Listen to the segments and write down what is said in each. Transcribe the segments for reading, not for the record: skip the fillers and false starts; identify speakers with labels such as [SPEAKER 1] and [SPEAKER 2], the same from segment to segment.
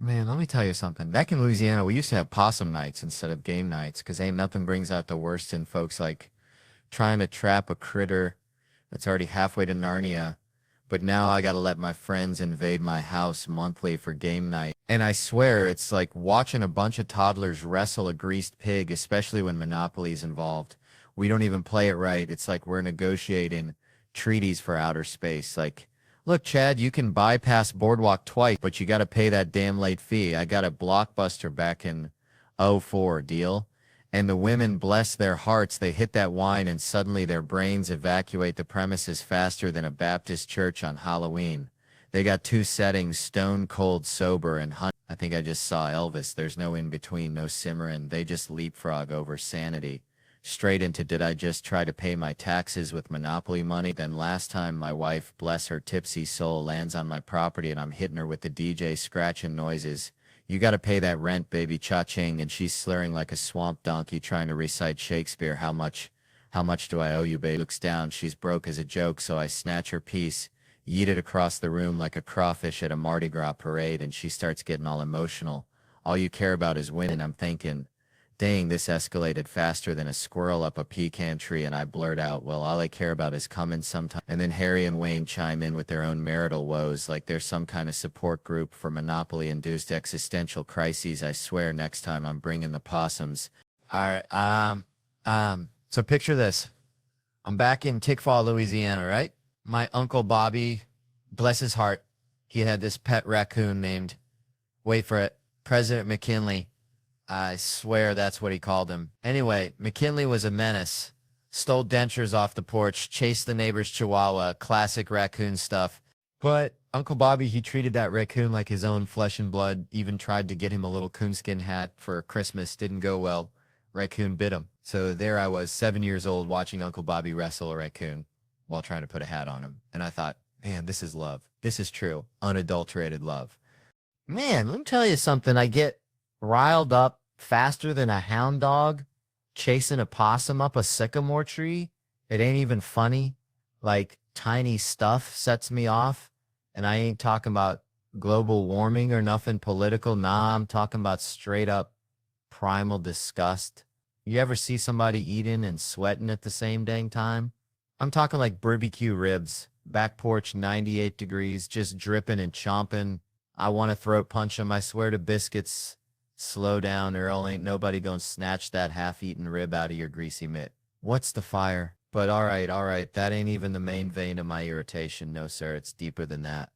[SPEAKER 1] Man, let me tell you something. Back in Louisiana, we used to have possum nights instead of game nights because ain't nothing brings out the worst in folks like trying to trap a critter that's already halfway to Narnia. But now I gotta let my friends invade my house monthly for game night. And I swear, it's like watching a bunch of toddlers wrestle a greased pig, especially when Monopoly's involved. We don't even play it right. It's like we're negotiating treaties for outer space. Like, look, Chad, you can bypass Boardwalk twice, but you gotta pay that damn late fee. I got a Blockbuster back in '04 deal. And the women, bless their hearts, they hit that wine and suddenly their brains evacuate the premises faster than a Baptist church on Halloween. They got two settings, stone cold sober and hunt. I think I just saw Elvis. There's no in between, no simmering. They just leapfrog over sanity. Straight into did I just try to pay my taxes with Monopoly money? Then last time my wife, bless her tipsy soul, lands on my property and I'm hitting her with the DJ scratching noises. You gotta pay that rent, baby, cha-ching, and she's slurring like a swamp donkey trying to recite Shakespeare. How much do I owe you, babe? Looks down, she's broke as a joke, so I snatch her piece, yeet it across the room like a crawfish at a Mardi Gras parade, and she starts getting all emotional. All you care about is winning. I'm thinking, dang, this escalated faster than a squirrel up a pecan tree, and I blurt out, well, all I care about is coming sometime. And then Harry and Wayne chime in with their own marital woes, like they're some kind of support group for Monopoly-induced existential crises. I swear next time I'm bringing the possums. All right, so picture this. I'm back in Tickfaw, Louisiana, right? My Uncle Bobby, bless his heart, he had this pet raccoon named, wait for it, President McKinley. I swear that's what he called him. Anyway, McKinley was a menace. Stole dentures off the porch, chased the neighbor's chihuahua, classic raccoon stuff. But Uncle Bobby, he treated that raccoon like his own flesh and blood, even tried to get him a little coonskin hat for Christmas. Didn't go well. Raccoon bit him. So there I was, 7 years old, watching Uncle Bobby wrestle a raccoon while trying to put a hat on him. And I thought, man, this is love. This is true, unadulterated love. Man, let me tell you something. I get riled up faster than a hound dog chasing a possum up a sycamore tree. It ain't even funny. Like, tiny stuff sets me off. And I ain't talking about global warming or nothing political. Nah, I'm talking about straight up primal disgust. You ever see somebody eating and sweating at the same dang time? I'm talking like barbecue ribs, back porch 98 degrees, just dripping and chomping. I want to throat punch them. I swear to biscuits. Slow down, Earl. Ain't nobody gonna snatch that half-eaten rib out of your greasy mitt. What's the fire? But all right, that ain't even the main vein of my irritation. No, sir, it's deeper than that.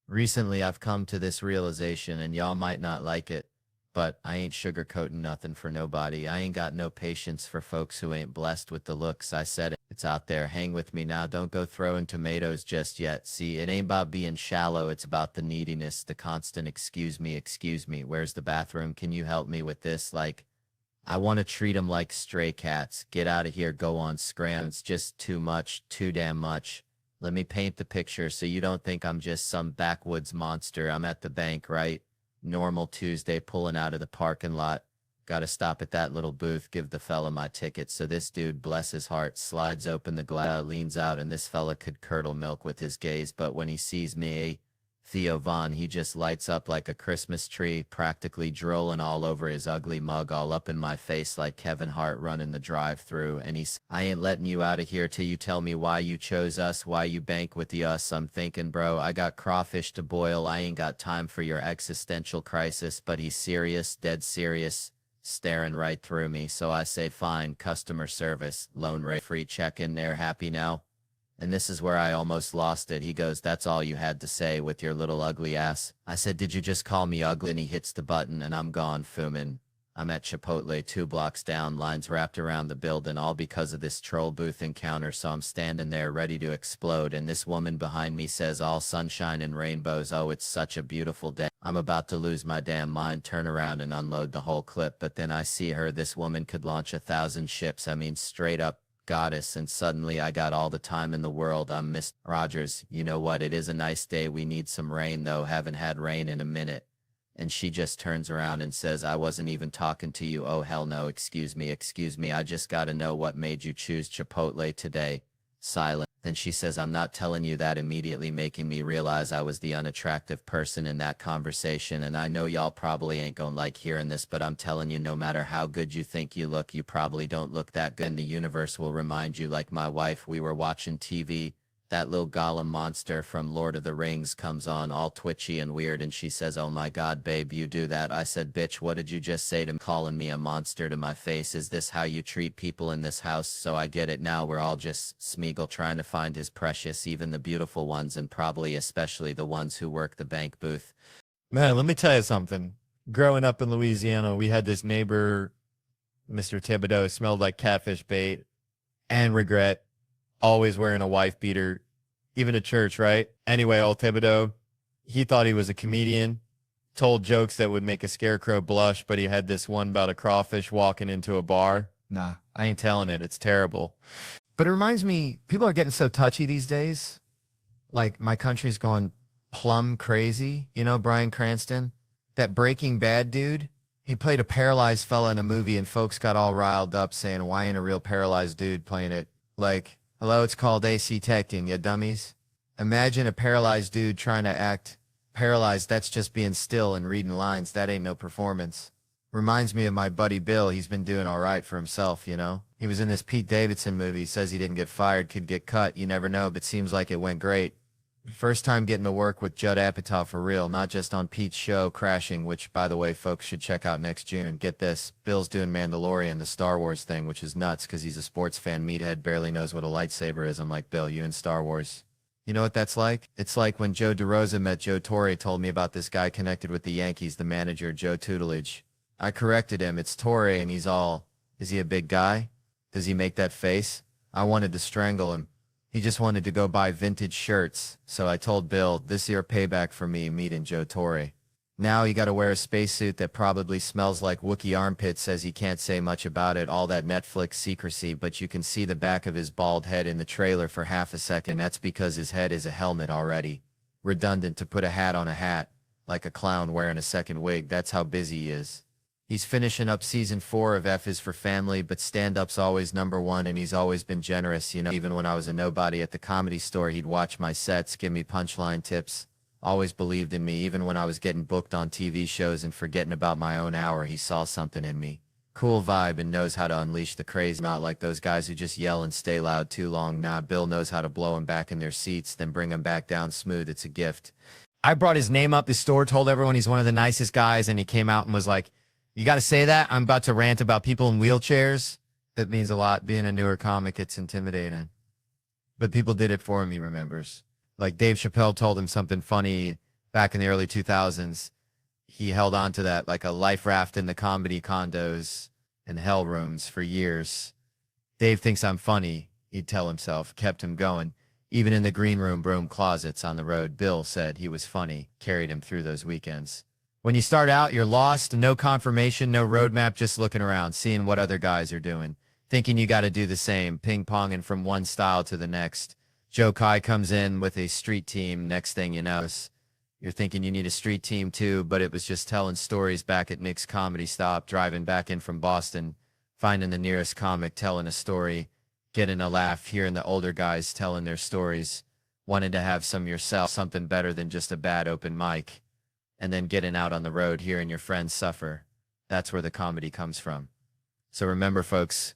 [SPEAKER 1] Recently, I've come to this realization, and y'all might not like it, but I ain't sugarcoating nothing for nobody. I ain't got no patience for folks who ain't blessed with the looks. I said it. It's out there. Hang with me now. Don't go throwing tomatoes just yet. See, it ain't about being shallow. It's about the neediness, the constant excuse me. Where's the bathroom? Can you help me with this? Like, I want to treat them like stray cats. Get out of here. Go on scram. It's just too much, too damn much. Let me paint the picture so you don't think I'm just some backwoods monster. I'm at the bank, right? Normal Tuesday, pulling out of the parking lot. Gotta stop at that little booth, give the fella my ticket. So this dude, bless his heart, slides open the glass, leans out, and this fella could curdle milk with his gaze. But when he sees me, Theo Vaughn, he just lights up like a Christmas tree, practically drooling all over his ugly mug, all up in my face like Kevin Hart running the drive-through. And he's, I ain't letting you out of here till you tell me why you chose us, why you bank with the us. I'm thinking, bro, I got crawfish to boil. I ain't got time for your existential crisis. But he's serious, dead serious, staring right through me. So I say, fine, customer service, loan rate free check in there, happy now? And this is where I almost lost it. He goes, that's all you had to say with your little ugly ass. I said, did you just call me ugly? And he hits the button and I'm gone, fuming. I'm at Chipotle 2 blocks down, lines wrapped around the building, all because of this troll booth encounter. So I'm standing there ready to explode. And this woman behind me says, all sunshine and rainbows. Oh, it's such a beautiful day. I'm about to lose my damn mind, turn around and unload the whole clip. But then I see her. This woman could launch 1,000 ships. I mean, straight up goddess. And suddenly I got all the time in the world. I'm Miss Rogers. You know what? It is a nice day. We need some rain though. Haven't had rain in a minute. And she just turns around and says, I wasn't even talking to you. Oh, hell no. Excuse me. I just gotta know what made you choose Chipotle today. Silent. Then she says, I'm not telling you that, immediately making me realize I was the unattractive person in that conversation. And I know y'all probably ain't gonna like hearing this, but I'm telling you, no matter how good you think you look, you probably don't look that good. And the universe will remind you, like my wife, we were watching TV. That little Gollum monster from Lord of the Rings comes on all twitchy and weird, and she says, oh my God, babe, you do that. I said, bitch, what did you just say to me? Calling me a monster to my face. Is this how you treat people in this house? So I get it now. We're all just Smeagol trying to find his precious, even the beautiful ones, and probably especially the ones who work the bank booth. Man, let me tell you something. Growing up in Louisiana, we had this neighbor, Mr. Thibodeau, smelled like catfish bait and regret, always wearing a wife beater, even to church, right? Anyway, old Thibodeau, he thought he was a comedian, told jokes that would make a scarecrow blush, but he had this one about a crawfish walking into a bar. Nah, I ain't telling it. It's terrible. But it reminds me, people are getting so touchy these days. Like, my country's going plumb crazy. You know, Bryan Cranston, that Breaking Bad dude, he played a paralyzed fella in a movie, and folks got all riled up saying, why ain't a real paralyzed dude playing it? Like, hello, it's called AC Tecting, you dummies. Imagine a paralyzed dude trying to act paralyzed. That's just being still and reading lines. That ain't no performance. Reminds me of my buddy Bill. He's been doing all right for himself, you know? He was in this Pete Davidson movie. Says he didn't get fired, could get cut. You never know, but seems like it went great. First time getting to work with Judd Apatow for real, not just on Pete's show, Crashing, which, by the way, folks should check out next June. Get this, Bill's doing Mandalorian, the Star Wars thing, which is nuts because he's a sports fan meathead, barely knows what a lightsaber is. I'm like, Bill, you in Star Wars. You know what that's like? It's like when Joe DeRosa met Joe Torre, told me about this guy connected with the Yankees, the manager, Joe Tutelage. I corrected him, it's Torre, and he's all, is he a big guy? Does he make that face? I wanted to strangle him. He just wanted to go buy vintage shirts, so I told Bill, this here payback for me meeting Joe Torre. Now he got to wear a spacesuit that probably smells like Wookiee armpits, says he can't say much about it, all that Netflix secrecy, but you can see the back of his bald head in the trailer for half a second. That's because his head is a helmet already. Redundant to put a hat on a hat, like a clown wearing a second wig. That's how busy he is. He's finishing up season 4 of F is for Family, but stand-up's always #1, and he's always been generous, you know. Even when I was a nobody at the Comedy Store, he'd watch my sets, give me punchline tips, always believed in me. Even when I was getting booked on TV shows and forgetting about my own hour, he saw something in me. Cool vibe and knows how to unleash the craze, not like those guys who just yell and stay loud too long. Nah, Bill knows how to blow them back in their seats, then bring them back down smooth. It's a gift. I brought his name up the store, told everyone he's one of the nicest guys, and he came out and was like, you got to say that? I'm about to rant about people in wheelchairs. That means a lot. Being a newer comic, it's intimidating. But people did it for him, he remembers. Like Dave Chappelle told him something funny back in the early 2000s. He held on to that like a life raft in the comedy condos and hell rooms for years. Dave thinks I'm funny, he'd tell himself, kept him going. Even in the green room broom closets on the road, Bill said he was funny, carried him through those weekends. When you start out, you're lost, no confirmation, no roadmap, just looking around, seeing what other guys are doing, thinking you got to do the same, ping-ponging from one style to the next. Joe Kai comes in with a street team. Next thing you know, you're thinking you need a street team too, but it was just telling stories back at Nick's Comedy Stop, driving back in from Boston, finding the nearest comic, telling a story, getting a laugh, hearing the older guys telling their stories, wanting to have some yourself, something better than just a bad open mic. And then getting out on the road, hearing your friends suffer. That's where the comedy comes from. So remember, folks,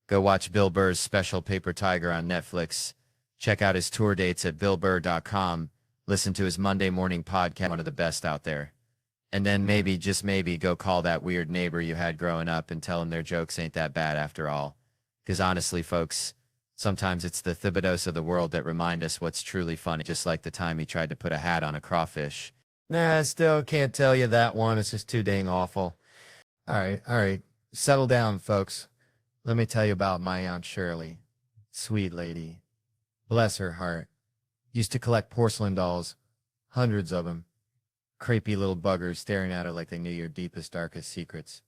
[SPEAKER 1] go watch Bill Burr's special Paper Tiger on Netflix. Check out his tour dates at billburr.com. Listen to his Monday morning podcast, one of the best out there. And then maybe, just maybe, go call that weird neighbor you had growing up and tell him their jokes ain't that bad after all. Because honestly, folks, sometimes it's the Thibodeaus of the world that remind us what's truly funny, just like the time he tried to put a hat on a crawfish. Nah, I still can't tell you that one. It's just too dang awful. All right. Settle down, folks. Let me tell you about my Aunt Shirley. Sweet lady. Bless her heart. Used to collect porcelain dolls. Hundreds of them. Creepy little buggers staring at her like they knew your deepest, darkest secrets.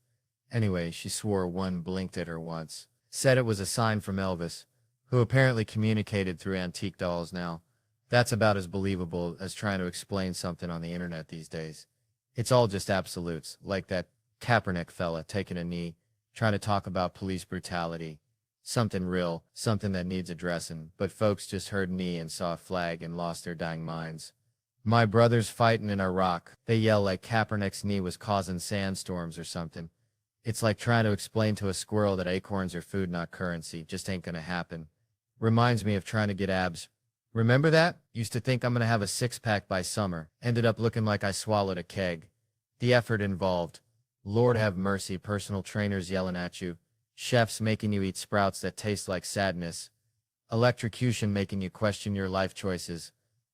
[SPEAKER 1] Anyway, she swore one blinked at her once. Said it was a sign from Elvis, who apparently communicated through antique dolls now. That's about as believable as trying to explain something on the internet these days. It's all just absolutes, like that Kaepernick fella taking a knee, trying to talk about police brutality. Something real, something that needs addressing, but folks just heard knee and saw a flag and lost their dying minds. My brother's fighting in Iraq. They yell like Kaepernick's knee was causing sandstorms or something. It's like trying to explain to a squirrel that acorns are food, not currency. Just ain't gonna happen. Reminds me of trying to get abs. Remember that? Used to think I'm gonna have a six-pack by summer. Ended up looking like I swallowed a keg. The effort involved. Lord have mercy, personal trainers yelling at you. Chefs making you eat sprouts that taste like sadness. Electrocution making you question your life choices.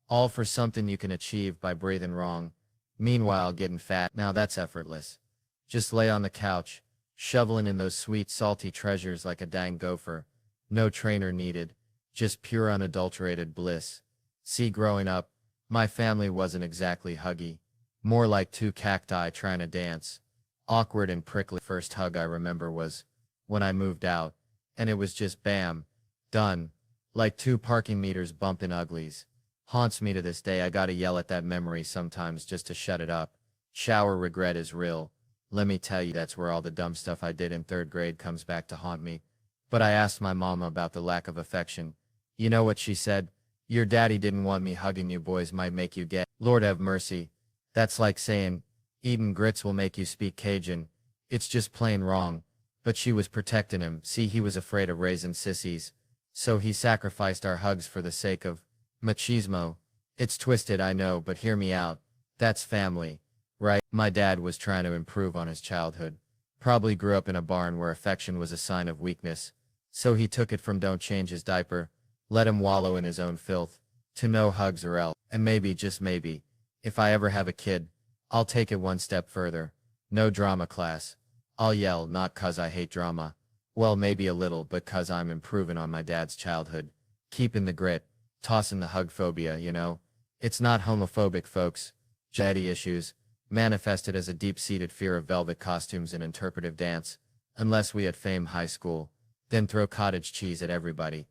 [SPEAKER 1] All for something you can achieve by breathing wrong. Meanwhile, getting fat. Now that's effortless. Just lay on the couch, shoveling in those sweet, salty treasures like a dang gopher. No trainer needed. Just pure unadulterated bliss. See, growing up, my family wasn't exactly huggy. More like two cacti trying to dance. Awkward and prickly. First hug I remember was when I moved out, and it was just bam, done. Like two parking meters bumping uglies. Haunts me to this day. I gotta yell at that memory sometimes just to shut it up. Shower regret is real. Let me tell you, that's where all the dumb stuff I did in third grade comes back to haunt me. But I asked my mama about the lack of affection. You know what she said? Your daddy didn't want me hugging you boys might make you gay. Lord have mercy. That's like saying, eating grits will make you speak Cajun. It's just plain wrong. But she was protecting him. See, he was afraid of raising sissies. So he sacrificed our hugs for the sake of machismo. It's twisted, I know, but hear me out. That's family, right? My dad was trying to improve on his childhood. Probably grew up in a barn where affection was a sign of weakness. So he took it from don't change his diaper, let him wallow in his own filth, to no hugs or else. And maybe, just maybe, if I ever have a kid, I'll take it one step further. No drama class. I'll yell, not 'cause I hate drama. Well, maybe a little, but 'cause I'm improving on my dad's childhood. Keeping the grit. Tossing the hug phobia, you know? It's not homophobic, folks. Daddy issues. Manifested as a deep-seated fear of velvet costumes and interpretive dance. Unless we at Fame High School. Then throw cottage cheese at everybody.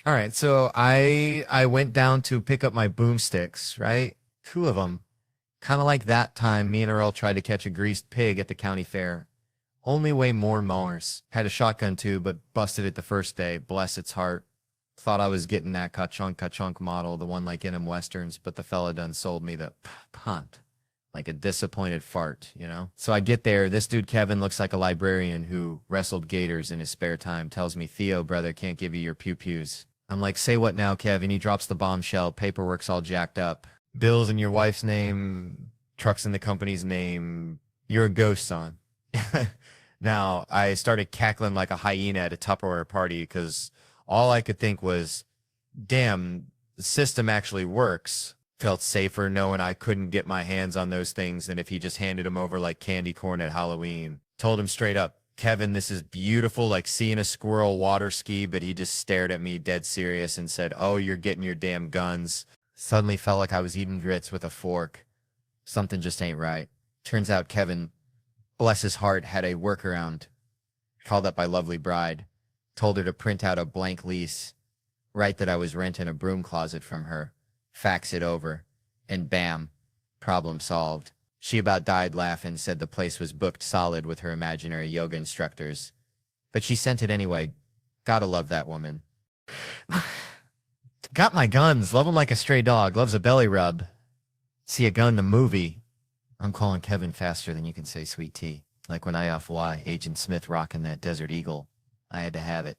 [SPEAKER 1] All right, so I went down to pick up my boomsticks, right? Two of them. Kind of like that time me and Earl tried to catch a greased pig at the county fair. Only way more Mars. Had a shotgun too, but busted it the first day. Bless its heart. Thought I was getting that ka-chunk model, the one like in them westerns, but the fella done sold me the punt. Like a disappointed fart, you know? So I get there, this dude Kevin looks like a librarian who wrestled gators in his spare time, tells me, Theo, brother, can't give you your pew-pews. I'm like, say what now, Kevin? He drops the bombshell, paperwork's all jacked up. Bills in your wife's name, trucks in the company's name, you're a ghost, son. Now, I started cackling like a hyena at a Tupperware party because all I could think was, damn, the system actually works. Felt safer knowing I couldn't get my hands on those things than if he just handed them over like candy corn at Halloween. Told him straight up, Kevin, this is beautiful, like seeing a squirrel water ski, but he just stared at me dead serious and said, oh, you're getting your damn guns. Suddenly felt like I was eating grits with a fork. Something just ain't right. Turns out Kevin, bless his heart, had a workaround. Called up my lovely bride. Told her to print out a blank lease. Write that I was renting a broom closet from her. Fax it over. And bam, problem solved. She about died laughing, said the place was booked solid with her imaginary yoga instructors. But she sent it anyway. Gotta love that woman. Got my guns. Love him like a stray dog. Loves a belly rub. See a gun in the movie. I'm calling Kevin faster than you can say sweet tea. Like when I FY Agent Smith rocking that Desert Eagle. I had to have it.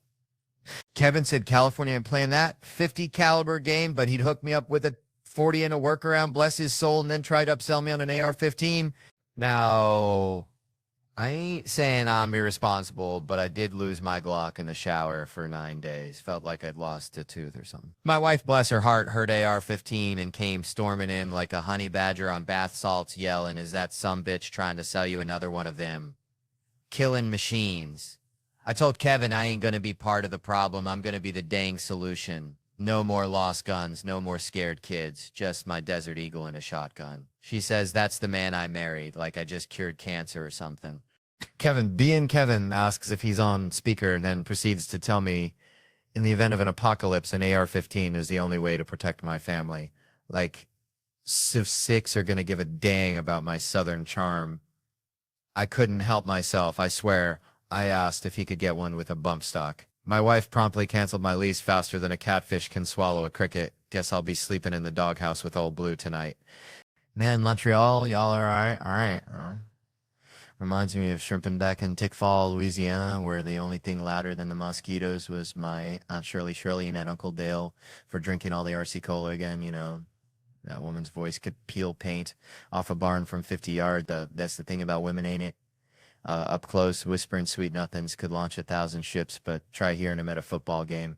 [SPEAKER 1] Kevin said California ain't playing that 50 caliber game, but he'd hook me up with a 40 and a workaround, bless his soul, and then try to upsell me on an AR-15. Now, I ain't saying I'm irresponsible, but I did lose my Glock in the shower for 9 days. Felt like I'd lost a tooth or something. My wife, bless her heart, heard AR-15 and came storming in like a honey badger on bath salts yelling, is that some bitch trying to sell you another one of them? Killing machines. I told Kevin I ain't gonna be part of the problem. I'm gonna be the dang solution. No more lost guns, no more scared kids, just my Desert Eagle and a shotgun. She says that's the man I married, like I just cured cancer or something. Kevin asks if he's on speaker and then proceeds to tell me, in the event of an apocalypse, an AR-15 is the only way to protect my family. Like, Civ 6 are gonna give a dang about my southern charm. I couldn't help myself, I swear. I asked if he could get one with a bump stock. My wife promptly canceled my lease faster than a catfish can swallow a cricket. Guess I'll be sleeping in the doghouse with old Blue tonight. Man, Montreal, y'all are alright? Alright. Reminds me of shrimping back in Tickfall, Louisiana, where the only thing louder than the mosquitoes was my Aunt Shirley and Uncle Dale for drinking all the RC Cola again, you know. That woman's voice could peel paint off a barn from 50 yards. That's the thing about women, ain't it? Up close, whispering sweet nothings could launch 1,000 ships, but try hearing them at a football game.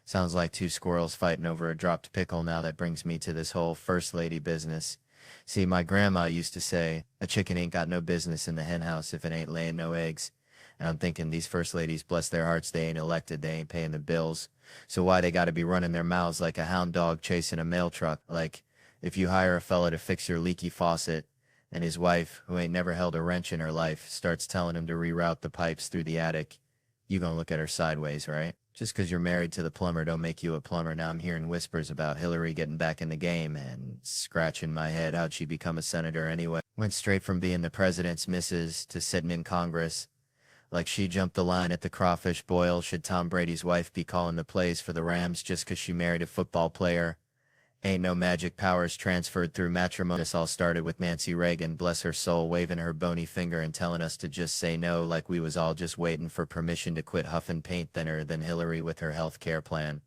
[SPEAKER 1] Sounds like two squirrels fighting over a dropped pickle. Now that brings me to this whole first lady business. See, my grandma used to say, a chicken ain't got no business in the hen house if it ain't laying no eggs. And I'm thinking these first ladies, bless their hearts, they ain't elected, they ain't paying the bills. So why they gotta be running their mouths like a hound dog chasing a mail truck? Like, if you hire a fella to fix your leaky faucet, and his wife, who ain't never held a wrench in her life, starts telling him to reroute the pipes through the attic, you gonna look at her sideways, right? Just 'cause you're married to the plumber don't make you a plumber. Now I'm hearing whispers about Hillary getting back in the game and scratching my head. How'd she become a senator anyway? Went straight from being the president's missus to sitting in Congress. Like she jumped the line at the crawfish boil. Should Tom Brady's wife be calling the plays for the Rams just 'cause she married a football player? Ain't no magic powers transferred through matrimony. This all started with Nancy Reagan, bless her soul, waving her bony finger and telling us to just say no, like we was all just waiting for permission to quit huffing paint thinner. Than Hillary with her health care plan.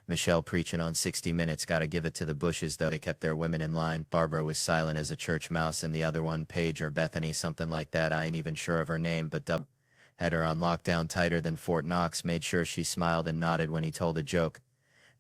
[SPEAKER 1] Michelle preaching on 60 Minutes, gotta give it to the Bushes though, they kept their women in line. Barbara was silent as a church mouse, and the other one, Paige or Bethany, something like that, I ain't even sure of her name, but had her on lockdown tighter than Fort Knox, made sure she smiled and nodded when he told a joke.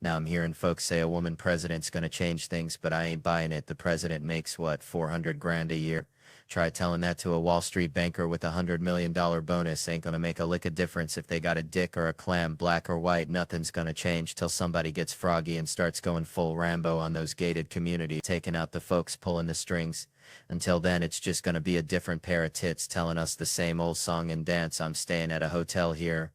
[SPEAKER 1] Now I'm hearing folks say a woman president's gonna change things, but I ain't buying it. The president makes, what, 400 grand a year? Try telling that to a Wall Street banker with $100 million bonus. Ain't gonna make a lick of difference if they got a dick or a clam, black or white. Nothing's gonna change till somebody gets froggy and starts going full Rambo on those gated communities, taking out the folks pulling the strings. Until then, it's just gonna be a different pair of tits telling us the same old song and dance. I'm staying at a hotel here.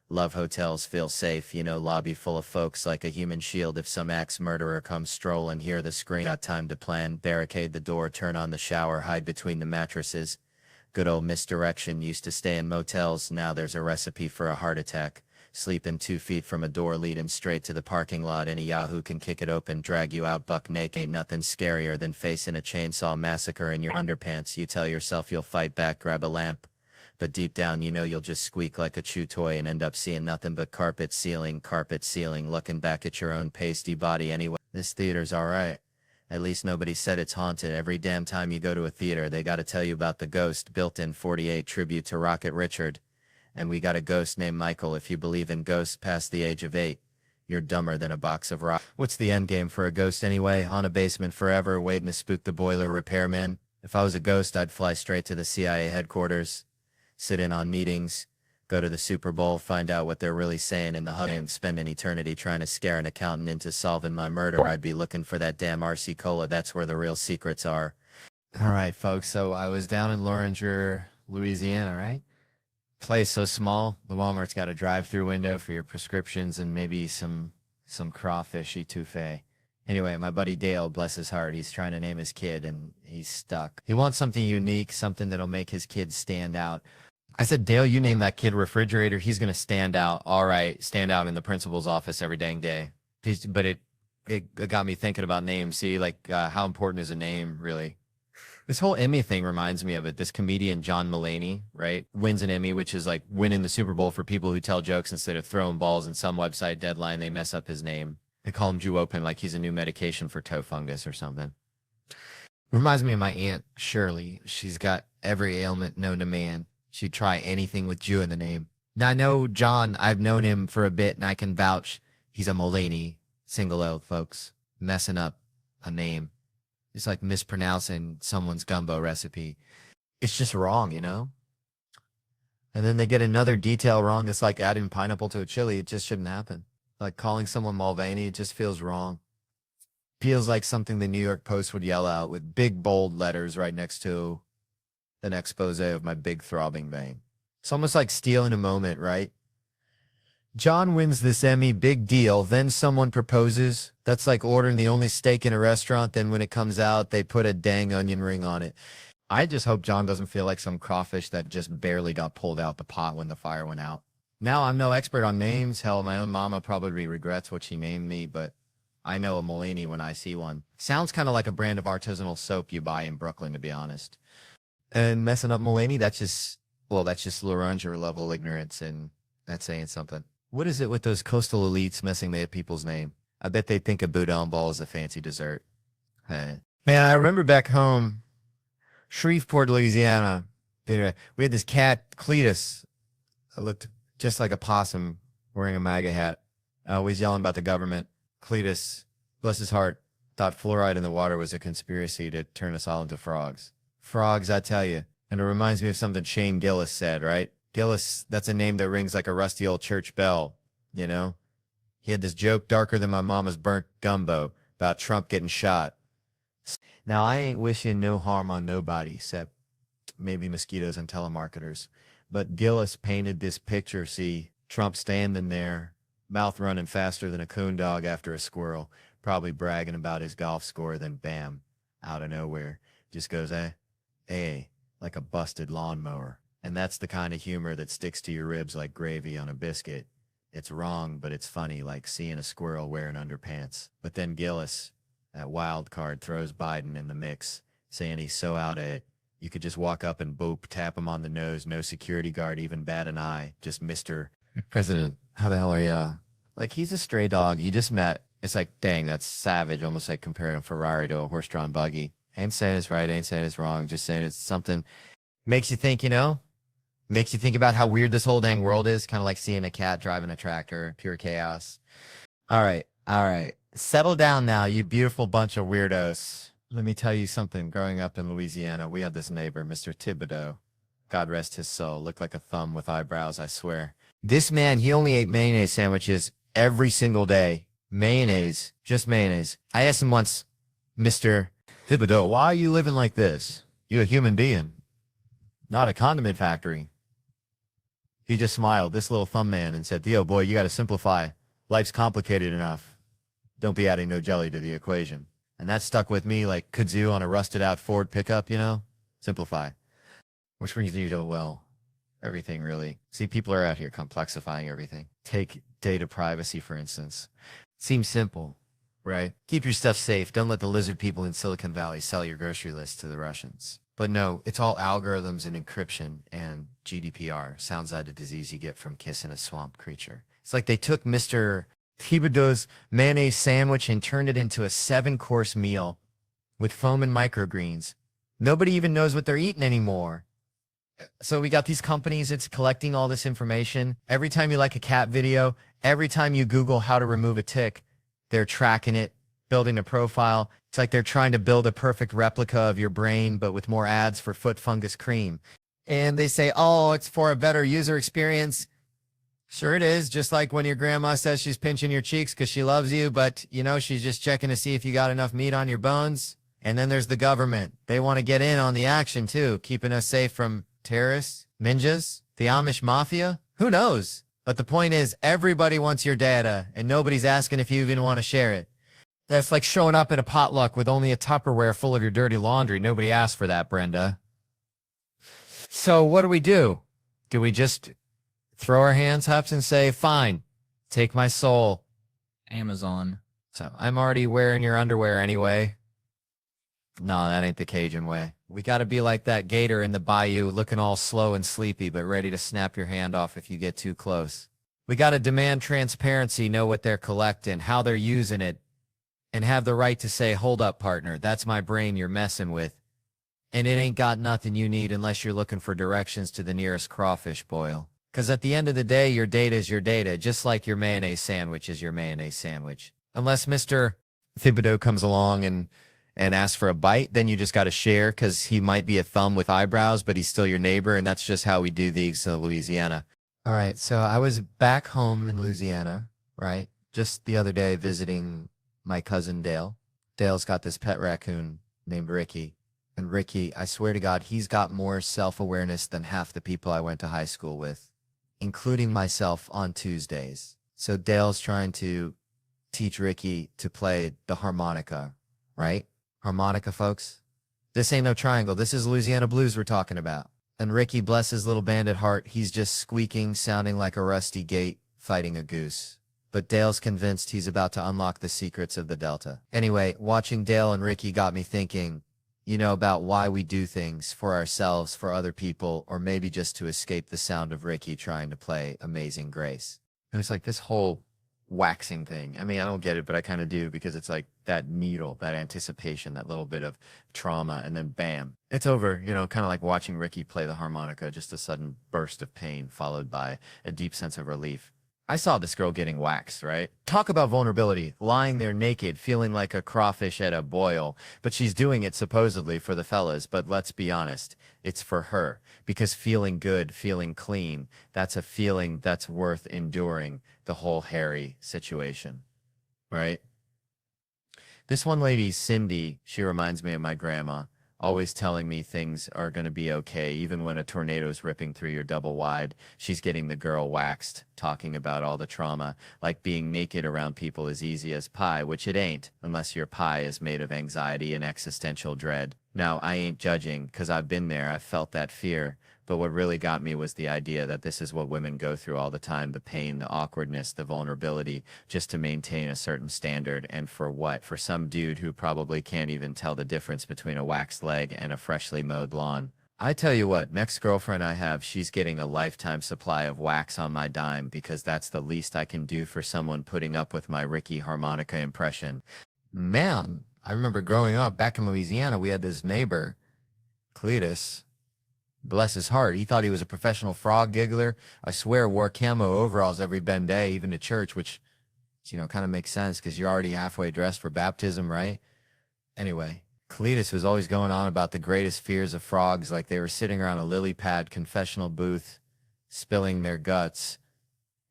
[SPEAKER 1] Love hotels, feel safe, you know, lobby full of folks like a human shield if some axe murderer comes strolling. Hear the scream, got time to plan, barricade the door, turn on the shower, hide between the mattresses. Good old misdirection, used to stay in motels, now there's a recipe for a heart attack. Sleeping 2 feet from a door leading straight to the parking lot, any yahoo can kick it open, drag you out buck naked. Ain't nothing scarier than facing a chainsaw massacre in your underpants. You tell yourself you'll fight back, grab a lamp. But deep down, you know you'll just squeak like a chew toy and end up seeing nothing but carpet ceiling, looking back at your own pasty body anyway. This theater's alright. At least nobody said it's haunted. Every damn time you go to a theater, they gotta tell you about the ghost. Built-in 48 tribute to Rocket Richard. And we got a ghost named Michael. If you believe in ghosts past the age of 8, you're dumber than a box of rock. What's the end game for a ghost anyway? On a basement forever, waiting to spook the boiler repairman? If I was a ghost, I'd fly straight to the CIA headquarters. Sit in on meetings, go to the Super Bowl, find out what they're really saying in the HUD, and spend an eternity trying to scare an accountant into solving my murder. I'd be looking for that damn RC Cola. That's where the real secrets are. All right, folks. So I was down in Loringer, Louisiana, right? Place so small. The Walmart's got a drive-through window for your prescriptions and maybe some crawfish etouffee. Anyway, my buddy Dale, bless his heart, he's trying to name his kid and he's stuck. He wants something unique, something that'll make his kid stand out. I said, Dale, you name that kid Refrigerator, he's going to stand out. All right, stand out in the principal's office every dang day. But it got me thinking about names. See, like, how important is a name, really? This whole Emmy thing reminds me of it. This comedian, John Mulaney, right, wins an Emmy, which is like winning the Super Bowl for people who tell jokes instead of throwing balls. In some website deadline, they mess up his name. They call him Jew Open like he's a new medication for toe fungus or something. Reminds me of my Aunt Shirley. She's got every ailment known to man. She'd try anything with Jew in the name. Now, I know John, I've known him for a bit, and I can vouch he's a Mulaney, single L, folks. Messing up a name. It's like mispronouncing someone's gumbo recipe. It's just wrong, you know? And then they get another detail wrong. It's like adding pineapple to a chili. It just shouldn't happen. Like calling someone Mulvaney, it just feels wrong. Feels like something the New York Post would yell out with big bold letters right next to an expose of my big throbbing vein. It's almost like stealing a moment, right? John wins this Emmy, big deal. Then someone proposes. That's like ordering the only steak in a restaurant. Then when it comes out, they put a dang onion ring on it. I just hope John doesn't feel like some crawfish that just barely got pulled out the pot when the fire went out. Now I'm no expert on names. Hell, my own mama probably regrets what she named me, but I know a Mulaney when I see one. Sounds kind of like a brand of artisanal soap you buy in Brooklyn, to be honest. And messing up Mulaney, that's just Loranger level ignorance, and that's saying something. What is it with those coastal elites messing with people's name? I bet they think a boudin ball is a fancy dessert. Hey. Man, I remember back home, Shreveport, Louisiana. We had this cat, Cletus. It looked just like a possum wearing a MAGA hat. Always yelling about the government. Cletus, bless his heart, thought fluoride in the water was a conspiracy to turn us all into frogs. Frogs, I tell you. And it reminds me of something Shane Gillis said, right? Gillis, that's a name that rings like a rusty old church bell, you know? He had this joke darker than my mama's burnt gumbo about Trump getting shot. Now, I ain't wishing no harm on nobody, except maybe mosquitoes and telemarketers. But Gillis painted this picture, see, Trump standing there, mouth running faster than a coon dog after a squirrel, probably bragging about his golf score, then bam, out of nowhere, just goes, like a busted lawnmower. And that's the kind of humor that sticks to your ribs like gravy on a biscuit. It's wrong, but it's funny, like seeing a squirrel wearing underpants. But then Gillis, that wild card, throws Biden in the mix, saying he's so out of it. You could just walk up and boop, tap him on the nose, no security guard even bat an eye, just Mr. President, how the hell are you? Like, he's a stray dog you just met. It's like, dang, that's savage, almost like comparing a Ferrari to a horse-drawn buggy. Ain't saying it's right, ain't saying it's wrong, just saying it's something makes you think, makes you think about how weird this whole dang world is, kind of like seeing a cat driving a tractor, pure chaos. All right. Settle down now, you beautiful bunch of weirdos. Let me tell you something. Growing up in Louisiana, we had this neighbor, Mr. Thibodeau. God rest his soul. Looked like a thumb with eyebrows, I swear. This man, he only ate mayonnaise sandwiches every single day. Mayonnaise. Just mayonnaise. I asked him once, Mr. Thibodeau, why are you living like this? You're a human being, not a condiment factory. He just smiled, this little thumb man, and said, Theo, boy, you got to simplify. Life's complicated enough. Don't be adding no jelly to the equation. And that stuck with me like kudzu on a rusted out Ford pickup, Simplify. Which brings you to, well, everything really. See, people are out here complexifying everything. Take data privacy, for instance. Seems simple, right? Keep your stuff safe. Don't let the lizard people in Silicon Valley sell your grocery list to the Russians. But no, it's all algorithms and encryption and GDPR. Sounds like a disease you get from kissing a swamp creature. It's like they took Mr. Thibodeau's mayonnaise sandwich and turned it into a 7-course meal with foam and microgreens. Nobody even knows what they're eating anymore. So we got these companies, it's collecting all this information. Every time you like a cat video, every time you Google how to remove a tick, they're tracking it, building a profile. It's like they're trying to build a perfect replica of your brain, but with more ads for foot fungus cream. And they say, oh, it's for a better user experience. Sure it is, just like when your grandma says she's pinching your cheeks because she loves you, but, she's just checking to see if you got enough meat on your bones. And then there's the government. They want to get in on the action, too, keeping us safe from terrorists, ninjas, the Amish mafia. Who knows? But the point is, everybody wants your data, and nobody's asking if you even want to share it. That's like showing up at a potluck with only a Tupperware full of your dirty laundry. Nobody asked for that, Brenda. So what do? Do we just throw our hands up and say, fine, take my soul?
[SPEAKER 2] Amazon.
[SPEAKER 1] So I'm already wearing your underwear anyway. No, that ain't the Cajun way. We got to be like that gator in the bayou, looking all slow and sleepy, but ready to snap your hand off if you get too close. We got to demand transparency, know what they're collecting, how they're using it, and have the right to say, hold up, partner, that's my brain you're messing with. And it ain't got nothing you need unless you're looking for directions to the nearest crawfish boil. Because at the end of the day, your data is your data, just like your mayonnaise sandwich is your mayonnaise sandwich. Unless Mr. Thibodeau comes along and asks for a bite, then you just got to share because he might be a thumb with eyebrows, but he's still your neighbor, and that's just how we do these in Louisiana. All right, so I was back home in Louisiana, right, just the other day visiting my cousin Dale. Dale's got this pet raccoon named Ricky. And Ricky, I swear to God, he's got more self-awareness than half the people I went to high school with, including myself on Tuesdays. So Dale's trying to teach Ricky to play the harmonica, right? Harmonica, folks. This ain't no triangle. This is Louisiana blues we're talking about. And Ricky, bless his little bandit heart, he's just squeaking, sounding like a rusty gate, fighting a goose. But Dale's convinced he's about to unlock the secrets of the Delta. Anyway, watching Dale and Ricky got me thinking, about why we do things for ourselves, for other people, or maybe just to escape the sound of Ricky trying to play Amazing Grace. It was like this whole waxing thing. I mean, I don't get it, but I kind of do because it's like that needle, that anticipation, that little bit of trauma, and then bam, it's over. Kind of like watching Ricky play the harmonica, just a sudden burst of pain followed by a deep sense of relief. I saw this girl getting waxed, right? Talk about vulnerability, lying there naked, feeling like a crawfish at a boil, but she's doing it supposedly for the fellas, but let's be honest, it's for her, because feeling good, feeling clean, that's a feeling that's worth enduring the whole hairy situation, right? This one lady, Cindy, she reminds me of my grandma, always telling me things are going to be okay, even when a tornado's ripping through your double wide. She's getting the girl waxed, talking about all the trauma, like being naked around people is easy as pie, which it ain't, unless your pie is made of anxiety and existential dread. Now, I ain't judging, 'cause I've been there, I've felt that fear. But what really got me was the idea that this is what women go through all the time, the pain, the awkwardness, the vulnerability, just to maintain a certain standard. And for what? For some dude who probably can't even tell the difference between a waxed leg and a freshly mowed lawn. I tell you what, next girlfriend I have, she's getting a lifetime supply of wax on my dime because that's the least I can do for someone putting up with my Ricky harmonica impression. Man, I remember growing up back in Louisiana, we had this neighbor, Cletus. Bless his heart, he thought he was a professional frog giggler. I swear, wore camo overalls every Ben day, even to church, which, kind of makes sense because you're already halfway dressed for baptism, right? Anyway, Cletus was always going on about the greatest fears of frogs, like they were sitting around a lily pad confessional booth, spilling their guts.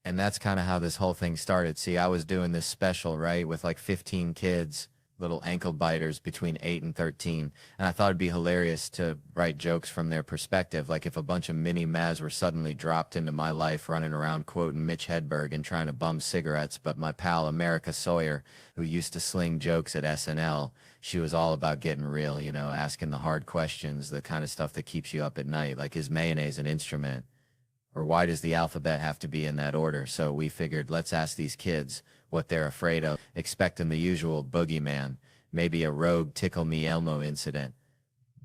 [SPEAKER 1] And that's kind of how this whole thing started. See, I was doing this special, right, with like 15 kids, little ankle biters between 8 and 13. And I thought it'd be hilarious to write jokes from their perspective. Like if a bunch of mini Maz were suddenly dropped into my life running around quoting Mitch Hedberg and trying to bum cigarettes. But my pal America Sawyer, who used to sling jokes at SNL, she was all about getting real, asking the hard questions, the kind of stuff that keeps you up at night. Like, is mayonnaise an instrument? Or why does the alphabet have to be in that order? So we figured, let's ask these kids what they're afraid of, expecting the usual boogeyman, maybe a rogue Tickle Me Elmo incident.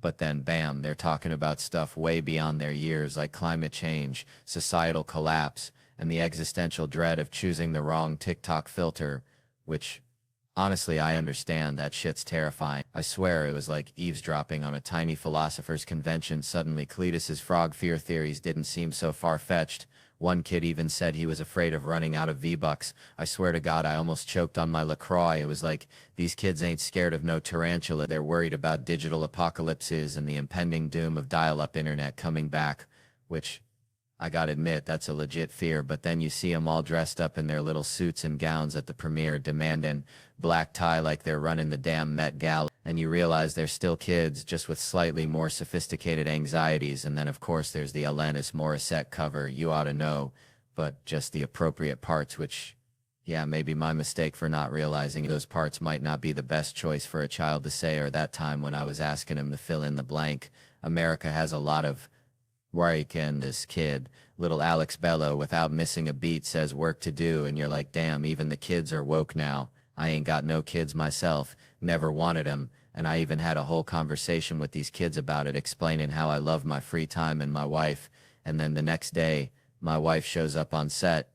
[SPEAKER 1] But then, bam, they're talking about stuff way beyond their years, like climate change, societal collapse, and the existential dread of choosing the wrong TikTok filter, which, honestly, I understand. That shit's terrifying. I swear it was like eavesdropping on a tiny philosopher's convention. Suddenly, Cletus's frog fear theories didn't seem so far-fetched. One kid even said he was afraid of running out of V-Bucks. I swear to God, I almost choked on my LaCroix. It was like, these kids ain't scared of no tarantula. They're worried about digital apocalypses and the impending doom of dial-up internet coming back, which, I gotta admit, that's a legit fear. But then you see them all dressed up in their little suits and gowns at the premiere, demanding black tie like they're running the damn Met Gala, and you realize they're still kids, just with slightly more sophisticated anxieties. And then, of course, there's the Alanis Morissette cover, You Ought to Know, but just the appropriate parts, which, yeah, maybe my mistake for not realizing those parts might not be the best choice for a child to say, or that time when I was asking him to fill in the blank. America has a lot of work, and this kid, little Alex Bello, without missing a beat, says work to do, and you're like, damn, even the kids are woke now. I ain't got no kids myself, never wanted them, and I even had a whole conversation with these kids about it, explaining how I love my free time and my wife. And then the next day, my wife shows up on set,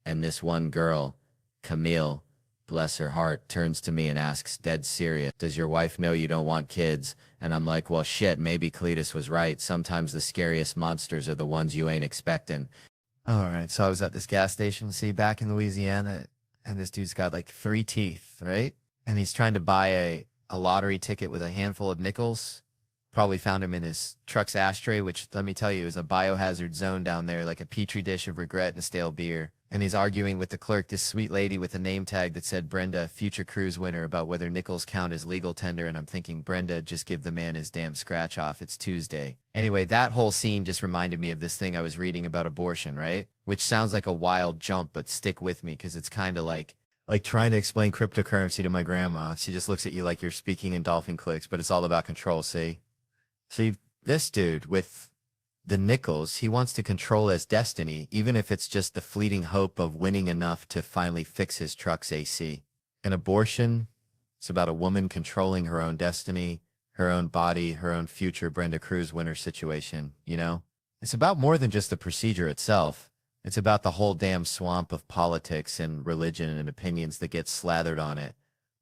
[SPEAKER 1] and this one girl, Camille, bless her heart, turns to me and asks, dead serious, does your wife know you don't want kids? And I'm like, well, shit, maybe Cletus was right. Sometimes the scariest monsters are the ones you ain't expecting. All right, so I was at this gas station, see, back in Louisiana, and this dude's got like 3 teeth, right? And he's trying to buy a lottery ticket with a handful of nickels. Probably found him in his truck's ashtray, which, let me tell you, is a biohazard zone down there, like a petri dish of regret and a stale beer. And he's arguing with the clerk, this sweet lady with a name tag that said Brenda, future cruise winner, about whether nickels count as legal tender. And I'm thinking, Brenda, just give the man his damn scratch off. It's Tuesday. Anyway, that whole scene just reminded me of this thing I was reading about abortion, right? Which sounds like a wild jump, but stick with me because it's kind of like trying to explain cryptocurrency to my grandma. She just looks at you like you're speaking in dolphin clicks, but it's all about control, see? See, this dude with The nickels he wants to control as destiny, even if it's just the fleeting hope of winning enough to finally fix his truck's AC. An abortion, it's about a woman controlling her own destiny, her own body, her own future Brenda Cruz winner situation, you know? It's about more than just the procedure itself. It's about the whole damn swamp of politics and religion and opinions that get slathered on it,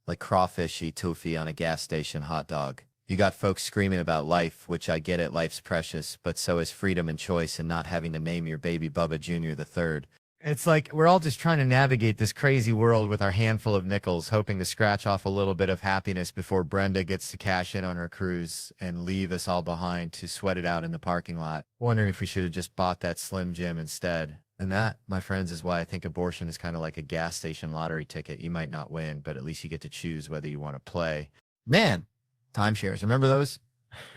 [SPEAKER 1] like crawfishy toofy on a gas station hot dog. You got folks screaming about life, which I get it, life's precious, but so is freedom and choice and not having to name your baby Bubba Jr. the third. It's like we're all just trying to navigate this crazy world with our handful of nickels, hoping to scratch off a little bit of happiness before Brenda gets to cash in on her cruise and leave us all behind to sweat it out in the parking lot. Wondering if we should have just bought that Slim Jim instead. And that, my friends, is why I think abortion is kind of like a gas station lottery ticket. You might not win, but at least you get to choose whether you want to play. Man, timeshares, remember those?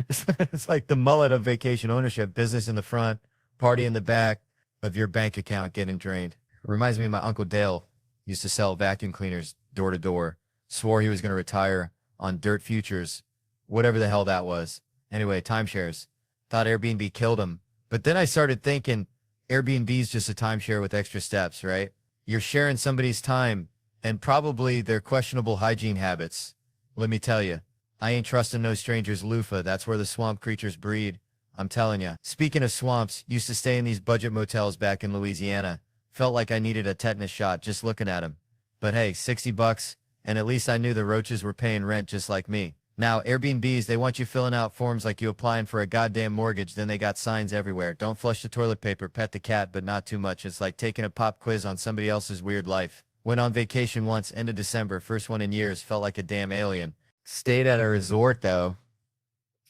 [SPEAKER 1] It's like the mullet of vacation ownership, business in the front, party in the back of your bank account getting drained. It reminds me of my Uncle Dale. Used to sell vacuum cleaners door to door. Swore he was going to retire on dirt futures, whatever the hell that was. Anyway, timeshares. Thought Airbnb killed him. But then I started thinking Airbnb's just a timeshare with extra steps, right? You're sharing somebody's time and probably their questionable hygiene habits. Let me tell you, I ain't trusting no stranger's loofah. That's where the swamp creatures breed. I'm telling you. Speaking of swamps, used to stay in these budget motels back in Louisiana. Felt like I needed a tetanus shot just looking at them. But hey, $60, and at least I knew the roaches were paying rent just like me. Now, Airbnbs, they want you filling out forms like you applying for a goddamn mortgage, then they got signs everywhere. Don't flush the toilet paper, pet the cat, but not too much. It's like taking a pop quiz on somebody else's weird life. Went on vacation once, end of December, first one in years, felt like a damn alien. Stayed at a resort, though.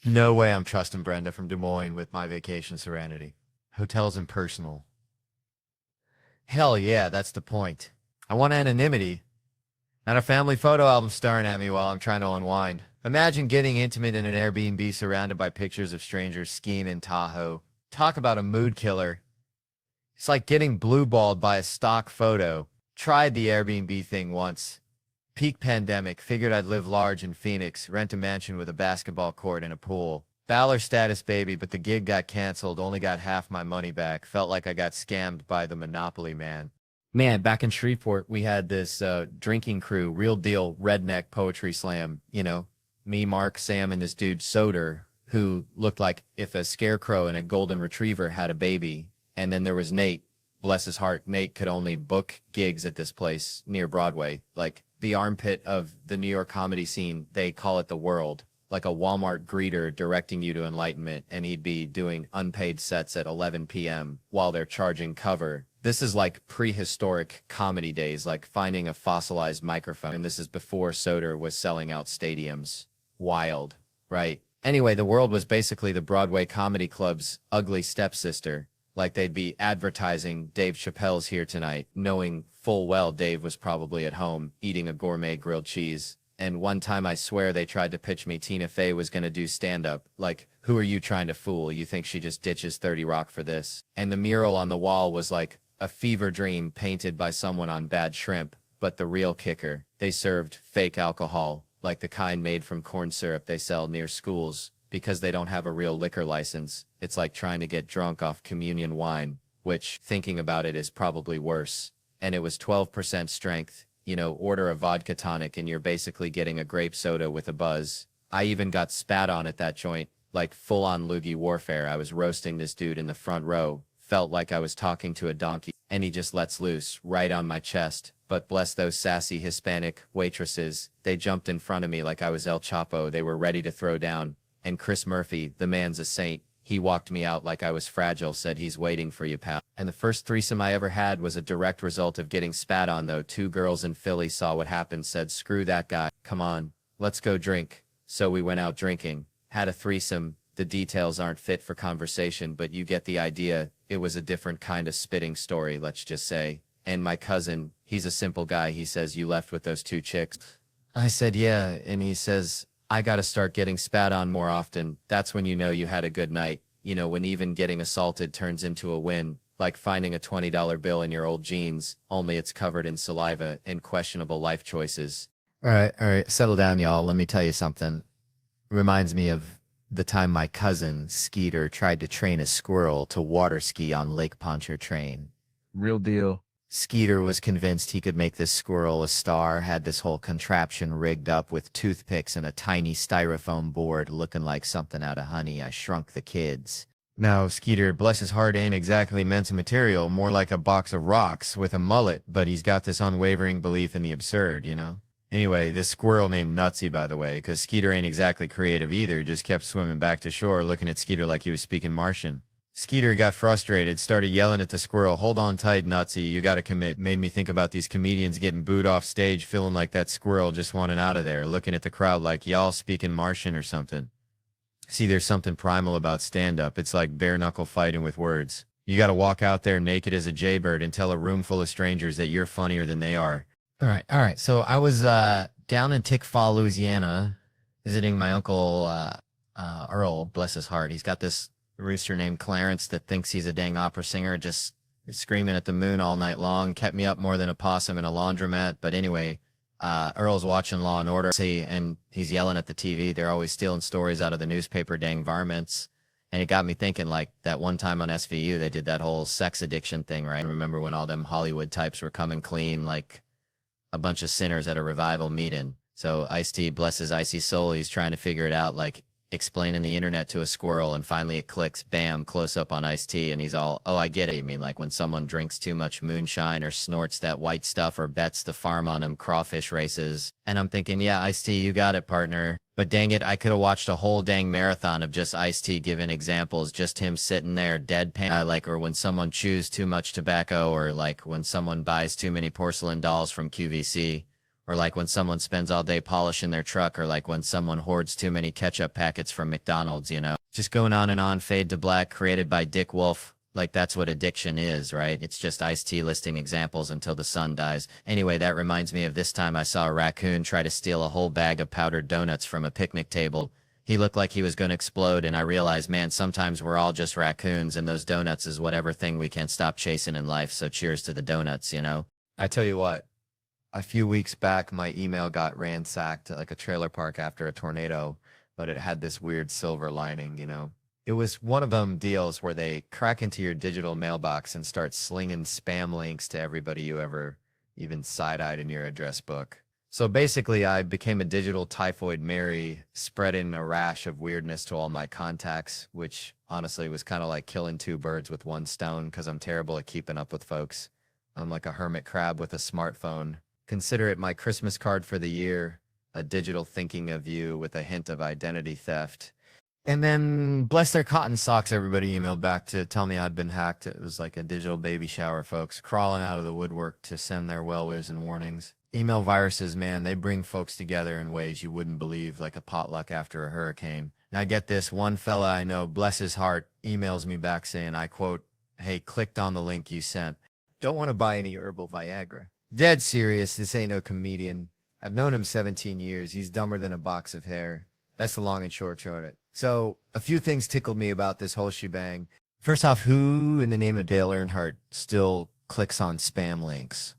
[SPEAKER 1] No way I'm trusting Brenda from Des Moines with my vacation serenity. Hotels impersonal. Hell yeah, that's the point. I want anonymity. Not a family photo album staring at me while I'm trying to unwind. Imagine getting intimate in an Airbnb surrounded by pictures of strangers skiing in Tahoe. Talk about a mood killer. It's like getting blue-balled by a stock photo. Tried the Airbnb thing once. Peak pandemic, figured I'd live large in Phoenix, rent a mansion with a basketball court and a pool. Baller status baby, but the gig got canceled, only got half my money back. Felt like I got scammed by the Monopoly man. Man, back in Shreveport, we had this drinking crew, real deal redneck poetry slam. You know, me, Mark, Sam, and this dude Soder, who looked like if a scarecrow and a golden retriever had a baby. And then there was Nate, bless his heart. Nate could only book gigs at this place near Broadway, like the armpit of the New York comedy scene. They call it the world, like a Walmart greeter directing you to enlightenment, and he'd be doing unpaid sets at 11 p.m. while they're charging cover. This is like prehistoric comedy days, like finding a fossilized microphone, and this is before Soder was selling out stadiums. Wild, right? Anyway, the world was basically the Broadway comedy club's ugly stepsister. Like they'd be advertising Dave Chappelle's here tonight, knowing full well Dave was probably at home eating a gourmet grilled cheese. And one time I swear they tried to pitch me Tina Fey was going to do stand-up. Like, who are you trying to fool? You think she just ditches 30 Rock for this? And the mural on the wall was like a fever dream painted by someone on Bad Shrimp. But the real kicker, they served fake alcohol, like the kind made from corn syrup they sell near schools. Because they don't have a real liquor license, it's like trying to get drunk off communion wine, which, thinking about it, is probably worse. And it was 12% strength. You know, order a vodka tonic and you're basically getting a grape soda with a buzz. I even got spat on at that joint, like full-on loogie warfare. I was roasting this dude in the front row, felt like I was talking to a donkey, and he just lets loose, right on my chest. But bless those sassy Hispanic waitresses, they jumped in front of me like I was El Chapo. They were ready to throw down. And Chris Murphy, the man's a saint. He walked me out like I was fragile, said he's waiting for you, pal. And the first threesome I ever had was a direct result of getting spat on, though. 2 girls in Philly saw what happened, said, screw that guy. Come on, let's go drink. So we went out drinking, had a threesome. The details aren't fit for conversation, but you get the idea. It was a different kind of spitting story, let's just say. And my cousin, he's a simple guy. He says, you left with those 2 chicks? I said, yeah. And he says, I gotta start getting spat on more often. That's when you know you had a good night. You know, when even getting assaulted turns into a win. Like finding a $20 bill in your old jeans, only it's covered in saliva and questionable life choices. All right. Settle down, y'all. Let me tell you something. Reminds me of the time my cousin, Skeeter, tried to train a squirrel to water ski on Lake Pontchartrain.
[SPEAKER 2] Real deal.
[SPEAKER 1] Skeeter was convinced he could make this squirrel a star, had this whole contraption rigged up with toothpicks and a tiny styrofoam board looking like something out of Honey, I Shrunk the Kids. Now, Skeeter, bless his heart, ain't exactly men's material, more like a box of rocks with a mullet, but he's got this unwavering belief in the absurd, you know? Anyway, this squirrel named Nutsy, by the way, because Skeeter ain't exactly creative either, just kept swimming back to shore looking at Skeeter like he was speaking Martian. Skeeter got frustrated, started yelling at the squirrel, "Hold on tight, Nutsy, you gotta commit." Made me think about these comedians getting booed off stage, feeling like that squirrel just wanted out of there, looking at the crowd like y'all speaking Martian or something. See, there's something primal about stand-up. It's like bare-knuckle fighting with words. You gotta walk out there naked as a jaybird and tell a room full of strangers that you're funnier than they are. All right. So I was down in Tickfaw, Louisiana, visiting my uncle Earl, bless his heart. He's got this rooster named Clarence that thinks he's a dang opera singer, just screaming at the moon all night long, kept me up more than a possum in a laundromat. But anyway, Earl's watching Law and Order, and he's yelling at the TV. They're always stealing stories out of the newspaper, dang varmints. And it got me thinking, like, that one time on SVU, they did that whole sex addiction thing, right? I remember when all them Hollywood types were coming clean, like a bunch of sinners at a revival meeting. So Ice-T, bless his icy soul, he's trying to figure it out, like explaining the internet to a squirrel, and finally it clicks, bam, close up on Ice-T, and he's all, "Oh, I get it. You mean like when someone drinks too much moonshine or snorts that white stuff or bets the farm on them crawfish races." And I'm thinking, yeah, Ice-T, you got it, partner. But dang it, I could have watched a whole dang marathon of just Ice-T giving examples, just him sitting there deadpan, like, or when someone chews too much tobacco, or like when someone buys too many porcelain dolls from QVC. Or like when someone spends all day polishing their truck, or like when someone hoards too many ketchup packets from McDonald's, you know? Just going on and on, Fade to Black, created by Dick Wolf. Like, that's what addiction is, right? It's just Ice-T listing examples until the sun dies. Anyway, that reminds me of this time I saw a raccoon try to steal a whole bag of powdered donuts from a picnic table. He looked like he was going to explode, and I realized, man, sometimes we're all just raccoons, and those donuts is whatever thing we can't stop chasing in life, so cheers to the donuts, you know? I tell you what. A few weeks back, my email got ransacked at like a trailer park after a tornado, but it had this weird silver lining, you know? It was one of them deals where they crack into your digital mailbox and start slinging spam links to everybody you ever even side-eyed in your address book. So basically, I became a digital typhoid Mary, spreading a rash of weirdness to all my contacts, which honestly was kind of like killing two birds with one stone because I'm terrible at keeping up with folks. I'm like a hermit crab with a smartphone. Consider it my Christmas card for the year, a digital thinking of you with a hint of identity theft. And then, bless their cotton socks, everybody emailed back to tell me I'd been hacked. It was like a digital baby shower, folks, crawling out of the woodwork to send their well wishes and warnings. Email viruses, man, they bring folks together in ways you wouldn't believe, like a potluck after a hurricane. And I get this, one fella I know, bless his heart, emails me back saying, I quote, "Hey, clicked on the link you sent. Don't want to buy any herbal Viagra." Dead serious, this ain't no comedian. I've known him 17 years. He's dumber than a box of hair. That's the long and short of it. So, a few things tickled me about this whole shebang. First off, who in the name of Dale Earnhardt still clicks on spam links?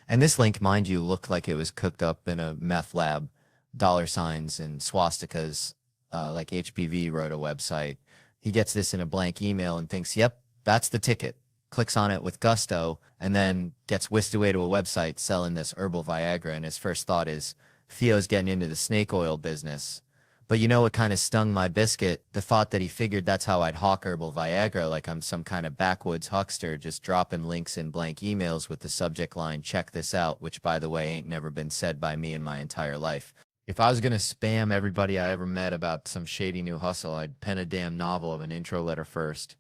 [SPEAKER 1] And this link, mind you, looked like it was cooked up in a meth lab. Dollar signs and swastikas, like HPV wrote a website. He gets this in a blank email and thinks, yep, that's the ticket. Clicks on it with gusto, and then gets whisked away to a website selling this herbal Viagra, and his first thought is, Theo's getting into the snake oil business. But you know what kind of stung my biscuit? The thought that he figured that's how I'd hawk herbal Viagra, like I'm some kind of backwoods huckster just dropping links in blank emails with the subject line, "Check this out," which, by the way, ain't never been said by me in my entire life. If I was going to spam everybody I ever met about some shady new hustle, I'd pen a damn novel of an intro letter first.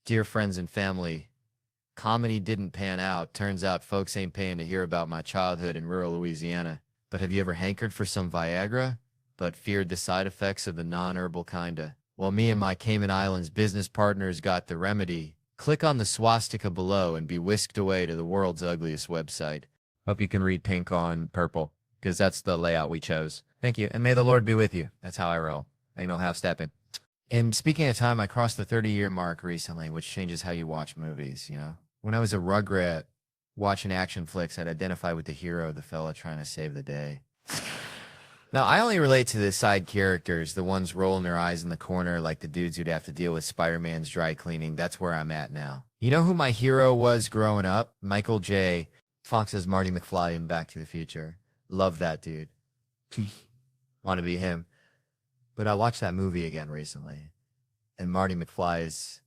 [SPEAKER 1] Dear friends and family, comedy didn't pan out. Turns out folks ain't paying to hear about my childhood in rural Louisiana. But have you ever hankered for some Viagra, but feared the side effects of the non-herbal kinda? Well, me and my Cayman Islands business partners got the remedy. Click on the swastika below and be whisked away to the world's ugliest website. Hope you can read pink on purple, because that's the layout we chose. Thank you, and may the Lord be with you. That's how I roll. Ain't no half-stepping. And speaking of time, I crossed the 30-year mark recently, which changes how you watch movies, you know? When I was a rugrat watching action flicks, I'd identify with the hero, the fella trying to save the day. Now, I only relate to the side characters, the ones rolling their eyes in the corner, like the dudes who'd have to deal with Spider-Man's dry cleaning. That's where I'm at now. You know who my hero was growing up? Michael J. Fox as Marty McFly in Back to the Future. Love that dude. Want to be him. But I watched that movie again recently, and Marty McFly's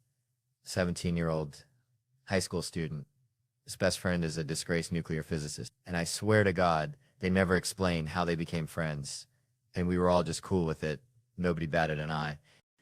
[SPEAKER 1] 17-year-old high school student. His best friend is a disgraced nuclear physicist. And I swear to God, they never explained how they became friends. And we were all just cool with it. Nobody batted an eye.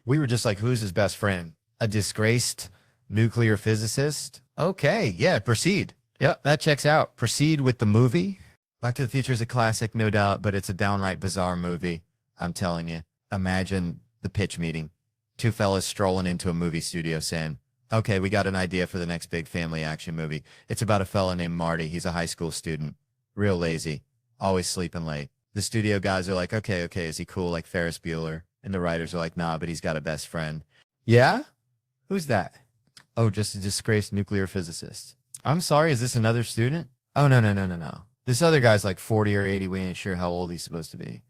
[SPEAKER 1] We were just like, who's his best friend? A disgraced nuclear physicist? Okay, yeah, proceed. Yep, that checks out. Proceed with the movie. Back to the Future is a classic, no doubt, but it's a downright bizarre movie. I'm telling you. Imagine the pitch meeting. Two fellas strolling into a movie studio saying, okay, we got an idea for the next big family action movie. It's about a fella named Marty. He's a high school student. Real lazy. Always sleeping late. The studio guys are like, okay, is he cool like Ferris Bueller? And the writers are like, nah, but he's got a best friend. Yeah? Who's that? Oh, just a disgraced nuclear physicist. I'm sorry, is this another student? Oh, no. This other guy's like 40 or 80. We ain't sure how old he's supposed to be.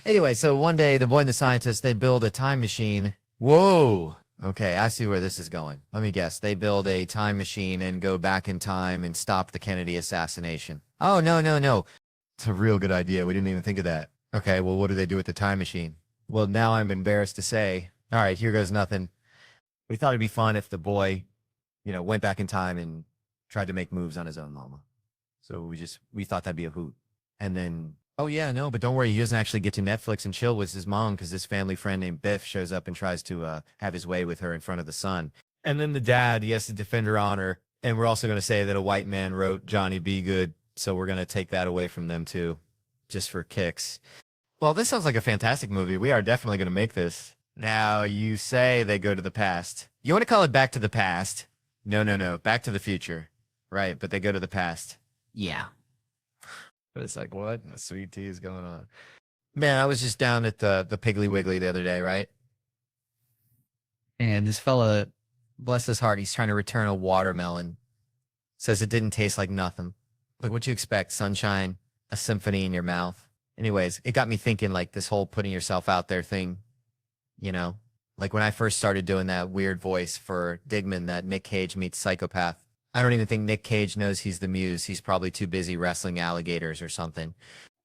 [SPEAKER 1] Anyway, so one day, the boy and the scientist, they build a time machine. Whoa. Okay, I see where this is going. Let me guess. They build a time machine and go back in time and stop the Kennedy assassination. Oh, no. It's a real good idea. We didn't even think of that. Okay, well, what do they do with the time machine? Well, now I'm embarrassed to say. All right, here goes nothing. We thought it'd be fun if the boy, went back in time and tried to make moves on his own mama. So we thought that'd be a hoot. And then, oh yeah, no, but don't worry. He doesn't actually get to Netflix and chill with his mom because this family friend named Biff shows up and tries to have his way with her in front of the son. And then the dad, he has to defend her honor. And we're also going to say that a white man wrote Johnny Be Good. So we're going to take that away from them too, just for kicks. Well, this sounds like a fantastic movie. We are definitely going to make this. Now, you say they go to the past. You want to call it Back to the Past? No. Back to the Future. Right, but they go to the past. Yeah. But it's like, what? The sweet tea is going on. Man, I was just down at the Piggly Wiggly the other day, right? And this fella, bless his heart, he's trying to return a watermelon. Says it didn't taste like nothing. Like, what you expect? Sunshine, a symphony in your mouth. Anyways, it got me thinking, like, this whole putting yourself out there thing, Like, when I first started doing that weird voice for Digman, that Nick Cage meets psychopath, I don't even think Nick Cage knows he's the muse. He's probably too busy wrestling alligators or something.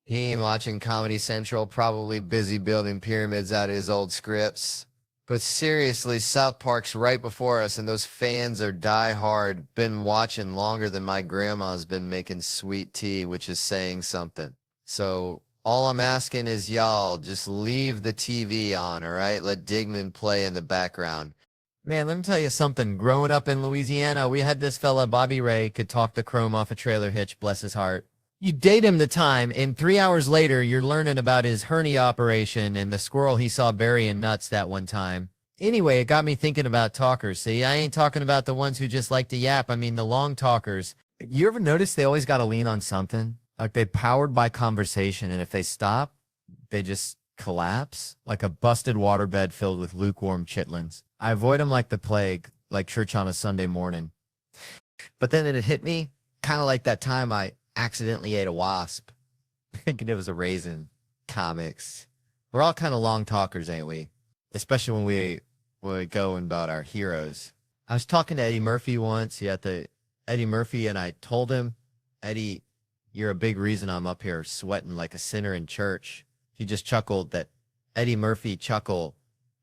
[SPEAKER 1] He ain't watching Comedy Central, probably busy building pyramids out of his old scripts. But seriously, South Park's right before us, and those fans are die-hard. Been watching longer than my grandma's been making sweet tea, which is saying something. So all I'm asking is y'all, just leave the TV on, all right? Let Digman play in the background. Man, let me tell you something. Growing up in Louisiana, we had this fella, Bobby Ray, could talk the chrome off a trailer hitch, bless his heart. You date him the time, and 3 hours later, you're learning about his hernia operation and the squirrel he saw burying nuts that one time. Anyway, it got me thinking about talkers. See, I ain't talking about the ones who just like to yap. I mean, the long talkers. You ever notice they always got to lean on something? Like they're powered by conversation, and if they stop, they just collapse. Like a busted waterbed filled with lukewarm chitlins. I avoid them like the plague, like church on a Sunday morning. But then it hit me, kind of like that time I accidentally ate a wasp. Thinking it was a raisin. Comics. We're all kind of long talkers, ain't we? Especially when we go about our heroes. I was talking to Eddie Murphy once. Eddie Murphy, and I told him, Eddie, you're a big reason I'm up here sweating like a sinner in church. He just chuckled. That Eddie Murphy chuckle,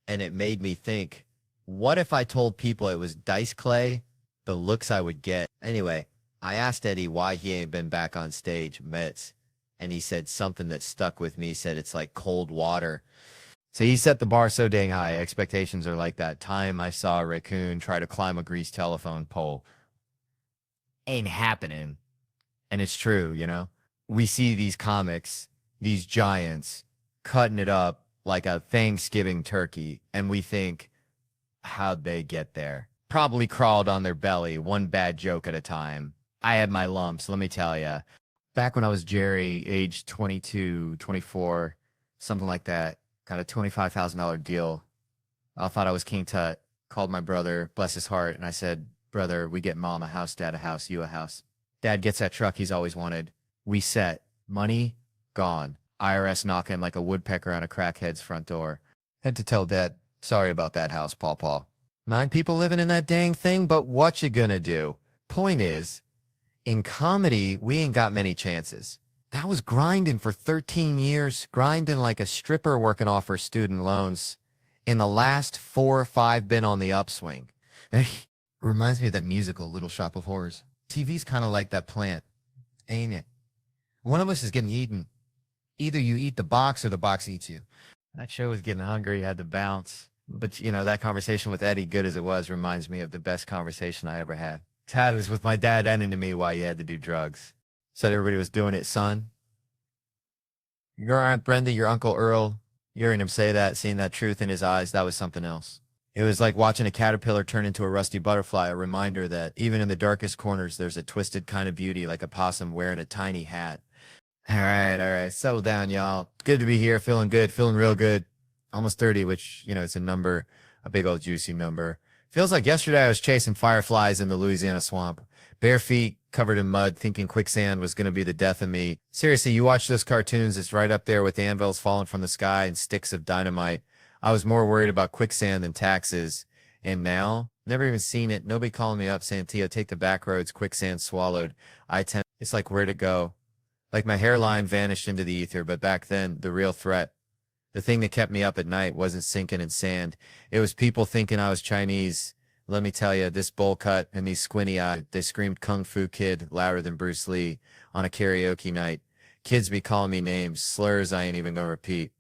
[SPEAKER 1] and it made me think, what if I told people it was dice clay, the looks I would get? Anyway, I asked Eddie why he ain't been back on stage, Mets, and he said something that stuck with me. He said it's like cold water. So he set the bar so dang high. Expectations are like that time I saw a raccoon try to climb a greased telephone pole. Ain't happening. And it's true, We see these comics, these giants, cutting it up like a Thanksgiving turkey, and we think, how'd they get there? Probably crawled on their belly, one bad joke at a time. I had my lumps, let me tell you. Back when I was Jerry, age 22, 24, something like that, got a $25,000 deal. I thought I was King Tut, called my brother, bless his heart, and I said, brother, we get mom a house, dad a house, you a house. Dad gets that truck he's always wanted. We set. Money, gone. IRS knocking like a woodpecker on a crackhead's front door. Had to tell Dad, sorry about that house, Paw Paw. 9 people living in that dang thing, but what you gonna do? Point is, in comedy, we ain't got many chances. That was grinding for 13 years, grinding like a stripper working off her student loans. In the last 4 or 5, been on the upswing. Reminds me of that musical, Little Shop of Horrors. TV's kind of like that plant, ain't it? One of us is getting eaten. Either you eat the box or the box eats you. That show was getting hungry, had to bounce. But, you know, that conversation with Eddie, good as it was, reminds me of the best conversation I ever had. Tad was with my dad ending to me why you had to do drugs. Said everybody was doing it, son. Your Aunt Brenda, your Uncle Earl, hearing him say that, seeing that truth in his eyes, that was something else. It was like watching a caterpillar turn into a rusty butterfly, a reminder that even in the darkest corners, there's a twisted kind of beauty like a possum wearing a tiny hat. All right. Settle down, y'all. Good to be here. Feeling good. Feeling real good. Almost 30, which, you know, it's a number, a big old juicy number. Feels like yesterday I was chasing fireflies in the Louisiana swamp. Bare feet, covered in mud, thinking quicksand was going to be the death of me. Seriously, you watch those cartoons, it's right up there with anvils falling from the sky and sticks of dynamite. I was more worried about quicksand than taxes. And now, never even seen it. Nobody calling me up saying, Theo, take the back roads, quicksand swallowed. It's like, where'd it go? Like my hairline vanished into the ether, but back then, the real threat, the thing that kept me up at night wasn't sinking in sand. It was people thinking I was Chinese. Let me tell you, this bowl cut and these squinty eyes, they screamed Kung Fu Kid louder than Bruce Lee on a karaoke night. Kids be calling me names, slurs I ain't even gonna repeat.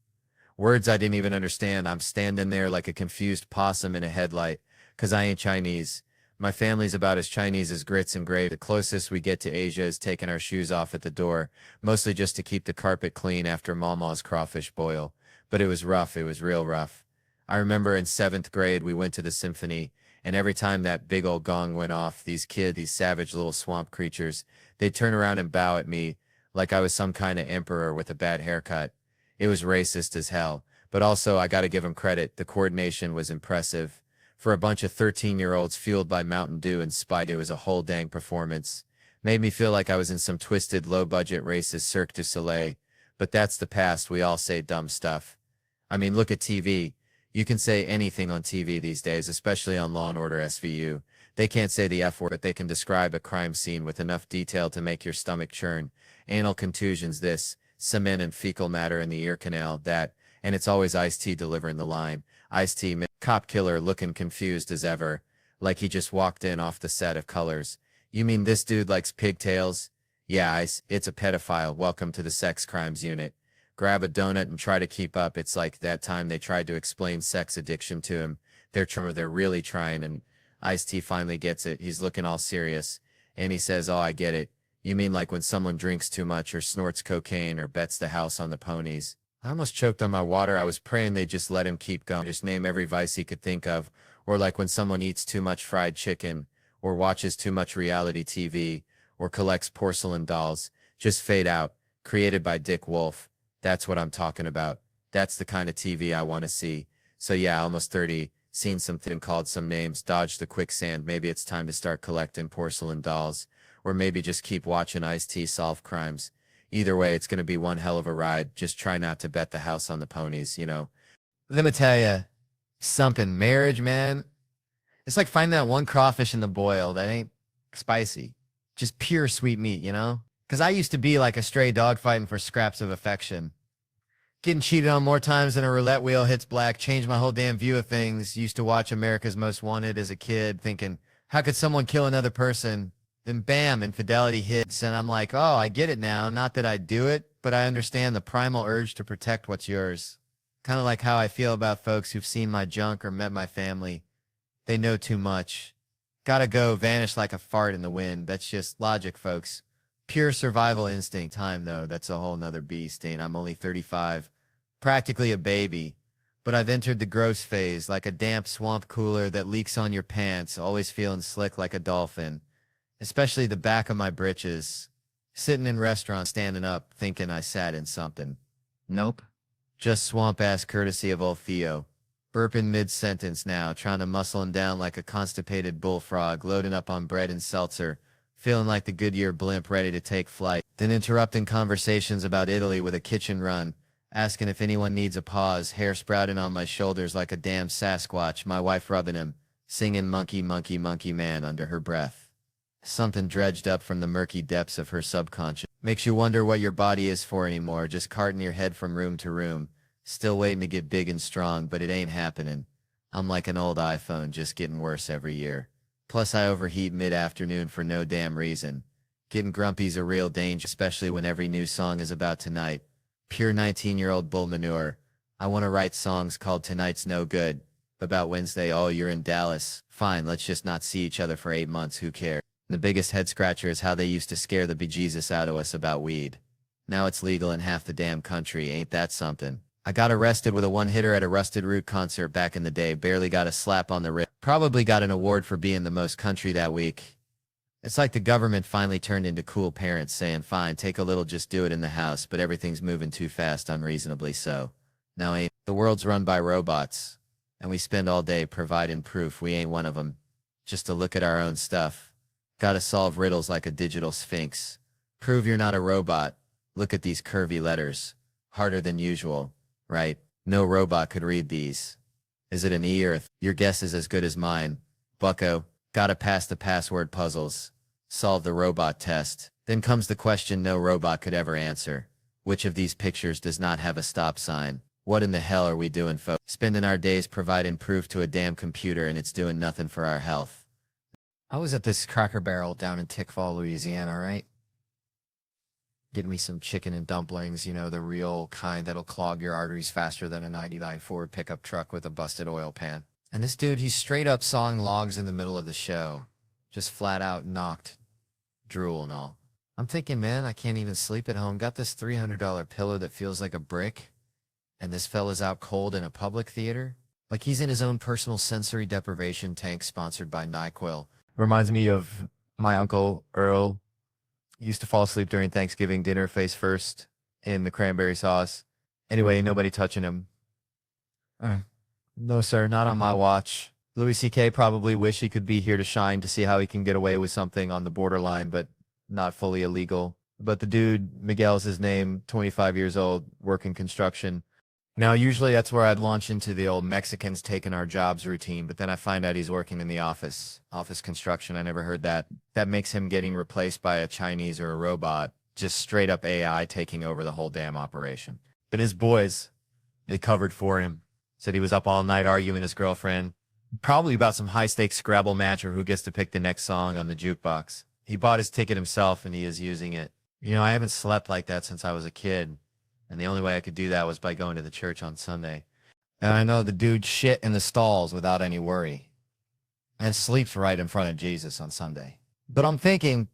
[SPEAKER 1] Words I didn't even understand. I'm standing there like a confused possum in a headlight, 'cause I ain't Chinese. My family's about as Chinese as grits and gravy. The closest we get to Asia is taking our shoes off at the door, mostly just to keep the carpet clean after Mama's crawfish boil. But it was rough. It was real rough. I remember in 7th grade, we went to the symphony, and every time that big old gong went off, these savage little swamp creatures, they'd turn around and bow at me like I was some kind of emperor with a bad haircut. It was racist as hell, but also I gotta give them credit. The coordination was impressive. For a bunch of 13-year-olds fueled by Mountain Dew and Spite, it was a whole dang performance. Made me feel like I was in some twisted, low-budget racist Cirque du Soleil. But that's the past. We all say dumb stuff. I mean, look at TV. You can say anything on TV these days, especially on Law & Order SVU. They can't say the F word, but they can describe a crime scene with enough detail to make your stomach churn. Anal contusions this, cement and fecal matter in the ear canal that, and it's always Ice-T delivering the line. Ice-T, cop killer looking confused as ever, like he just walked in off the set of Colors. You mean this dude likes pigtails? Yeah, Ice, it's a pedophile. Welcome to the sex crimes unit. Grab a donut and try to keep up. It's like that time they tried to explain sex addiction to him. They're really trying, and Ice-T finally gets it. He's looking all serious, and he says, oh, I get it. You mean like when someone drinks too much or snorts cocaine or bets the house on the ponies? I almost choked on my water. I was praying they'd just let him keep going. Just name every vice he could think of. Or like when someone eats too much fried chicken, or watches too much reality TV, or collects porcelain dolls. Just fade out. Created by Dick Wolf. That's what I'm talking about. That's the kind of TV I want to see. So yeah, almost 30. Seen something, called some names, dodged the quicksand. Maybe it's time to start collecting porcelain dolls. Or maybe just keep watching Ice-T solve crimes. Either way, it's going to be one hell of a ride. Just try not to bet the house on the ponies, you know. Let me tell you something. Marriage, man, it's like finding that one crawfish in the boil that ain't spicy. Just pure sweet meat, you know? Because I used to be like a stray dog fighting for scraps of affection. Getting cheated on more times than a roulette wheel hits black. Changed my whole damn view of things. Used to watch America's Most Wanted as a kid thinking, how could someone kill another person? Then bam, infidelity hits, and I'm like, oh, I get it now. Not that I do it, but I understand the primal urge to protect what's yours. Kind of like how I feel about folks who've seen my junk or met my family. They know too much. Gotta go, vanish like a fart in the wind. That's just logic, folks. Pure survival instinct. Time, though, that's a whole nother beast, and I'm only 35. Practically a baby. But I've entered the gross phase, like a damp swamp cooler that leaks on your pants, always feeling slick like a dolphin. Especially the back of my britches. Sitting in restaurants, standing up, thinking I sat in something. Nope. Just swamp-ass courtesy of old Theo. Burping mid-sentence now, trying to muscle him down like a constipated bullfrog, loading up on bread and seltzer. feeling like the Goodyear blimp ready to take flight, then interrupting conversations about Italy with a kitchen run, asking if anyone needs a pause, hair sprouting on my shoulders like a damn Sasquatch, my wife rubbing him, singing Monkey, Monkey, Monkey Man under her breath. Something dredged up from the murky depths of her subconscious. Makes you wonder what your body is for anymore, just carting your head from room to room, still waiting to get big and strong, but it ain't happening. I'm like an old iPhone, just getting worse every year. Plus I overheat mid-afternoon for no damn reason. Getting grumpy's a real danger, especially when every new song is about tonight. Pure 19-year-old bull manure. I want to write songs called Tonight's No Good. About Wednesday, oh, you're in Dallas. Fine, let's just not see each other for 8 months, who cares? The biggest head-scratcher is how they used to scare the bejesus out of us about weed. Now it's legal in half the damn country, ain't that something? I got arrested with a one-hitter at a Rusted Root concert back in the day, barely got a slap on the wrist. Probably got an award for being the most country that week. It's like the government finally turned into cool parents saying, fine, take a little, just do it in the house, but everything's moving too fast, unreasonably so. Now ain't. The world's run by robots, and we spend all day providing proof we ain't one of them. Just to look at our own stuff. Gotta solve riddles like a digital sphinx. Prove you're not a robot. Look at these curvy letters. Harder than usual, right? No robot could read these. Is it an E or a th? Your guess is as good as mine. Bucko, gotta pass the password puzzles. Solve the robot test. Then comes the question no robot could ever answer. Which of these pictures does not have a stop sign? What in the hell are we doing, folks? Spending our days providing proof to a damn computer and it's doing nothing for our health. I was at this Cracker Barrel down in Tickfall, Louisiana, right? Getting me some chicken and dumplings, you know, the real kind that'll clog your arteries faster than a 99 Ford pickup truck with a busted oil pan. And this dude, he's straight up sawing logs in the middle of the show. Just flat out knocked. Drool and all. I'm thinking, man, I can't even sleep at home. Got this $300 pillow that feels like a brick. And this fella's out cold in a public theater. Like he's in his own personal sensory deprivation tank sponsored by NyQuil. Reminds me of my uncle, Earl. He used to fall asleep during Thanksgiving dinner face first in the cranberry sauce. Anyway, nobody touching him. No, sir, not on my watch. Louis C.K. probably wish he could be here to shine to see how he can get away with something on the borderline, but not fully illegal. But the dude, Miguel's his name, 25 years old, working construction. Now, usually that's where I'd launch into the old Mexicans taking our jobs routine, but then I find out he's working in the office construction. I never heard that. That makes him getting replaced by a Chinese or a robot, just straight up AI taking over the whole damn operation. But his boys, they covered for him. Said he was up all night arguing with his girlfriend, probably about some high-stakes Scrabble match or who gets to pick the next song on the jukebox. He bought his ticket himself and he is using it. You know, I haven't slept like that since I was a kid. And the only way I could do that was by going to the church on Sunday. And I know the dude shit in the stalls without any worry. And sleeps right in front of Jesus on Sunday. But I'm thinking,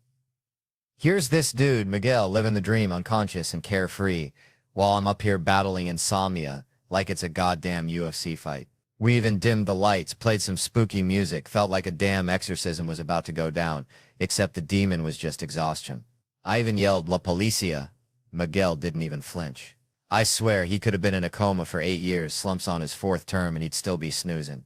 [SPEAKER 1] here's this dude, Miguel, living the dream unconscious and carefree, while I'm up here battling insomnia like it's a goddamn UFC fight. We even dimmed the lights, played some spooky music, felt like a damn exorcism was about to go down, except the demon was just exhaustion. I even yelled, La Policia. Miguel didn't even flinch. I swear he could have been in a coma for 8 years, slumps on his 4th term, and he'd still be snoozing.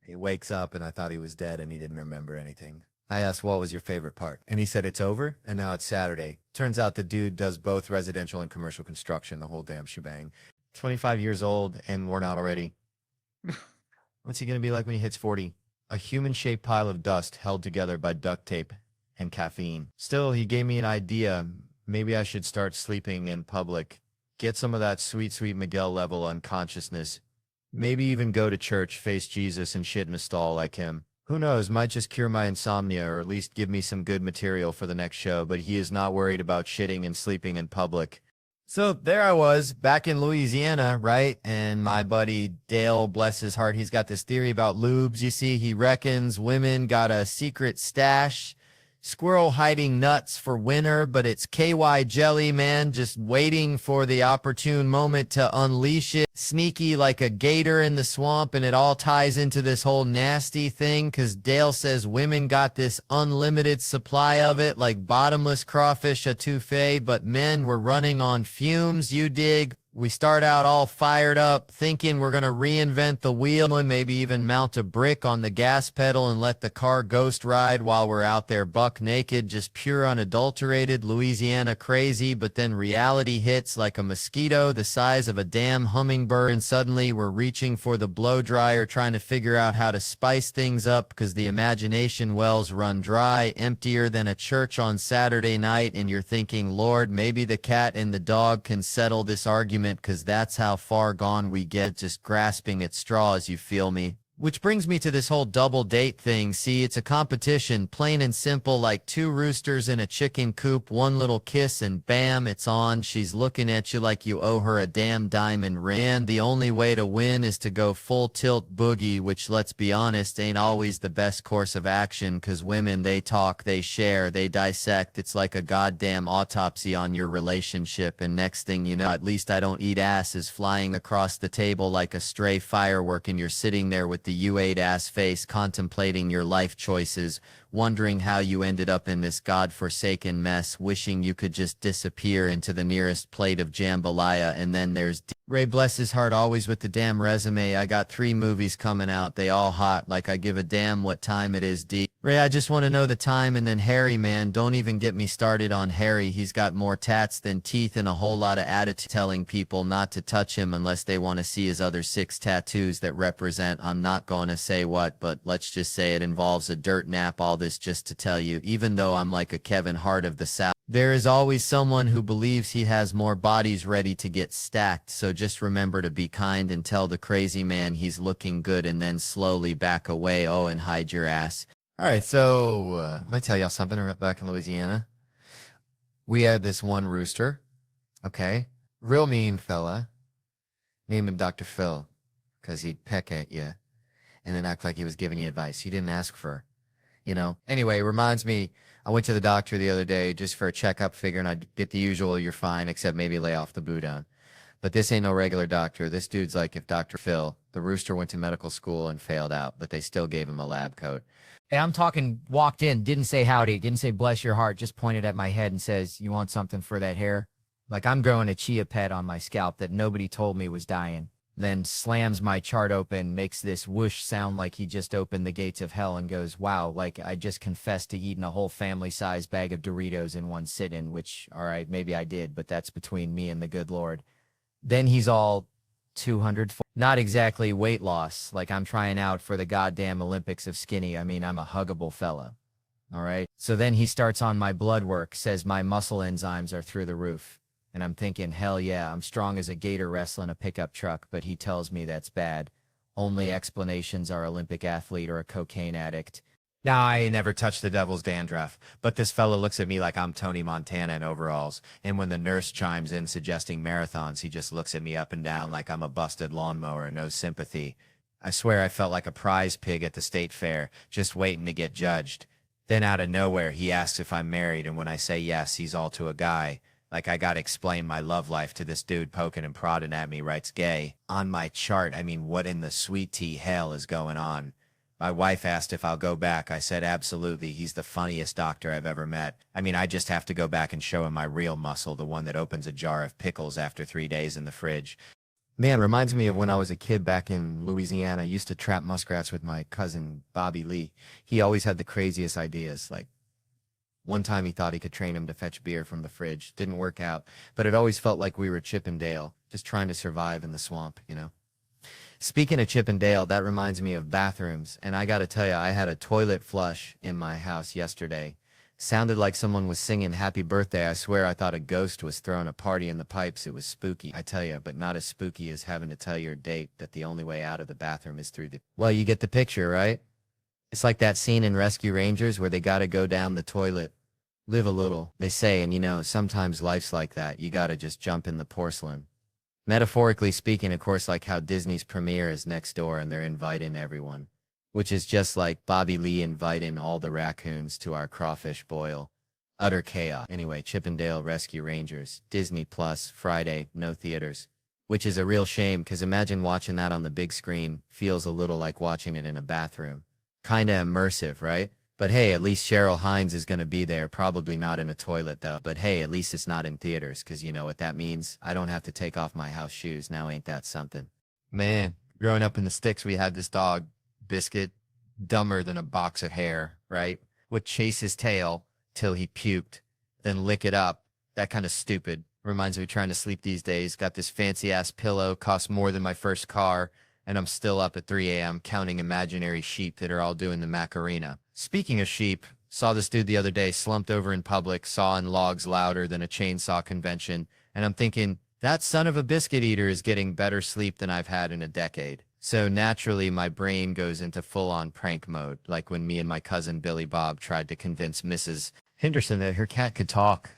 [SPEAKER 1] He wakes up, and I thought he was dead, and he didn't remember anything. I asked, what was your favorite part? And he said, it's over, and now it's Saturday. Turns out the dude does both residential and commercial construction, the whole damn shebang. 25 years old, and worn out already. What's he going to be like when he hits 40? A human-shaped pile of dust held together by duct tape and caffeine. Still, he gave me an idea. Maybe I should start sleeping in public. Get some of that sweet, sweet Miguel level unconsciousness. Maybe even go to church, face Jesus, and shit in a stall like him. Who knows, might just cure my insomnia or at least give me some good material for the next show, but he is not worried about shitting and sleeping in public. So there I was, back in Louisiana, right? And my buddy Dale, bless his heart, he's got this theory about lubes. You see, he reckons women got a secret stash. Squirrel hiding nuts for winter, but it's KY jelly, man, just waiting for the opportune moment to unleash it. Sneaky like a gator in the swamp, and it all ties into this whole nasty thing, because Dale says women got this unlimited supply of it, like bottomless crawfish etouffee, but men were running on fumes, you dig? We start out all fired up, thinking we're going to reinvent the wheel and maybe even mount a brick on the gas pedal and let the car ghost ride while we're out there buck naked, just pure unadulterated Louisiana crazy. But then reality hits like a mosquito the size of a damn hummingbird, and suddenly we're reaching for the blow dryer, trying to figure out how to spice things up because the imagination wells run dry, emptier than a church on Saturday night, and you're thinking, Lord, maybe the cat and the dog can settle this argument because that's how far gone we get, just grasping at straws, you feel me? Which brings me to this whole double date thing. See, it's a competition, plain and simple, like two roosters in a chicken coop, one little kiss and bam, it's on. She's looking at you like you owe her a damn diamond ring. And the only way to win is to go full tilt boogie, which, let's be honest, ain't always the best course of action, because women, they talk, they share, they dissect. It's like a goddamn autopsy on your relationship, and next thing you know, at least I don't eat ass is flying across the table like a stray firework, and you're sitting there with the U8 ass face contemplating your life choices, wondering how you ended up in this godforsaken mess, wishing you could just disappear into the nearest plate of jambalaya. And then there's Ray, bless his heart, always with the damn resume. I got 3 movies coming out, they all hot, like I give a damn what time it is, D. Ray, I just want to know the time. And then Harry, man, don't even get me started on Harry. He's got more tats than teeth and a whole lot of attitude, telling people not to touch him unless they want to see his other 6 tattoos that represent, I'm not going to say what, but let's just say it involves a dirt nap. All this just to tell you, even though I'm like a Kevin Hart of the South, there is always someone who believes he has more bodies ready to get stacked. So just remember to be kind and tell the crazy man he's looking good, and then slowly back away. Oh, and hide your ass. All right, so let me tell y'all something. Back in Louisiana, we had this one rooster, okay? Real mean fella. Name him Dr. Phil, because he'd peck at you and then act like he was giving you advice. He didn't ask for, you know? Anyway, it reminds me, I went to the doctor the other day just for a checkup, figuring I'd get the usual, you're fine, except maybe lay off the boudin. But this ain't no regular doctor. This dude's like if Dr. Phil. The rooster went to medical school and failed out, but they still gave him a lab coat.
[SPEAKER 2] Hey, I'm talking, walked in, didn't say howdy, didn't say bless your heart, just pointed at my head and says, you want something for that hair? Like I'm growing a chia pet on my scalp that nobody told me was dying. Then slams my chart open, makes this whoosh sound like he just opened the gates of hell, and goes, wow, like I just confessed to eating a whole family-sized bag of Doritos in one sit-in, which, all right, maybe I did, but that's between me and the good Lord. Then he's all 200, not exactly weight loss, like I'm trying out for the goddamn Olympics of skinny. I mean, I'm a huggable fella. All right. So then he starts on my blood work, says my muscle enzymes are through the roof. And I'm thinking, hell yeah, I'm strong as a gator wrestling a pickup truck, but he tells me that's bad. Only explanations are Olympic athlete or a cocaine addict.
[SPEAKER 1] Now, I ain't never touched the devil's dandruff, but this fella looks at me like I'm Tony Montana in overalls, and when the nurse chimes in suggesting marathons, he just looks at me up and down like I'm a busted lawnmower, no sympathy. I swear I felt like a prize pig at the state fair, just waiting to get judged. Then out of nowhere, he asks if I'm married, and when I say yes, he's all to a guy. Like I gotta explain my love life to this dude poking and prodding at me, writes gay on my chart. I mean, what in the sweet tea hell is going on? My wife asked if I'll go back. I said absolutely. He's the funniest doctor I've ever met. I mean, I just have to go back and show him my real muscle, the one that opens a jar of pickles after 3 days in the fridge. Man, reminds me of when I was a kid back in Louisiana. I used to trap muskrats with my cousin, Bobby Lee. He always had the craziest ideas, like one time he thought he could train him to fetch beer from the fridge. Didn't work out, but it always felt like we were Chip and Dale, just trying to survive in the swamp, you know? Speaking of Chip and Dale, that reminds me of bathrooms, and I gotta tell you, I had a toilet flush in my house yesterday. Sounded like someone was singing Happy Birthday. I swear I thought a ghost was throwing a party in the pipes. It was spooky, I tell you, but not as spooky as having to tell your date that the only way out of the bathroom is through the... Well, you get the picture, right? It's like that scene in Rescue Rangers where they gotta go down the toilet. Live a little, they say, and you know, sometimes life's like that. You gotta just jump in the porcelain. Metaphorically speaking, of course, like how Disney's premiere is next door and they're inviting everyone. Which is just like Bobby Lee inviting all the raccoons to our crawfish boil. Utter chaos. Anyway, Chip and Dale Rescue Rangers, Disney Plus, Friday, no theaters. Which is a real shame, because imagine watching that on the big screen. Feels a little like watching it in a bathroom. Kinda immersive, right? But hey, at least Cheryl Hines is going to be there. Probably not in a toilet, though. But hey, at least it's not in theaters, because you know what that means? I don't have to take off my house shoes. Now ain't that something? Man, growing up in the sticks, we had this dog, Biscuit, dumber than a box of hair, right? Would chase his tail till he puked, then lick it up. That kind of stupid. Reminds me of trying to sleep these days. Got this fancy ass pillow, cost more than my first car, and I'm still up at 3 a.m. counting imaginary sheep that are all doing the Macarena. Speaking of sheep, saw this dude the other day slumped over in public, sawing logs louder than a chainsaw convention, and I'm thinking, that son of a biscuit eater is getting better sleep than I've had in a decade. So naturally, my brain goes into full-on prank mode, like when me and my cousin Billy Bob tried to convince Mrs. Henderson that her cat could talk.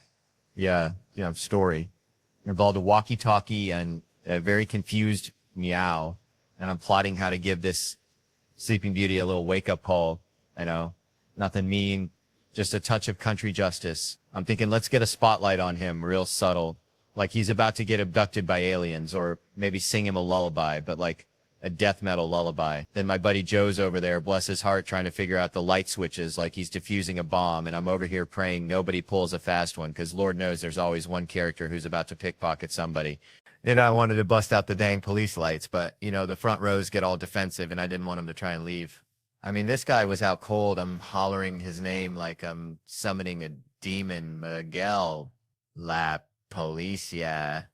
[SPEAKER 1] Yeah, story. Involved a walkie-talkie and a very confused meow, and I'm plotting how to give this Sleeping Beauty a little wake-up call. Nothing mean, just a touch of country justice. I'm thinking, let's get a spotlight on him, real subtle, like he's about to get abducted by aliens, or maybe sing him a lullaby, but like a death metal lullaby. Then my buddy Joe's over there, bless his heart, trying to figure out the light switches like he's defusing a bomb, and I'm over here praying nobody pulls a fast one, because Lord knows there's always one character who's about to pickpocket somebody. And I wanted to bust out the dang police lights, but, the front rows get all defensive, and I didn't want him to try and leave. I mean, this guy was out cold. I'm hollering his name like I'm summoning a demon, Miguel, La Policia,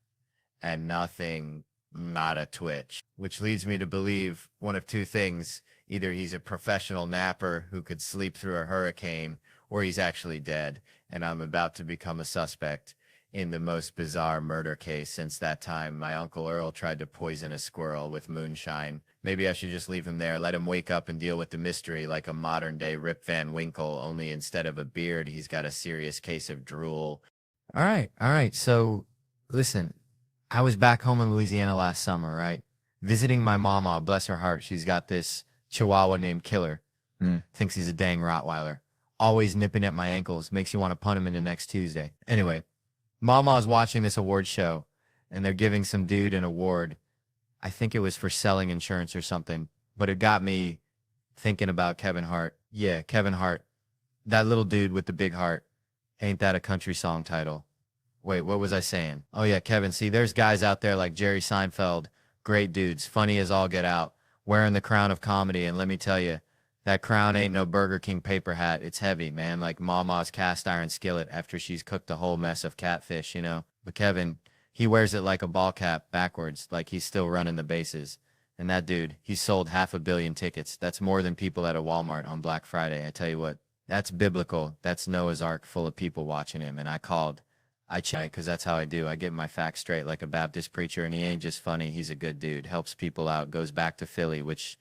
[SPEAKER 1] and nothing, not a twitch. Which leads me to believe one of two things. Either he's a professional napper who could sleep through a hurricane, or he's actually dead, and I'm about to become a suspect in the most bizarre murder case since that time my Uncle Earl tried to poison a squirrel with moonshine. Maybe I should just leave him there, let him wake up and deal with the mystery like a modern-day Rip Van Winkle, only instead of a beard, he's got a serious case of drool. All right. So, listen, I was back home in Louisiana last summer, right? Visiting my mama, bless her heart. She's got this Chihuahua named Killer. Thinks he's a dang Rottweiler. Always nipping at my ankles. Makes you want to punt him into next Tuesday. Anyway, Mama's watching this award show, and they're giving some dude an award. I think it was for selling insurance or something, but it got me thinking about Kevin Hart. Yeah, Kevin Hart. That little dude with the big heart. Ain't that a country song title? Wait, what was I saying? Oh yeah, Kevin. See, there's guys out there like Jerry Seinfeld. Great dudes, funny as all get out, wearing the crown of comedy, and let me tell you, that crown ain't no Burger King paper hat. It's heavy, man, like Mama's cast iron skillet after she's cooked a whole mess of catfish, But Kevin, he wears it like a ball cap backwards, like he's still running the bases. And that dude, he's sold 500 million tickets. That's more than people at a Walmart on Black Friday. I tell you what, that's biblical. That's Noah's Ark full of people watching him. And I check, because that's how I do. I get my facts straight like a Baptist preacher, and he ain't just funny. He's a good dude, helps people out, goes back to Philly, which,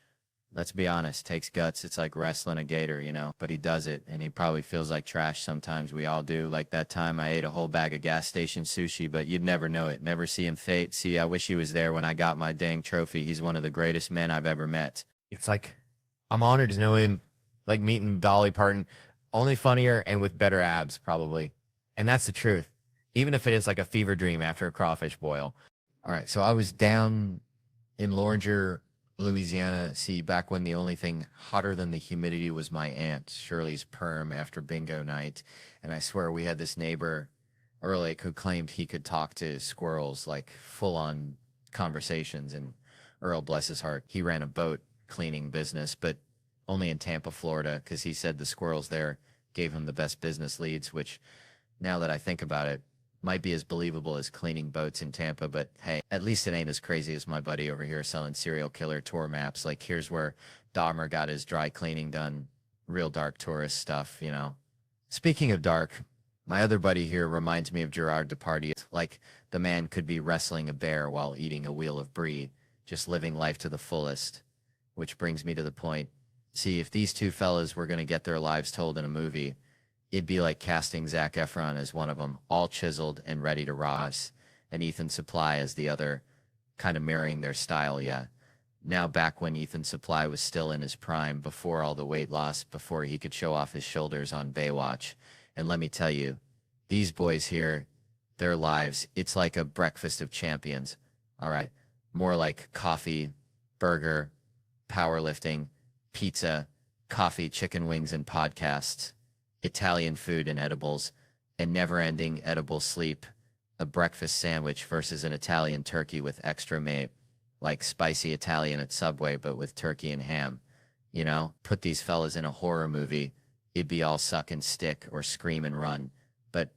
[SPEAKER 1] let's be honest, takes guts. It's like wrestling a gator, but he does it, and he probably feels like trash sometimes. We all do. Like that time I ate a whole bag of gas station sushi, but you'd never know it. Never see him fate. See, I wish he was there when I got my dang trophy. He's one of the greatest men I've ever met. It's like, I'm honored to know him, like meeting Dolly Parton, only funnier and with better abs, probably. And that's the truth. Even if it is like a fever dream after a crawfish boil. All right, so I was down in Loringer, Louisiana, see, back when the only thing hotter than the humidity was my aunt Shirley's perm after bingo night. And I swear we had this neighbor, Earlick, who claimed he could talk to squirrels, like full-on conversations. And Earl, bless his heart, he ran a boat cleaning business, but only in Tampa, Florida, because he said the squirrels there gave him the best business leads, which, now that I think about it, might be as believable as cleaning boats in Tampa, but hey, at least it ain't as crazy as my buddy over here selling serial killer tour maps. Like, here's where Dahmer got his dry cleaning done. Real dark tourist stuff, Speaking of dark, my other buddy here reminds me of Gerard Depardieu. Like, the man could be wrestling a bear while eating a wheel of brie, just living life to the fullest. Which brings me to the point. See, if these two fellas were going to get their lives told in a movie, it'd be like casting Zac Efron as one of them, all chiseled and ready to rise, and Ethan Suplee as the other, kind of mirroring their style, yeah. Now back when Ethan Suplee was still in his prime, before all the weight loss, before he could show off his shoulders on Baywatch. And let me tell you, these boys here, their lives, it's like a breakfast of champions, all right? More like coffee, burger, powerlifting, pizza, coffee, chicken wings, and podcasts, Italian food and edibles, and never-ending edible sleep, a breakfast sandwich versus an Italian turkey with extra meat, like spicy Italian at Subway, but with turkey and ham. You know, put these fellas in a horror movie, it'd be all suck and stick or scream and run. But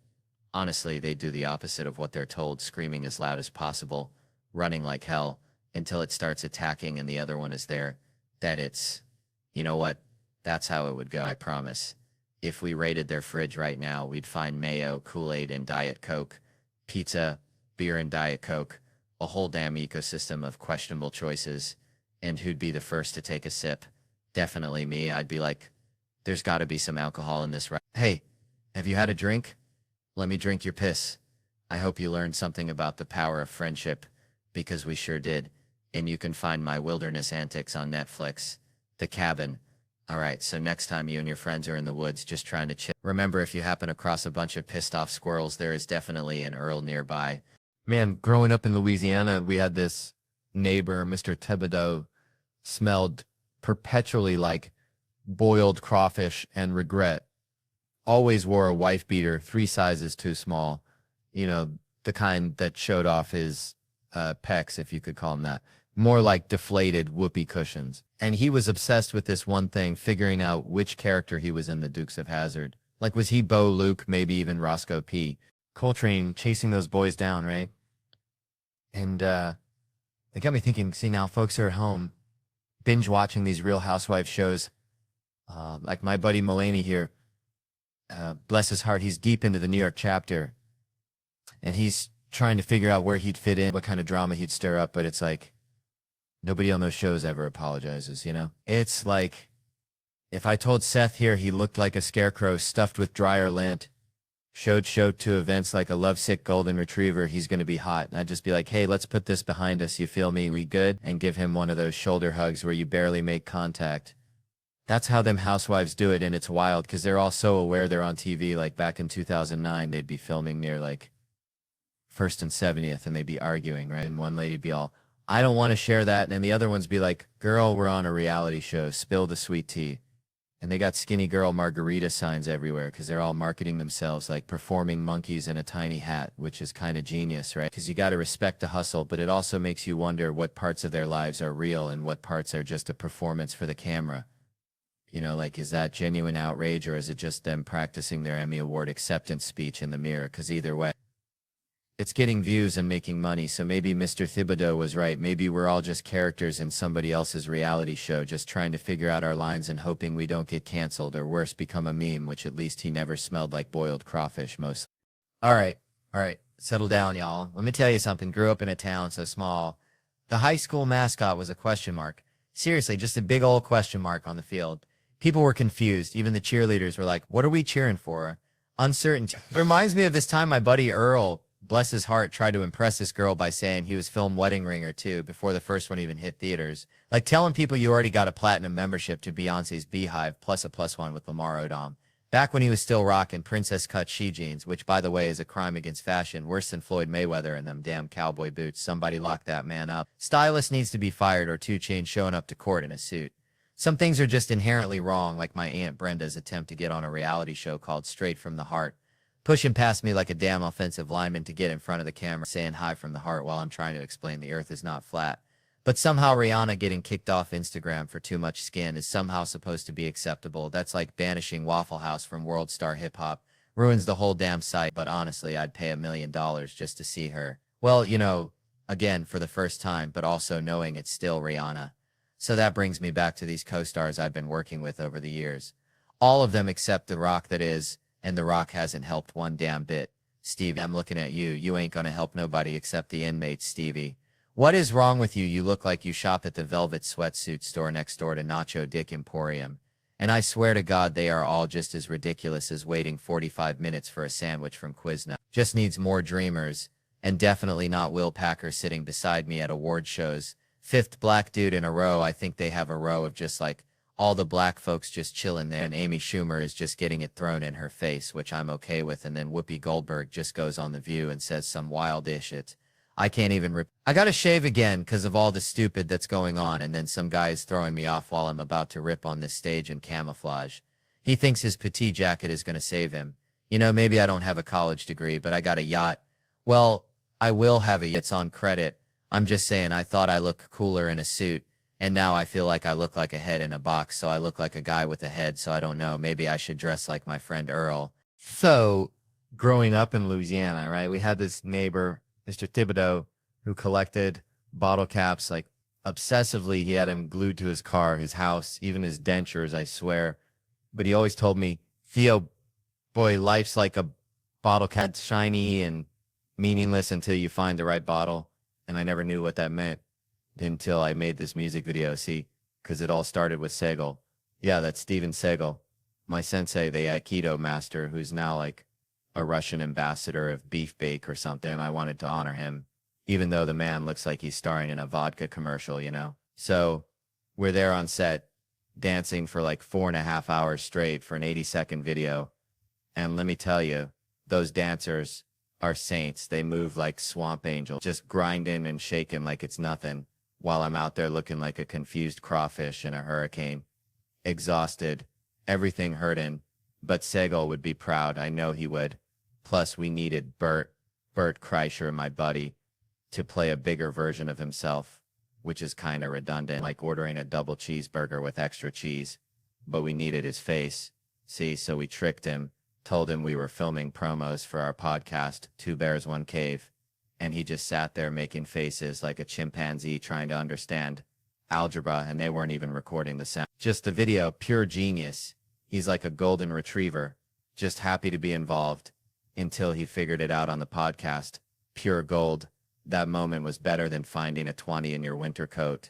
[SPEAKER 1] honestly, they do the opposite of what they're told, screaming as loud as possible, running like hell until it starts attacking and the other one is there. That it's, you know what? That's how it would go, I promise. If we raided their fridge right now, we'd find mayo, Kool-Aid, and Diet Coke, pizza, beer, and Diet Coke, a whole damn ecosystem of questionable choices. And who'd be the first to take a sip? Definitely me. I'd be like, there's got to be some alcohol in this, right? Hey, have you had a drink? Let me drink your piss. I hope you learned something about the power of friendship, because we sure did. And you can find my wilderness antics on Netflix. The Cabin. All right, so next time you and your friends are in the woods just trying to chill, remember, if you happen across a bunch of pissed off squirrels, there is definitely an Earl nearby. Man, growing up in Louisiana, we had this neighbor, Mr. Thibodeau, smelled perpetually like boiled crawfish and regret. Always wore a wife beater 3 sizes too small. You know, the kind that showed off his pecs, if you could call them that. More like deflated whoopee cushions. And he was obsessed with this one thing, figuring out which character he was in the Dukes of Hazzard. Like, was he Bo, Luke, maybe even Roscoe P. Coltrane chasing those boys down, right? And they got me thinking, see, now folks are at home binge watching these Real Housewives shows. Like my buddy Mulaney here, bless his heart, he's deep into the New York chapter. And he's trying to figure out where he'd fit in, what kind of drama he'd stir up, but it's like, nobody on those shows ever apologizes, you know? It's like, if I told Seth here he looked like a scarecrow stuffed with dryer lint, showed to events like a lovesick golden retriever, he's going to be hot. And I'd just be like, hey, let's put this behind us, you feel me? We good? And give him one of those shoulder hugs where you barely make contact. That's how them housewives do it, and it's wild because they're all so aware they're on TV. Like back in 2009, they'd be filming near like 1st and 70th, and they'd be arguing, right? And one lady'd be all, I don't want to share that. And then the other ones be like, girl, we're on a reality show. Spill the sweet tea. And they got skinny girl margarita signs everywhere because they're all marketing themselves like performing monkeys in a tiny hat, which is kind of genius, right? Because you got to respect the hustle, but it also makes you wonder what parts of their lives are real and what parts are just a performance for the camera. You know, like, is that genuine outrage or is it just them practicing their Emmy Award acceptance speech in the mirror? Because either way, it's getting views and making money. So maybe Mr. Thibodeau was right. Maybe we're all just characters in somebody else's reality show, just trying to figure out our lines and hoping we don't get canceled or worse, become a meme, which at least he never smelled like boiled crawfish most. All right. Settle down, y'all. Let me tell you something. Grew up in a town so small. The high school mascot was a question mark. Seriously, just a big old question mark on the field. People were confused. Even the cheerleaders were like, what are we cheering for? Uncertainty. It reminds me of this time my buddy Earl, bless his heart, tried to impress this girl by saying he was film Wedding Ring or 2 before the first one even hit theaters. Like telling people you already got a platinum membership to Beyonce's Beehive plus a +1 with Lamar Odom. Back when he was still rocking princess cut she jeans, which by the way is a crime against fashion, worse than Floyd Mayweather and them damn cowboy boots. Somebody lock that man up. Stylist needs to be fired or 2 Chainz showing up to court in a suit. Some things are just inherently wrong, like my Aunt Brenda's attempt to get on a reality show called Straight from the Heart, pushing past me like a damn offensive lineman to get in front of the camera, saying hi from the heart while I'm trying to explain the earth is not flat. But somehow Rihanna getting kicked off Instagram for too much skin is somehow supposed to be acceptable. That's like banishing Waffle House from World Star Hip Hop. Ruins the whole damn site, but honestly, I'd pay $1 million just to see her. Well, you know, again, for the first time, but also knowing it's still Rihanna. So that brings me back to these co-stars I've been working with over the years. All of them except The Rock, that is, and The Rock hasn't helped one damn bit. Stevie, I'm looking at you. You ain't gonna help nobody except the inmates, Stevie. What is wrong with you? You look like you shop at the Velvet Sweatsuit store next door to Nacho Dick Emporium. And I swear to God, they are all just as ridiculous as waiting 45 minutes for a sandwich from Quiznos. Just needs more dreamers, and definitely not Will Packer sitting beside me at award shows. 5th black dude in a row. I think they have a row of just like all the black folks just chilling there, and Amy Schumer is just getting it thrown in her face, which I'm okay with, and then Whoopi Goldberg just goes on The View and says some wild shit. I can't even rip. I gotta shave again because of all the stupid that's going on, and then some guy's throwing me off while I'm about to rip on this stage in camouflage. He thinks his petite jacket is gonna save him. You know, maybe I don't have a college degree, but I got a yacht. Well, I will have a yacht. It's on credit. I'm just saying I thought I looked cooler in a suit, and now I feel like I look like a head in a box, so I look like a guy with a head, so I don't know. Maybe I should dress like my friend Earl. So, growing up in Louisiana, right, we had this neighbor, Mr. Thibodeau, who collected bottle caps like obsessively. He had them glued to his car, his house, even his dentures, I swear. But he always told me, Theo, boy, life's like a bottle cap, shiny and meaningless until you find the right bottle. And I never knew what that meant until I made this music video. See, because it all started with Segal. Yeah, that's Steven Segal, my sensei, the Aikido master, who's now like a Russian ambassador of beef bake or something. I wanted to honor him, even though the man looks like he's starring in a vodka commercial, you know? So we're there on set dancing for like 4.5 hours straight for an 80-second video. And let me tell you, those dancers are saints. They move like swamp angels, just grinding and shaking like it's nothing, while I'm out there looking like a confused crawfish in a hurricane, exhausted, everything hurting. But Segal would be proud. I know he would. Plus, we needed Bert Kreischer, my buddy, to play a bigger version of himself, which is kind of redundant, like ordering a double cheeseburger with extra cheese. But we needed his face. See, so we tricked him, told him we were filming promos for our podcast, Two Bears, One Cave, and he just sat there making faces like a chimpanzee trying to understand algebra, and they weren't even recording the sound. Just the video, pure genius. He's like a golden retriever, just happy to be involved, until he figured it out on the podcast. Pure gold. That moment was better than finding a 20 in your winter coat.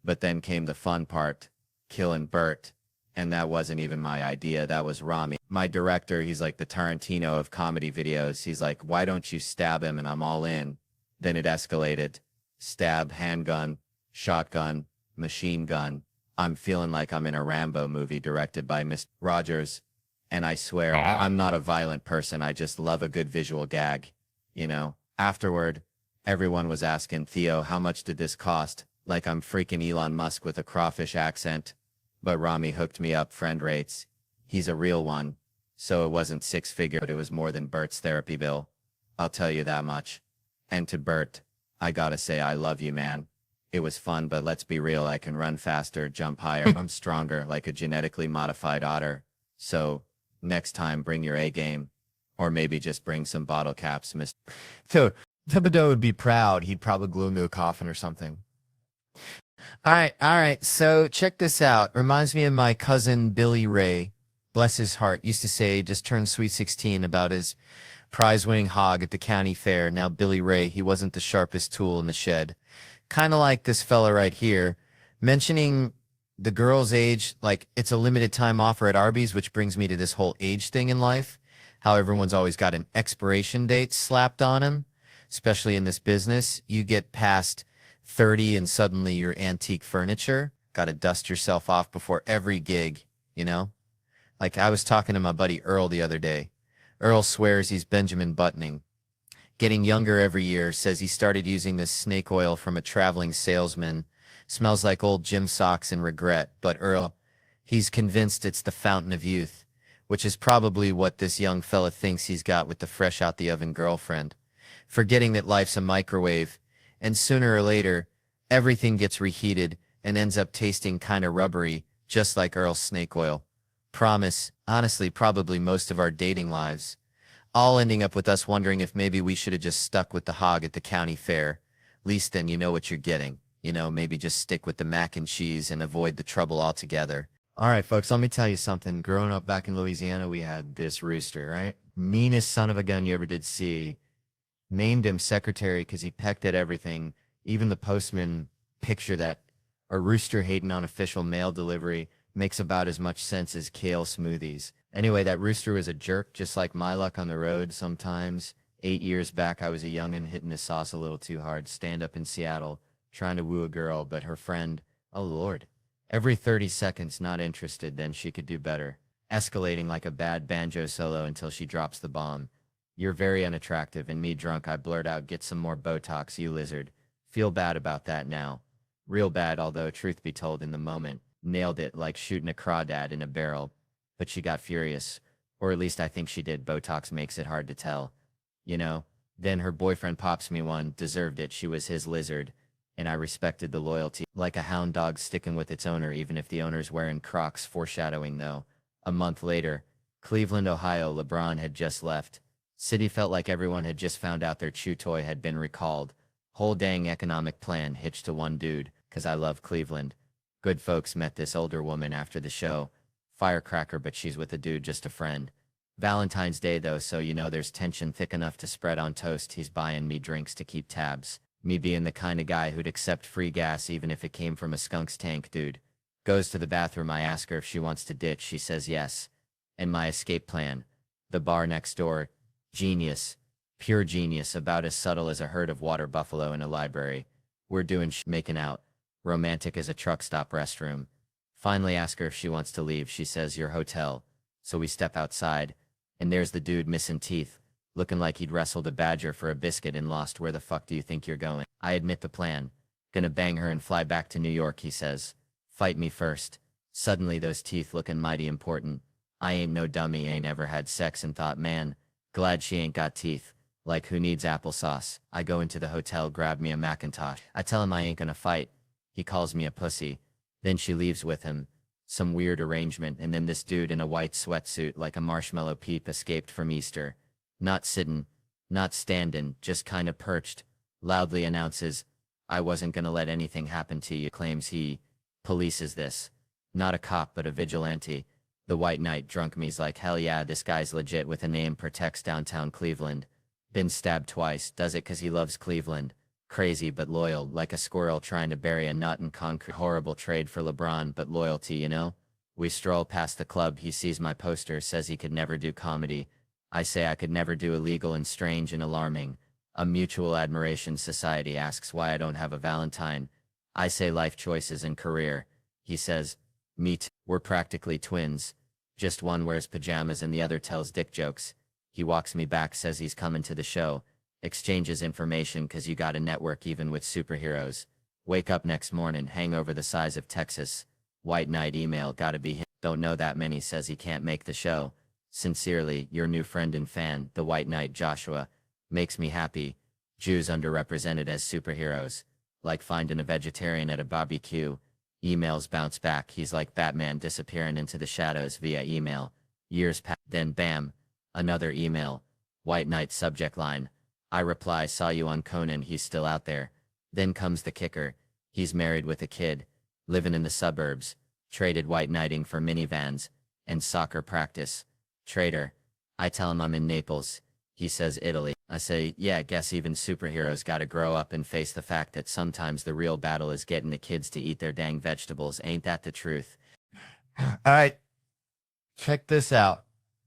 [SPEAKER 1] But then came the fun part, killing Bert. And that wasn't even my idea. That was Rami, my director. He's like the Tarantino of comedy videos. He's like, why don't you stab him? And I'm all in. Then it escalated. Stab, handgun, shotgun, machine gun. I'm feeling like I'm in a Rambo movie directed by Mr. Rogers. And I swear, I'm not a violent person. I just love a good visual gag. You know, afterward, everyone was asking Theo, how much did this cost? Like I'm freaking Elon Musk with a crawfish accent. But Rami hooked me up friend rates. He's a real one. So it wasn't 6-figure, but it was more than Bert's therapy bill. I'll tell you that much. And to Bert, I gotta say I love you, man. It was fun, but let's be real, I can run faster, jump higher, I'm stronger, like a genetically modified otter. So, next time bring your A game. Or maybe just bring some bottle caps, Mr. So, Thibodeau would be proud. He'd probably glue him to a coffin or something. All right. So check this out. Reminds me of my cousin Billy Ray, bless his heart, used to say just turned sweet 16 about his prize-winning hog at the county fair. Now Billy Ray, he wasn't the sharpest tool in the shed. Kind of like this fella right here, mentioning the girl's age, like it's a limited time offer at Arby's, which brings me to this whole age thing in life. How everyone's always got an expiration date slapped on him, especially in this business. You get past 30 and suddenly you're antique furniture. Got to dust yourself off before every gig, you know? Like I was talking to my buddy Earl the other day. Earl swears he's Benjamin Buttoning. Getting younger every year, says he started using this snake oil from a traveling salesman. Smells like old gym socks and regret, but Earl, he's convinced it's the fountain of youth, which is probably what this young fella thinks he's got with the fresh out the oven girlfriend. Forgetting that life's a microwave, and sooner or later, everything gets reheated and ends up tasting kind of rubbery, just like Earl's snake oil. Promise, honestly, probably most of our dating lives. All ending up with us wondering if maybe we should have just stuck with the hog at the county fair. Least then you know what you're getting. You know, maybe just stick with the mac and cheese and avoid the trouble altogether. All right, folks, let me tell you something. Growing up back in Louisiana, we had this rooster, right? Meanest son of a gun you ever did see. Named him secretary because he pecked at everything. Even the postman picture that a rooster hating on official mail delivery makes about as much sense as kale smoothies. Anyway, that rooster was a jerk, just like my luck on the road sometimes. 8 years back, I was a youngin' hitting the sauce a little too hard, stand up in Seattle, trying to woo a girl, but her friend, oh Lord, every 30 seconds not interested, then she could do better. Escalating like a bad banjo solo until she drops the bomb. You're very unattractive, and me drunk, I blurt out, get some more Botox, you lizard. Feel bad about that now. Real bad, although truth be told in the moment, nailed it like shooting a crawdad in a barrel. But she got furious. Or at least I think she did. Botox makes it hard to tell. You know? Then her boyfriend pops me one, deserved it, she was his lizard. And I respected the loyalty. Like a hound dog sticking with its owner even if the owner's wearing Crocs, foreshadowing though. A month later, Cleveland, Ohio, LeBron had just left. City felt like everyone had just found out their chew toy had been recalled. Whole dang economic plan hitched to one dude, 'cause I love Cleveland. Good folks met this older woman after the show. Firecracker, but she's with a dude, just a friend. Valentine's Day though, so you know there's tension thick enough to spread on toast. He's buying me drinks to keep tabs. Me being the kind of guy who'd accept free gas even if it came from a skunk's tank, dude. Goes to the bathroom, I ask her if she wants to ditch, she says yes. And my escape plan. The bar next door. Genius. Pure genius, about as subtle as a herd of water buffalo in a library. We're doing making out. Romantic as a truck stop restroom. Finally ask her if she wants to leave, she says your hotel. So we step outside. And there's the dude missing teeth, looking like he'd wrestled a badger for a biscuit and lost. Where the fuck do you think you're going? I admit the plan. Gonna bang her and fly back to New York, he says. Fight me first. Suddenly those teeth looking mighty important. I ain't no dummy, ain't ever had sex and thought, man, glad she ain't got teeth. Like who needs applesauce? I go into the hotel, grab me a Macintosh. I tell him I ain't gonna fight. He calls me a pussy. Then she leaves with him. Some weird arrangement, and then this dude in a white sweatsuit like a marshmallow peep escaped from Easter. Not sittin', not standin', just kinda perched. Loudly announces, I wasn't gonna let anything happen to you, claims he polices this. Not a cop but a vigilante. The white knight drunk me's like, hell yeah, this guy's legit with a name, protects downtown Cleveland. Been stabbed twice, does it 'cause he loves Cleveland. Crazy but loyal, like a squirrel trying to bury a nut in concrete. Horrible trade for LeBron, but loyalty, you know? We stroll past the club, he sees my poster, says he could never do comedy. I say I could never do illegal and strange and alarming. A mutual admiration society asks why I don't have a Valentine. I say life choices and career. He says, meet, we're practically twins. Just one wears pajamas and the other tells dick jokes. He walks me back, says he's coming to the show. Exchanges information 'cause you gotta network even with superheroes. Wake up next morning, hangover the size of Texas. White knight email, gotta be him. Don't know that many, says he can't make the show. Sincerely, your new friend and fan, the White Knight Joshua. Makes me happy. Jews underrepresented as superheroes. Like finding a vegetarian at a barbecue. Emails bounce back, he's like Batman disappearing into the shadows via email. Years pass, then bam, another email. White Knight subject line. I reply, saw you on Conan, he's still out there. Then comes the kicker. He's married with a kid. Living in the suburbs. Traded white knighting for minivans. And soccer practice. Traitor. I tell him I'm in Naples. He says Italy. I say, yeah, guess even superheroes gotta grow up and face the fact that sometimes the real battle is getting the kids to eat their dang vegetables. Ain't that the truth?
[SPEAKER 2] All right, check this out.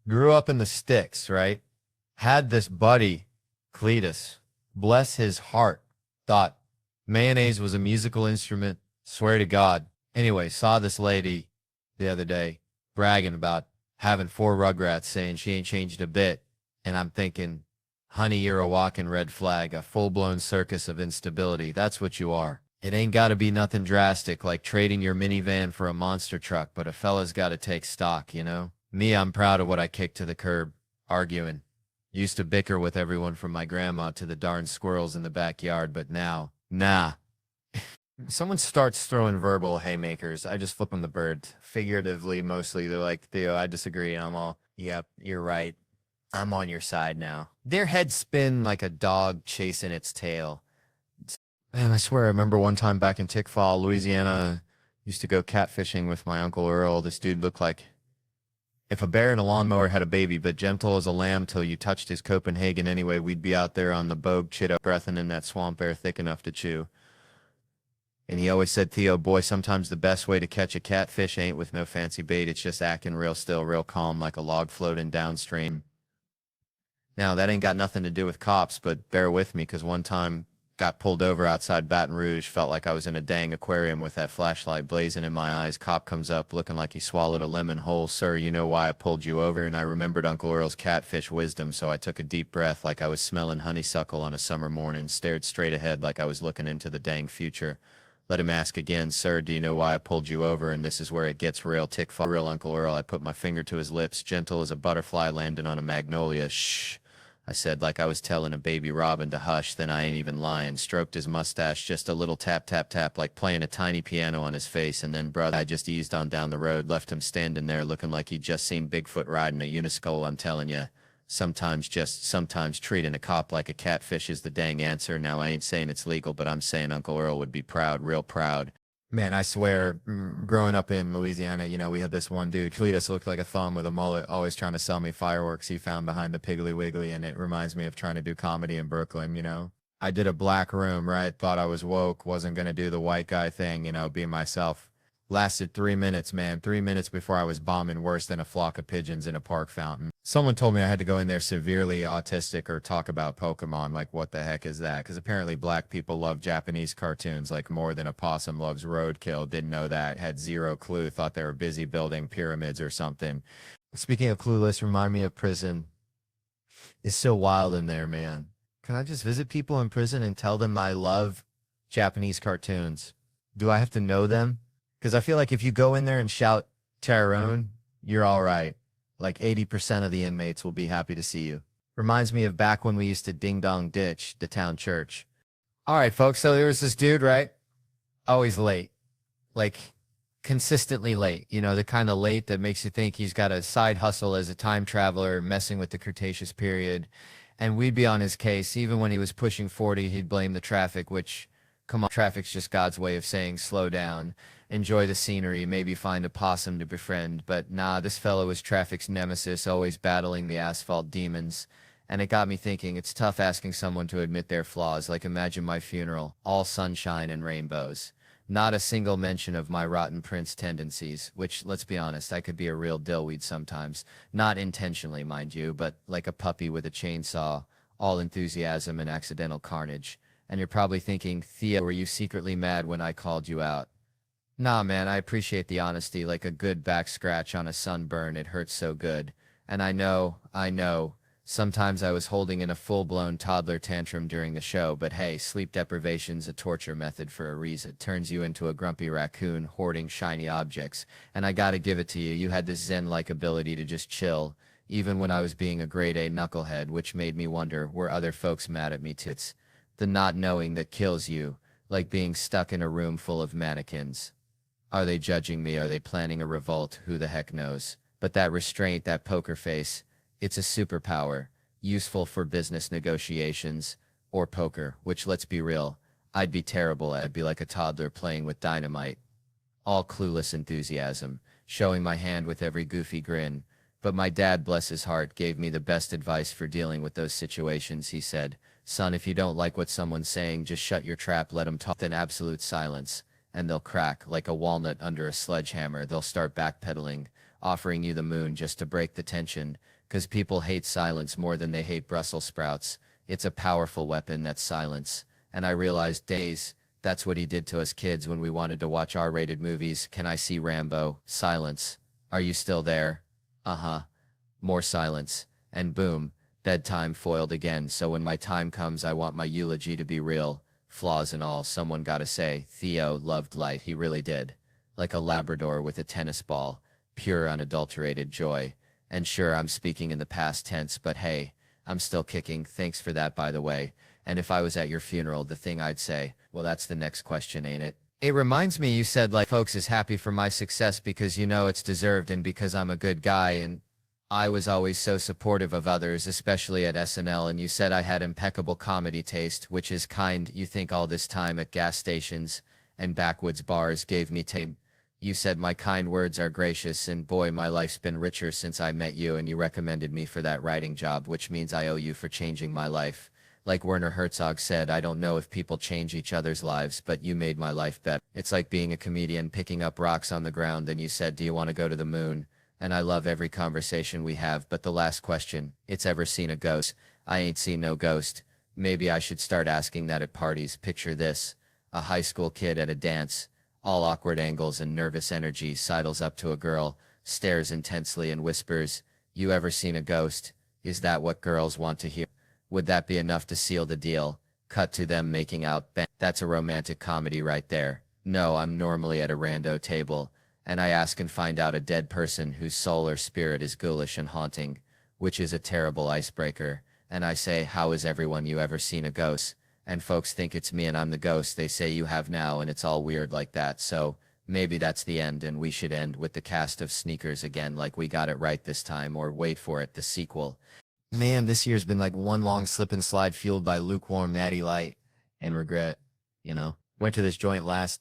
[SPEAKER 2] Grew up in the sticks, right? Had this buddy, Cletus, bless his heart, thought mayonnaise was a musical instrument. Swear to God. Anyway, saw this lady the other day bragging about having 4 Rugrats, saying she ain't changed a bit. And I'm thinking, honey, you're a walking red flag, a full-blown circus of instability. That's what you are. It ain't gotta be nothing drastic like trading your minivan for a monster truck, but a fella's gotta take stock, you know? Me, I'm proud of what I kicked to the curb, arguing. Used to bicker with everyone from my grandma to the darn squirrels in the backyard, but now, nah. Someone starts throwing verbal haymakers, I just flip them the bird. Figuratively, mostly. They're like, Theo, I disagree. And I'm all, yep, you're right. I'm on your side now. Their heads spin like a dog chasing its tail. Man, I swear, I remember one time back in Tickfall, Louisiana, used to go catfishing with my Uncle Earl. This dude looked like if a bear and a lawnmower had a baby, but gentle as a lamb till you touched his Copenhagen anyway. We'd be out there on the bogue, chit up, breathing in that swamp air thick enough to chew. And he always said, Theo, boy, sometimes the best way to catch a catfish ain't with no fancy bait. It's just acting real still, real calm, like a log floating downstream. Now, that ain't got nothing to do with cops, but bear with me, because one time
[SPEAKER 1] Got pulled over outside Baton Rouge. Felt like I was in a dang aquarium with that flashlight blazing in my eyes. Cop comes up looking like he swallowed a lemon whole. Sir, you know why I pulled you over? And I remembered Uncle Earl's catfish wisdom, so I took a deep breath like I was smelling honeysuckle on a summer morning, stared straight ahead like I was looking into the dang future. Let him ask again, sir, do you know why I pulled you over? And this is where it gets real. Tick for real, Uncle Earl. I put my finger to his lips, gentle as a butterfly landing on a magnolia. Shh, I said like I was telling a baby robin to hush. Then I ain't even lying. Stroked his mustache, just a little tap, tap, tap, like playing a tiny piano on his face. And then, brother, I just eased on down the road, left him standing there looking like he'd just seen Bigfoot riding a uniskull. I'm telling you. Sometimes treating a cop like a catfish is the dang answer. Now, I ain't saying it's legal, but I'm saying Uncle Earl would be proud, real proud. Man, I swear, growing up in Louisiana, we had this one dude, Cletus, looked like a thumb with a mullet, always trying to sell me fireworks he found behind the Piggly Wiggly, and it reminds me of trying to do comedy in Brooklyn. I did a black room, right? Thought I was woke, wasn't going to do the white guy thing, be myself. Lasted 3 minutes, man. 3 minutes before I was bombing worse than a flock of pigeons in a park fountain. Someone told me I had to go in there severely autistic or talk about Pokemon. Like, what the heck is that? Because apparently black people love Japanese cartoons like more than a possum loves roadkill. Didn't know that. Had zero clue. Thought they were busy building pyramids or something. Speaking of clueless, remind me of prison. It's so wild in there, man. Can I just visit people in prison and tell them I love Japanese cartoons? Do I have to know them? Because I feel like if you go in there and shout Tyrone, you're all right. Like 80% of the inmates will be happy to see you. Reminds me of back when we used to ding-dong ditch the town church. All right, folks, so there was this dude, right? Always late. Like, consistently late. The kind of late that makes you think he's got a side hustle as a time traveler messing with the Cretaceous period. And we'd be on his case. Even when he was pushing 40, he'd blame the traffic, which, come on, traffic's just God's way of saying slow down. Enjoy the scenery, maybe find a possum to befriend. But nah, this fellow was traffic's nemesis, always battling the asphalt demons. And it got me thinking, it's tough asking someone to admit their flaws. Like, imagine my funeral, all sunshine and rainbows. Not a single mention of my rotten prince tendencies, which, let's be honest, I could be a real dillweed sometimes. Not intentionally, mind you, but like a puppy with a chainsaw, all enthusiasm and accidental carnage. And you're probably thinking, Theo, were you secretly mad when I called you out? Nah, man, I appreciate the honesty, like a good back scratch on a sunburn. It hurts so good. And I know, sometimes I was holding in a full-blown toddler tantrum during the show, but hey, sleep deprivation's a torture method for a reason. It turns you into a grumpy raccoon hoarding shiny objects. And I gotta give it to you, you had this zen-like ability to just chill, even when I was being a grade-A knucklehead, which made me wonder, were other folks mad at me too? It's the not knowing that kills you, like being stuck in a room full of mannequins. Are they judging me? Are they planning a revolt? Who the heck knows? But that restraint, that poker face, it's a superpower, useful for business negotiations or poker, which, let's be real, I'd be terrible at. I'd be like a toddler playing with dynamite. All clueless enthusiasm, showing my hand with every goofy grin. But my dad, bless his heart, gave me the best advice for dealing with those situations. He said, son, if you don't like what someone's saying, just shut your trap, let them talk in absolute silence. And they'll crack like a walnut under a sledgehammer. They'll start backpedaling, offering you the moon just to break the tension, because people hate silence more than they hate Brussels sprouts. It's a powerful weapon, that silence. And I realized, days, that's what he did to us kids when we wanted to watch R-rated movies. Can I see Rambo? Silence. Are you still there? Uh-huh. More silence. And boom, bedtime foiled again. So when my time comes, I want my eulogy to be real. Flaws and all, someone gotta say, Theo loved life, he really did. Like a Labrador with a tennis ball, pure unadulterated joy. And sure, I'm speaking in the past tense, but hey, I'm still kicking, thanks for that by the way. And if I was at your funeral, the thing I'd say, well, that's the next question, ain't it? It reminds me you said like folks is happy for my success because it's deserved and because I'm a good guy, and I was always so supportive of others, especially at SNL, and you said I had impeccable comedy taste, which is kind. You think all this time at gas stations and backwoods bars gave me tame. You said my kind words are gracious, and boy, my life's been richer since I met you, and you recommended me for that writing job, which means I owe you for changing my life. Like Werner Herzog said, I don't know if people change each other's lives, but you made my life better. It's like being a comedian picking up rocks on the ground, and you said, do you want to go to the moon? And I love every conversation we have, but the last question, it's ever seen a ghost? I ain't seen no ghost. Maybe I should start asking that at parties. Picture this: a high school kid at a dance, all awkward angles and nervous energy, sidles up to a girl, stares intensely and whispers, "You ever seen a ghost?" Is that what girls want to hear? Would that be enough to seal the deal? Cut to them making out. That's a romantic comedy right there. No, I'm normally at a rando table, and I ask and find out a dead person whose soul or spirit is ghoulish and haunting, which is a terrible icebreaker. And I say, "How is everyone? You ever seen a ghost?" And folks think it's me and I'm the ghost. They say you have now, and it's all weird like that. So maybe that's the end, and we should end with the cast of Sneakers again, like we got it right this time, or wait for it, the sequel. Man, this year's been like one long slip and slide fueled by lukewarm natty light and regret, you know. Went to this joint last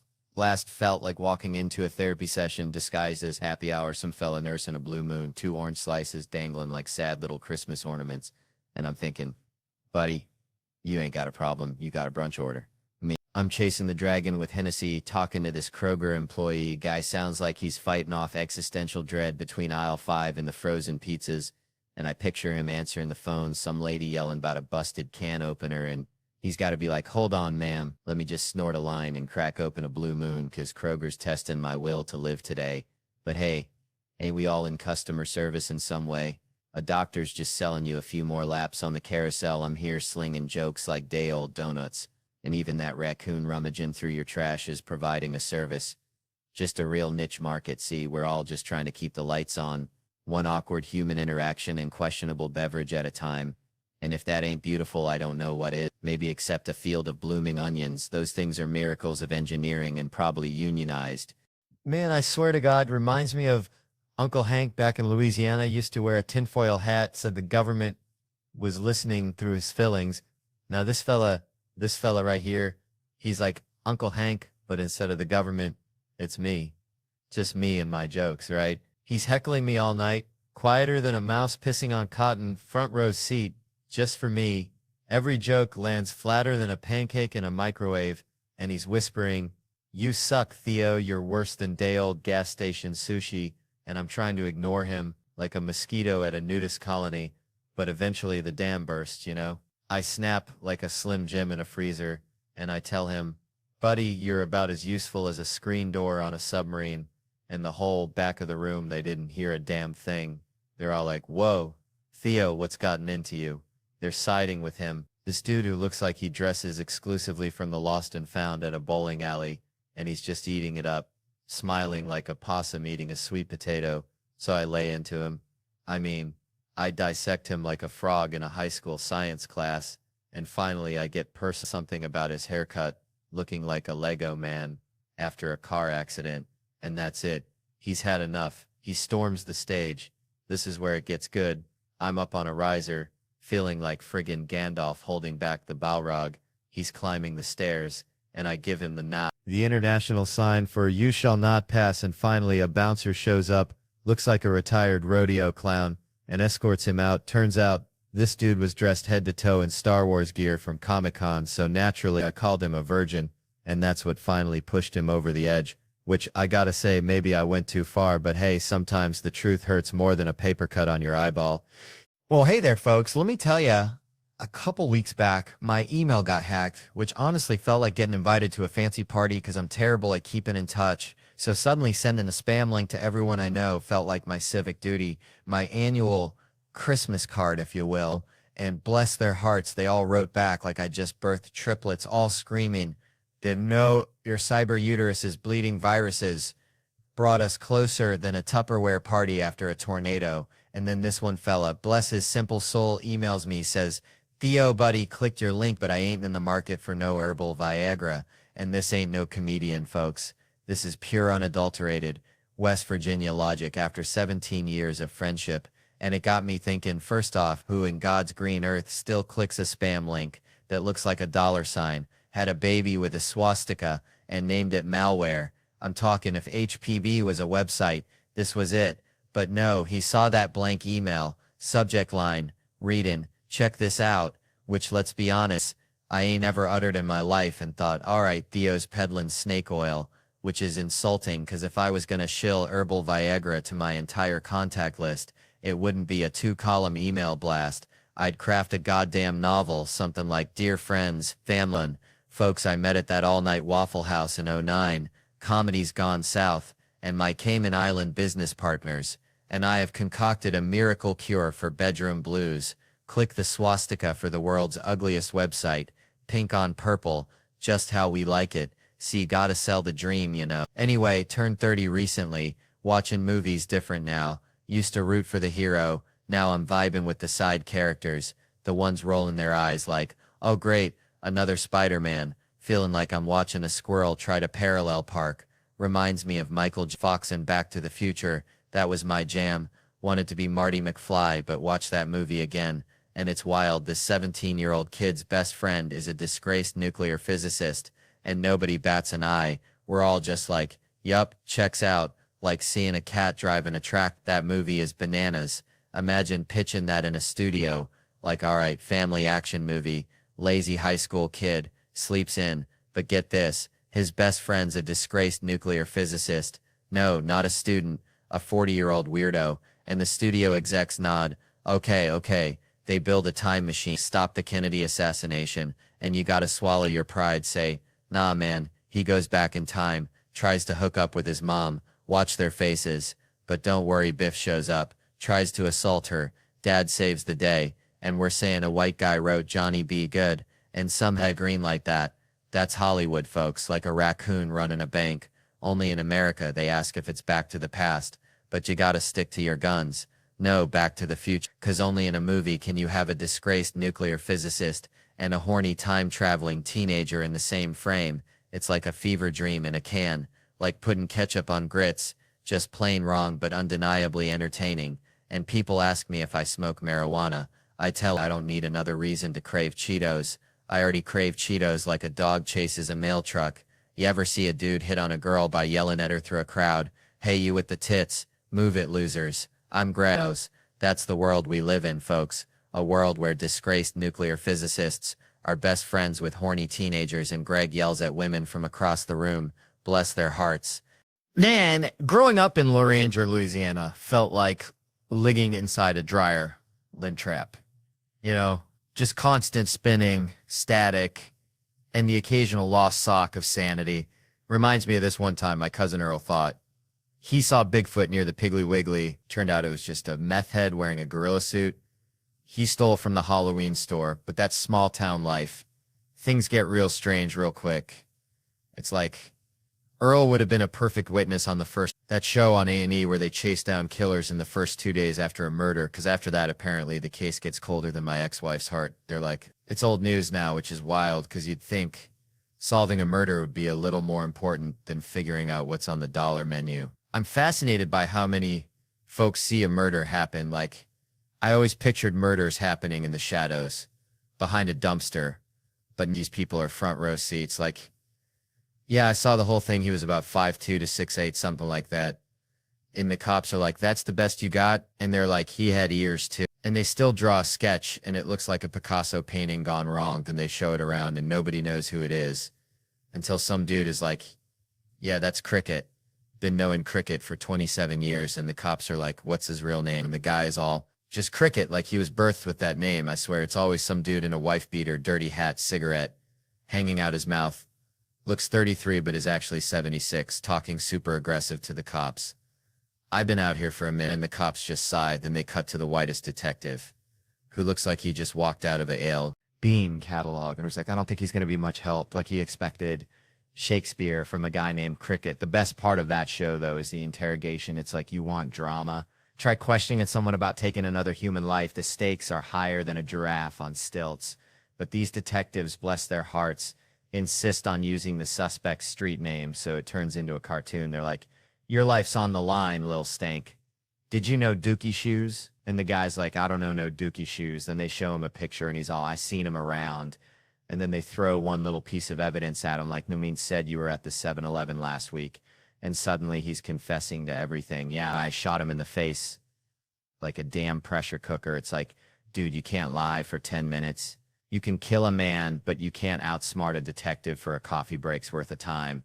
[SPEAKER 1] felt like walking into a therapy session disguised as happy hour, some fella nurse in a blue moon, two orange slices dangling like sad little Christmas ornaments. And I'm thinking, buddy, you ain't got a problem. You got a brunch order. I'm chasing the dragon with Hennessy, talking to this Kroger employee. Guy sounds like he's fighting off existential dread between aisle 5 and the frozen pizzas. And I picture him answering the phone, some lady yelling about a busted can opener, and he's got to be like, "Hold on, ma'am. Let me just snort a line and crack open a blue moon, 'cause Kroger's testing my will to live today." But hey, ain't we all in customer service in some way? A doctor's just selling you a few more laps on the carousel. I'm here slinging jokes like day-old donuts. And even that raccoon rummaging through your trash is providing a service. Just a real niche market, see? We're all just trying to keep the lights on. One awkward human interaction and questionable beverage at a time. And if that ain't beautiful, I don't know what is. Maybe except a field of blooming onions. Those things are miracles of engineering and probably unionized. Man, I swear to God, reminds me of Uncle Hank back in Louisiana. Used to wear a tinfoil hat, said the government was listening through his fillings. Now this fella right here, he's like Uncle Hank, but instead of the government, it's me. Just me and my jokes, right? He's heckling me all night, quieter than a mouse pissing on cotton, front row seat, just for me. Every joke lands flatter than a pancake in a microwave, and he's whispering, "You suck, Theo, you're worse than day-old gas station sushi," and I'm trying to ignore him like a mosquito at a nudist colony, but eventually the dam bursts, you know? I snap like a Slim Jim in a freezer, and I tell him, "Buddy, you're about as useful as a screen door on a submarine." And the whole back of the room, they didn't hear a damn thing. They're all like, "Whoa, Theo, what's gotten into you?" They're siding with him. This dude who looks like he dresses exclusively from the Lost and Found at a bowling alley, and he's just eating it up, smiling like a possum eating a sweet potato. So I lay into him. I mean, I dissect him like a frog in a high school science class, and finally I get something about his haircut, looking like a Lego man after a car accident, and that's it. He's had enough. He storms the stage. This is where it gets good. I'm up on a riser, feeling like friggin' Gandalf holding back the Balrog. He's climbing the stairs, and I give him the nod, the international sign for "you shall not pass," and finally a bouncer shows up, looks like a retired rodeo clown, and escorts him out. Turns out, this dude was dressed head to toe in Star Wars gear from Comic-Con, so naturally I called him a virgin, and that's what finally pushed him over the edge. Which, I gotta say, maybe I went too far, but hey, sometimes the truth hurts more than a paper cut on your eyeball. Well, hey there, folks. Let me tell you, a couple weeks back, my email got hacked, which honestly felt like getting invited to a fancy party because I'm terrible at keeping in touch. So suddenly sending a spam link to everyone I know felt like my civic duty, my annual Christmas card, if you will. And bless their hearts, they all wrote back like I just birthed triplets, all screaming, "Didn't know your cyber uterus is bleeding viruses. Brought us closer than a Tupperware party after a tornado." And then this one fella, bless his simple soul, emails me, says, "Theo, buddy, clicked your link, but I ain't in the market for no herbal Viagra." And this ain't no comedian, folks. This is pure unadulterated West Virginia logic after 17 years of friendship. And it got me thinking, first off, who in God's green earth still clicks a spam link that looks like a dollar sign, had a baby with a swastika, and named it malware? I'm talking if HPV was a website, this was it. But no, he saw that blank email, subject line, reading, "Check this out," which, let's be honest, I ain't ever uttered in my life, and thought, all right, Theo's peddling snake oil, which is insulting because if I was going to shill herbal Viagra to my entire contact list, it wouldn't be a 2-column email blast. I'd craft a goddamn novel, something like Dear Friends, Famlin, folks I met at that all-night Waffle House in '09, Comedy's Gone South, and my Cayman Island business partners, and I have concocted a miracle cure for bedroom blues. Click the swastika for the world's ugliest website, pink on purple, just how we like it. See, gotta sell the dream, you know. Anyway, turned 30 recently, watching movies different now. Used to root for the hero, now I'm vibing with the side characters, the ones rolling their eyes like, oh great, another Spider-Man, feeling like I'm watching a squirrel try to parallel park. Reminds me of Michael J. Fox in Back to the Future. That was my jam. Wanted to be Marty McFly, but watch that movie again. And it's wild, this 17-year-old kid's best friend is a disgraced nuclear physicist, and nobody bats an eye. We're all just like, yup, checks out, like seeing a cat driving a track. That movie is bananas. Imagine pitching that in a studio, like alright, family action movie, lazy high school kid, sleeps in, but get this, his best friend's a disgraced nuclear physicist. No, not a student, a 40-year-old weirdo, and the studio execs nod, okay, they build a time machine, stop the Kennedy assassination, and you gotta swallow your pride, say, nah man, he goes back in time, tries to hook up with his mom, watch their faces, but don't worry, Biff shows up, tries to assault her, dad saves the day, and we're saying a white guy wrote Johnny B. Good, and some head green like that. That's Hollywood, folks, like a raccoon running a bank. Only in America they ask if it's Back to the Past, but you gotta stick to your guns. No, Back to the Future, 'cause only in a movie can you have a disgraced nuclear physicist and a horny time-traveling teenager in the same frame. It's like a fever dream in a can, like putting ketchup on grits, just plain wrong but undeniably entertaining. And people ask me if I smoke marijuana. I tell I don't need another reason to crave Cheetos. I already crave Cheetos like a dog chases a mail truck. You ever see a dude hit on a girl by yelling at her through a crowd? Hey, you with the tits, move it, losers. I'm Grados. That's the world we live in, folks. A world where disgraced nuclear physicists are best friends with horny teenagers and Greg yells at women from across the room. Bless their hearts.
[SPEAKER 2] Man, growing up in Loranger, Louisiana, felt like living inside a dryer lint trap. You know, just constant spinning, static, and the occasional lost sock of sanity. Reminds me of this one time my cousin Earl thought he saw Bigfoot near the Piggly Wiggly. Turned out it was just a meth head wearing a gorilla suit. He stole from the Halloween store, but that's small town life. Things get real strange real quick. It's like Earl would have been a perfect witness on that show on A&E where they chase down killers in the first 2 days after a murder, because after that, apparently, the case gets colder than my ex-wife's heart. They're like, it's old news now, which is wild, because you'd think solving a murder would be a little more important than figuring out what's on the dollar menu. I'm fascinated by how many folks see a murder happen. Like, I always pictured murders happening in the shadows, behind a dumpster, but these people are front row seats. Like, yeah, I saw the whole thing. He was about 5'2" to 6'8", something like that. And the cops are like, that's the best you got? And they're like, he had ears too. And they still draw a sketch, and it looks like a Picasso painting gone wrong. Then they show it around, and nobody knows who it is. Until some dude is like, yeah, that's Cricket. Been knowing Cricket for 27 years. And the cops are like, what's his real name? And the guy is all, just Cricket, like he was birthed with that name. I swear, it's always some dude in a wife beater, dirty hat, cigarette, hanging out his mouth. Looks 33 but is actually 76, talking super aggressive to the cops. I've been out here for a minute, and the cops just sigh. Then they cut to the whitest detective, who looks like he just walked out of a Ale Bean catalog. And was like, I don't think he's going to be much help. Like he expected Shakespeare from a guy named Cricket. The best part of that show, though, is the interrogation. It's like, you want drama? Try questioning someone about taking another human life. The stakes are higher than a giraffe on stilts. But these detectives, bless their hearts, insist on using the suspect's street name, so it turns into a cartoon. They're like, your life's on the line, Lil Stank. Did you know Dookie Shoes? And the guy's like, I don't know no Dookie Shoes. Then they show him a picture, and he's all, I seen him around. And then they throw one little piece of evidence at him, like, Numin said you were at the 7-Eleven last week. And suddenly he's confessing to everything. Yeah, I shot him in the face like a damn pressure cooker. It's like, dude, you can't lie for 10 minutes. You can kill a man, but you can't outsmart a detective for a coffee break's worth of time.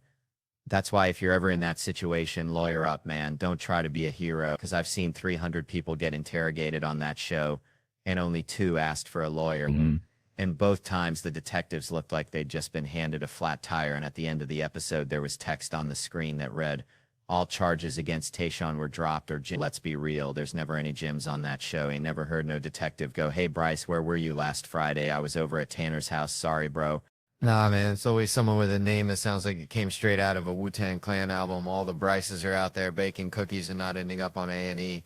[SPEAKER 2] That's why if you're ever in that situation, lawyer up, man. Don't try to be a hero, because I've seen 300 people get interrogated on that show,
[SPEAKER 1] and only 2 asked for a lawyer.
[SPEAKER 3] Mhm.
[SPEAKER 1] And both times the detectives looked like they'd just been handed a flat tire, and at the end of the episode there was text on the screen that read, "All charges against Tayshaun were dropped," or "Let's be real, there's never any Jims on that show." Ain't never heard no detective go, "Hey Bryce, where were you last Friday? I was over at Tanner's house. Sorry, bro." Nah, man, it's always someone with a name that sounds like it came straight out of a Wu-Tang Clan album. All the Bryces are out there baking cookies and not ending up on A&E.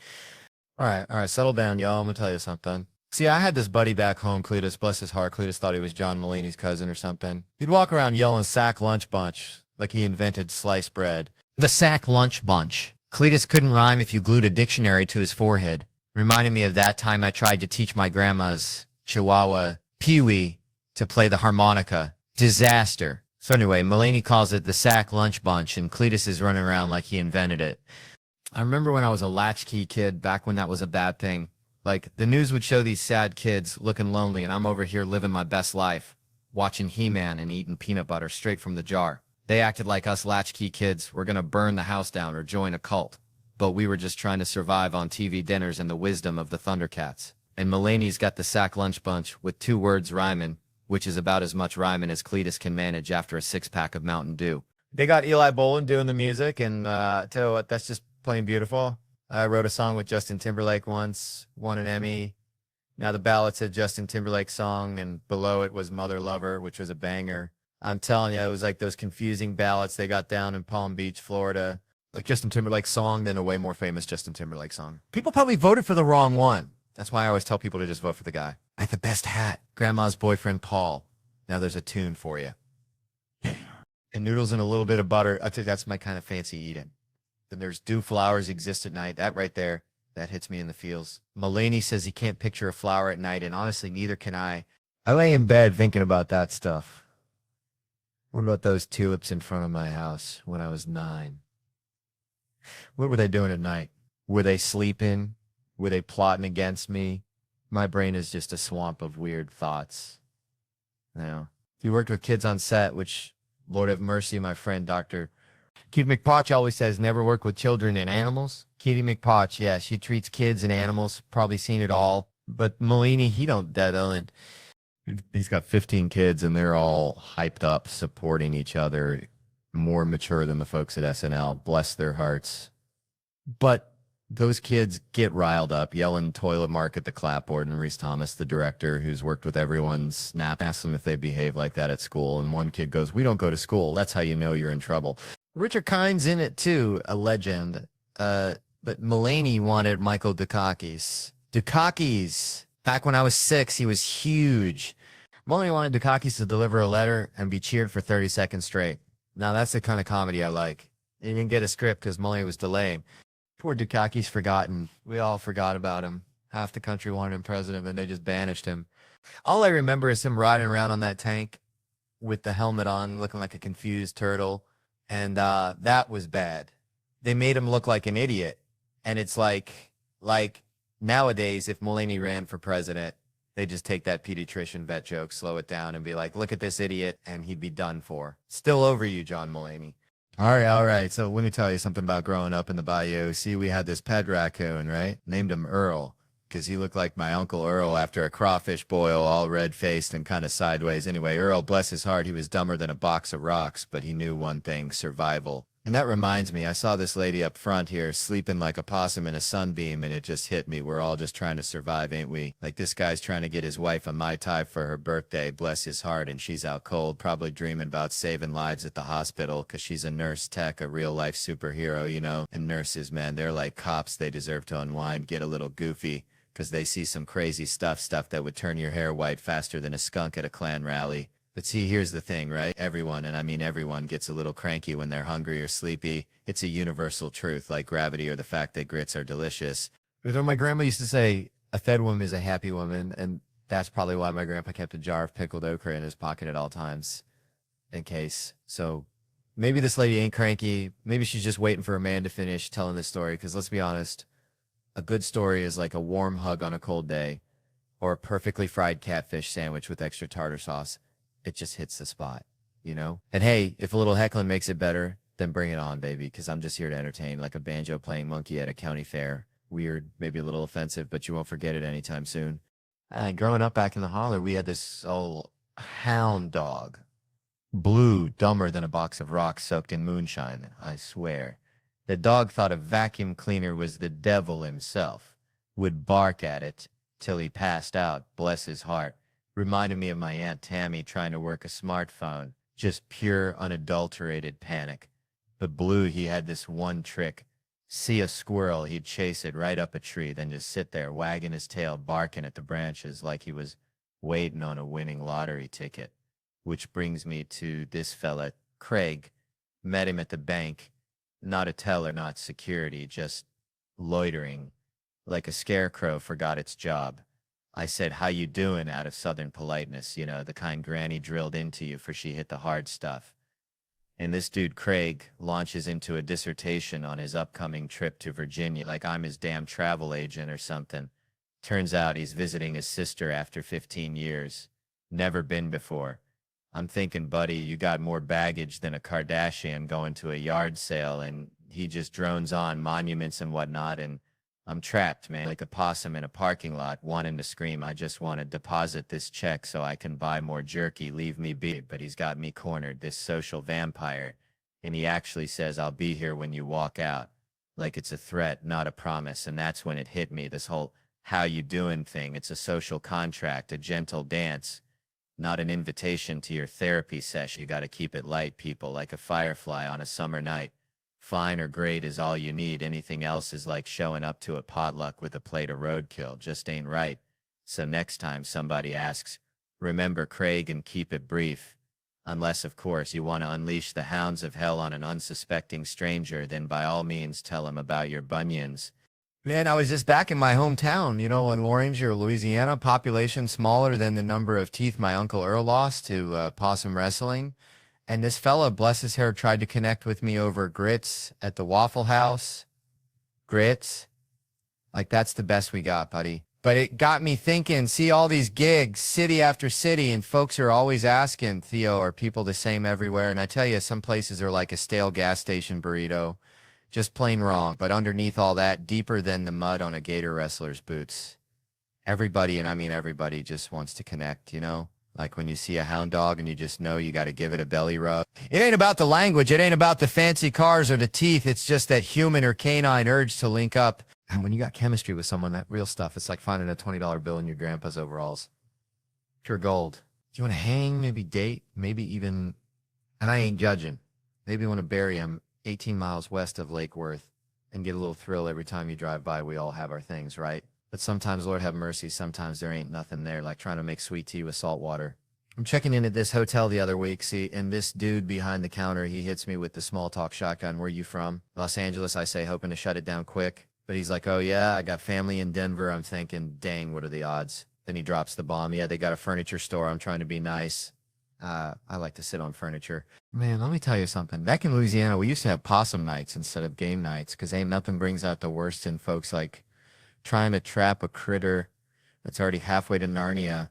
[SPEAKER 1] All right, settle down, y'all. I'm gonna tell you something. See, I had this buddy back home, Cletus, bless his heart. Cletus thought he was John Mulaney's cousin or something. He'd walk around yelling "sack lunch bunch" like he invented sliced bread. The sack lunch bunch. Cletus couldn't rhyme if you glued a dictionary to his forehead. Reminded me of that time I tried to teach my grandma's Chihuahua Pee-wee to play the harmonica. Disaster. So anyway, Mulaney calls it the sack lunch bunch, and Cletus is running around like he invented it. I remember when I was a latchkey kid, back when that was a bad thing. Like, the news would show these sad kids looking lonely, and I'm over here living my best life, watching He-Man and eating peanut butter straight from the jar. They acted like us latchkey kids were going to burn the house down or join a cult. But we were just trying to survive on TV dinners and the wisdom of the Thundercats. And Mulaney's got the sack lunch bunch with 2 words rhyming, which is about as much rhyming as Cletus can manage after a 6-pack of Mountain Dew. They got Eli Bolin doing the music, and tell you what, that's just plain beautiful. I wrote a song with Justin Timberlake once, won an Emmy. Now the ballad said Justin Timberlake song, and below it was Mother Lover, which was a banger. I'm telling you, it was like those confusing ballads they got down in Palm Beach, Florida. Like Justin Timberlake song, then a way more famous Justin Timberlake song. People probably voted for the wrong one. That's why I always tell people to just vote for the guy. I had the best hat. Grandma's boyfriend, Paul. Now there's a tune for you. And noodles and a little bit of butter. I think that's my kind of fancy eating. Then there's "Do Flowers Exist at Night?" That right there, that hits me in the feels. Mulaney says he can't picture a flower at night, and honestly, neither can I. I lay in bed thinking about that stuff. What about those tulips in front of my house when I was 9? What were they doing at night? Were they sleeping? Were they plotting against me? My brain is just a swamp of weird thoughts. You know, if you worked with kids on set, which, Lord have mercy, my friend Dr. Kitty McPotch always says never work with children and animals. Kitty McPotch, yeah, she treats kids and animals, probably seen it all. But Mulaney, he don't deadle, and he's got 15 kids, and they're all hyped up, supporting each other, more mature than the folks at SNL. Bless their hearts. But those kids get riled up, yelling "toilet mark" at the clapboard, and Reese Thomas, the director, who's worked with everyone, asks them if they behave like that at school. And one kid goes, "We don't go to school. That's how you know you're in trouble." Richard Kine's in it too, a legend. But Mulaney wanted Michael Dukakis. Dukakis, back when I was 6, he was huge. Mulaney wanted Dukakis to deliver a letter and be cheered for 30 seconds straight. Now that's the kind of comedy I like. He didn't get a script because Mulaney was delaying. Poor Dukakis forgotten. We all forgot about him. Half the country wanted him president, and they just banished him. All I remember is him riding around on that tank with the helmet on, looking like a confused turtle. And that was bad. They made him look like an idiot. And it's like nowadays, if Mulaney ran for president, they just take that pediatrician vet joke, slow it down, and be like, "Look at this idiot," and he'd be done for. Still over you, John Mulaney. All right. So let me tell you something about growing up in the bayou. See, we had this pet raccoon, right? Named him Earl, because he looked like my Uncle Earl after a crawfish boil, all red-faced and kind of sideways. Anyway, Earl, bless his heart, he was dumber than a box of rocks, but he knew one thing: survival. And that reminds me, I saw this lady up front here sleeping like a possum in a sunbeam, and it just hit me. We're all just trying to survive, ain't we? Like, this guy's trying to get his wife a Mai Tai for her birthday, bless his heart, and she's out cold, probably dreaming about saving lives at the hospital because she's a nurse tech, a real-life superhero, you know? And nurses, man, they're like cops. They deserve to unwind, get a little goofy, because they see some crazy stuff that would turn your hair white faster than a skunk at a Klan rally. But see, here's the thing, right? Everyone, and I mean everyone, gets a little cranky when they're hungry or sleepy. It's a universal truth, like gravity or the fact that grits are delicious. You know, my grandma used to say, a fed woman is a happy woman, and that's probably why my grandpa kept a jar of pickled okra in his pocket at all times, in case. So maybe this lady ain't cranky. Maybe she's just waiting for a man to finish telling this story, because let's be honest, a good story is like a warm hug on a cold day, or a perfectly fried catfish sandwich with extra tartar sauce. It just hits the spot, you know? And hey, if a little heckling makes it better, then bring it on, baby, because I'm just here to entertain, like a banjo-playing monkey at a county fair. Weird, maybe a little offensive, but you won't forget it anytime soon. Growing up back in the holler, we had this old hound dog. Blue, dumber than a box of rocks soaked in moonshine, I swear. The dog thought a vacuum cleaner was the devil himself. Would bark at it till he passed out, bless his heart. Reminded me of my Aunt Tammy trying to work a smartphone. Just pure, unadulterated panic. But Blue, he had this one trick. See a squirrel, he'd chase it right up a tree, then just sit there, wagging his tail, barking at the branches like he was waiting on a winning lottery ticket. Which brings me to this fella, Craig. Met him at the bank. Not a teller, not security, just loitering. Like a scarecrow forgot its job. I said, how you doing, out of southern politeness, you know, the kind Granny drilled into you for she hit the hard stuff. And this dude, Craig, launches into a dissertation on his upcoming trip to Virginia, like I'm his damn travel agent or something. Turns out he's visiting his sister after 15 years. Never been before. I'm thinking, buddy, you got more baggage than a Kardashian going to a yard sale, and he just drones on monuments and whatnot, and I'm trapped, man, like a possum in a parking lot, wanting to scream, I just want to deposit this check so I can buy more jerky, leave me be, but he's got me cornered, this social vampire, and he actually says, I'll be here when you walk out, like it's a threat, not a promise, and that's when it hit me, this whole how you doing thing. It's a social contract, a gentle dance, not an invitation to your therapy session. You got to keep it light, people, like a firefly on a summer night. Fine or great is all you need. Anything else is like showing up to a potluck with a plate of roadkill. Just ain't right. So next time somebody asks, remember Craig and keep it brief. Unless, of course, you want to unleash the hounds of hell on an unsuspecting stranger, then by all means tell him about your bunions.
[SPEAKER 2] Man, I was just back in my hometown, you know, in Loranger, Louisiana, population smaller than the number of teeth my Uncle Earl lost to possum wrestling. And this fella, bless his hair, tried to connect with me over grits at the Waffle House. Grits. Like, that's the best we got, buddy. But it got me thinking, see all these gigs, city after city, and folks are always asking, Theo, are people the same everywhere? And I tell you, some places are like a stale gas station burrito. Just plain wrong. But underneath all that, deeper than the mud on a gator wrestler's boots. Everybody, and I mean everybody, just wants to connect, you know? Like when you see a hound dog and you just know you got to give it a belly rub. It ain't about the language. It ain't about the fancy cars or the teeth. It's just that human or canine urge to link up. And when you got chemistry with someone, that real stuff, it's like finding a $20 bill in your grandpa's overalls. Pure gold. Do you want to hang, maybe date, maybe even, and I ain't judging, maybe want to bury him 18 miles west of Lake Worth and get a little thrill every time you drive by. We all have our things, right? But sometimes, Lord have mercy, sometimes there ain't nothing there, like trying to make sweet tea with salt water. I'm checking in at this hotel the other week, see, and this dude behind the counter, he hits me with the small talk shotgun. Where you from? Los Angeles, I say, hoping to shut it down quick. But he's like, oh yeah, I got family in Denver. I'm thinking, dang, what are the odds? Then he drops the bomb. Yeah, they got a furniture store. I'm trying to be nice. I like to sit on furniture. Man, let me tell you something. Back in Louisiana, we used to have possum nights instead of game nights because ain't nothing brings out the worst in folks like trying to trap a critter that's already halfway to Narnia.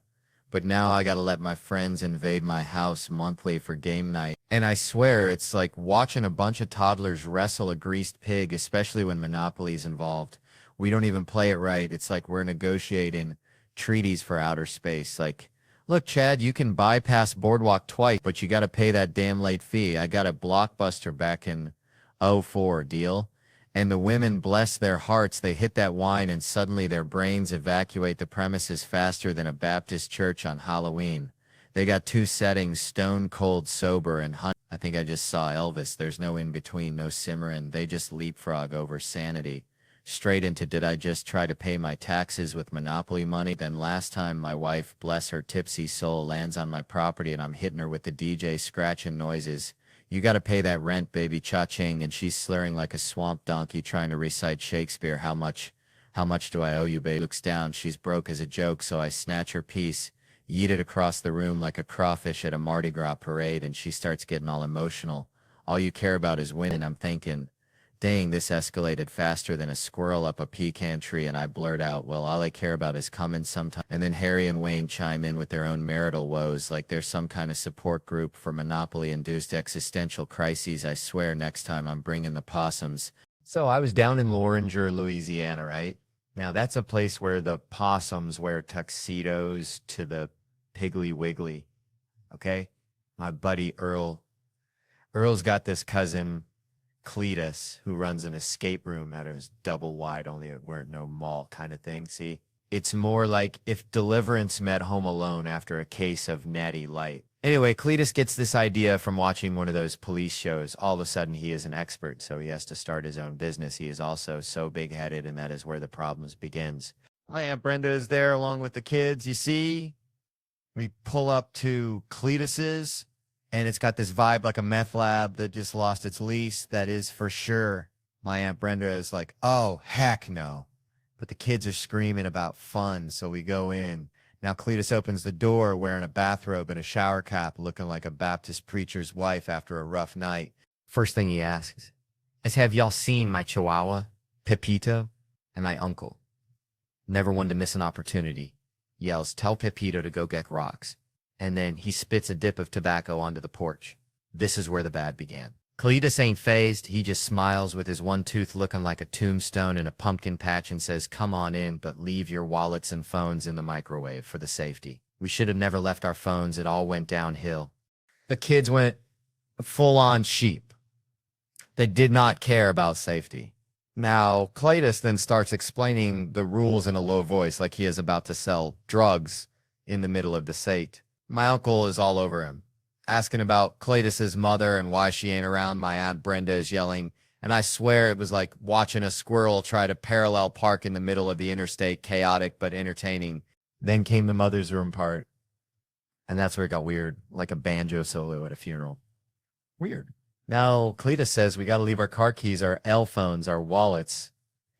[SPEAKER 2] But now I got to let my friends invade my house monthly for game night. And I swear, it's like watching a bunch of toddlers wrestle a greased pig, especially when Monopoly's involved. We don't even play it right. It's like we're negotiating treaties for outer space. Like, look, Chad, you can bypass Boardwalk twice, but you got to pay that damn late fee. I got a Blockbuster back in '04 deal. And the women, bless their hearts, they hit that wine and suddenly their brains evacuate the premises faster than a Baptist church on Halloween. They got two settings, stone cold sober and hunt. I think I just saw Elvis. There's no in between, no simmering. They just leapfrog over sanity. Straight into did I just try to pay my taxes with Monopoly money? Then last time my wife, bless her tipsy soul, lands on my property and I'm hitting her with the DJ scratching noises. You got to pay that rent, baby, cha-ching, and she's slurring like a swamp donkey trying to recite Shakespeare. How much do I owe you, babe? Looks down, she's broke as a joke, so I snatch her piece, yeet it across the room like a crawfish at a Mardi Gras parade, and she starts getting all emotional. All you care about is winning. I'm thinking, dang, this escalated faster than a squirrel up a pecan tree, and I blurt out, well, all I care about is coming sometime. And then Harry and Wayne chime in with their own marital woes, like there's some kind of support group for Monopoly-induced existential crises. I swear next time I'm bringing the possums. So I was down in Loranger, Louisiana, right?
[SPEAKER 1] Now that's a place where the possums wear tuxedos to the Piggly Wiggly. Okay. My buddy Earl. Earl's got this cousin, Cletus, who runs an escape room out of his double wide, only it weren't no mall kind of thing. See, it's more like if Deliverance met Home Alone after a case of Natty Light. Anyway, Cletus gets this idea from watching one of those police shows. All of a sudden, he is an expert, so he has to start his own business. He is also so big-headed, and that is where the problems begins. My Aunt Brenda is there along with the kids. You see, we pull up to Cletus's, and it's got this vibe like a meth lab that just lost its lease. That is for sure. My Aunt Brenda is like, oh, heck no. But the kids are screaming about fun, so we go in. Now Cletus opens the door wearing a bathrobe and a shower cap, looking like a Baptist preacher's wife after a rough night. First thing he asks is, have y'all seen my chihuahua, Pepito, and my uncle? Never one to miss an opportunity. Yells, tell Pepito to go get rocks. And then he spits a dip of tobacco onto the porch. This is where the bad began. Cletus ain't phased. He just smiles with his one tooth looking like a tombstone in a pumpkin patch and says, come on in, but leave your wallets and phones in the microwave for the safety. We should have never left our phones. It all went downhill. The kids went full-on sheep. They did not care about safety. Now, Cletus then starts explaining the rules in a low voice like he is about to sell drugs in the middle of the sate. My uncle is all over him, asking about Cletus's mother and why she ain't around. My Aunt Brenda is yelling, and I swear it was like watching a squirrel try to parallel park in the middle of the interstate, chaotic but entertaining. Then came the mother's room part, and that's where it got weird, like a banjo solo at a funeral. Weird. Now, Cletus says we got to leave our car keys, our L phones, our wallets,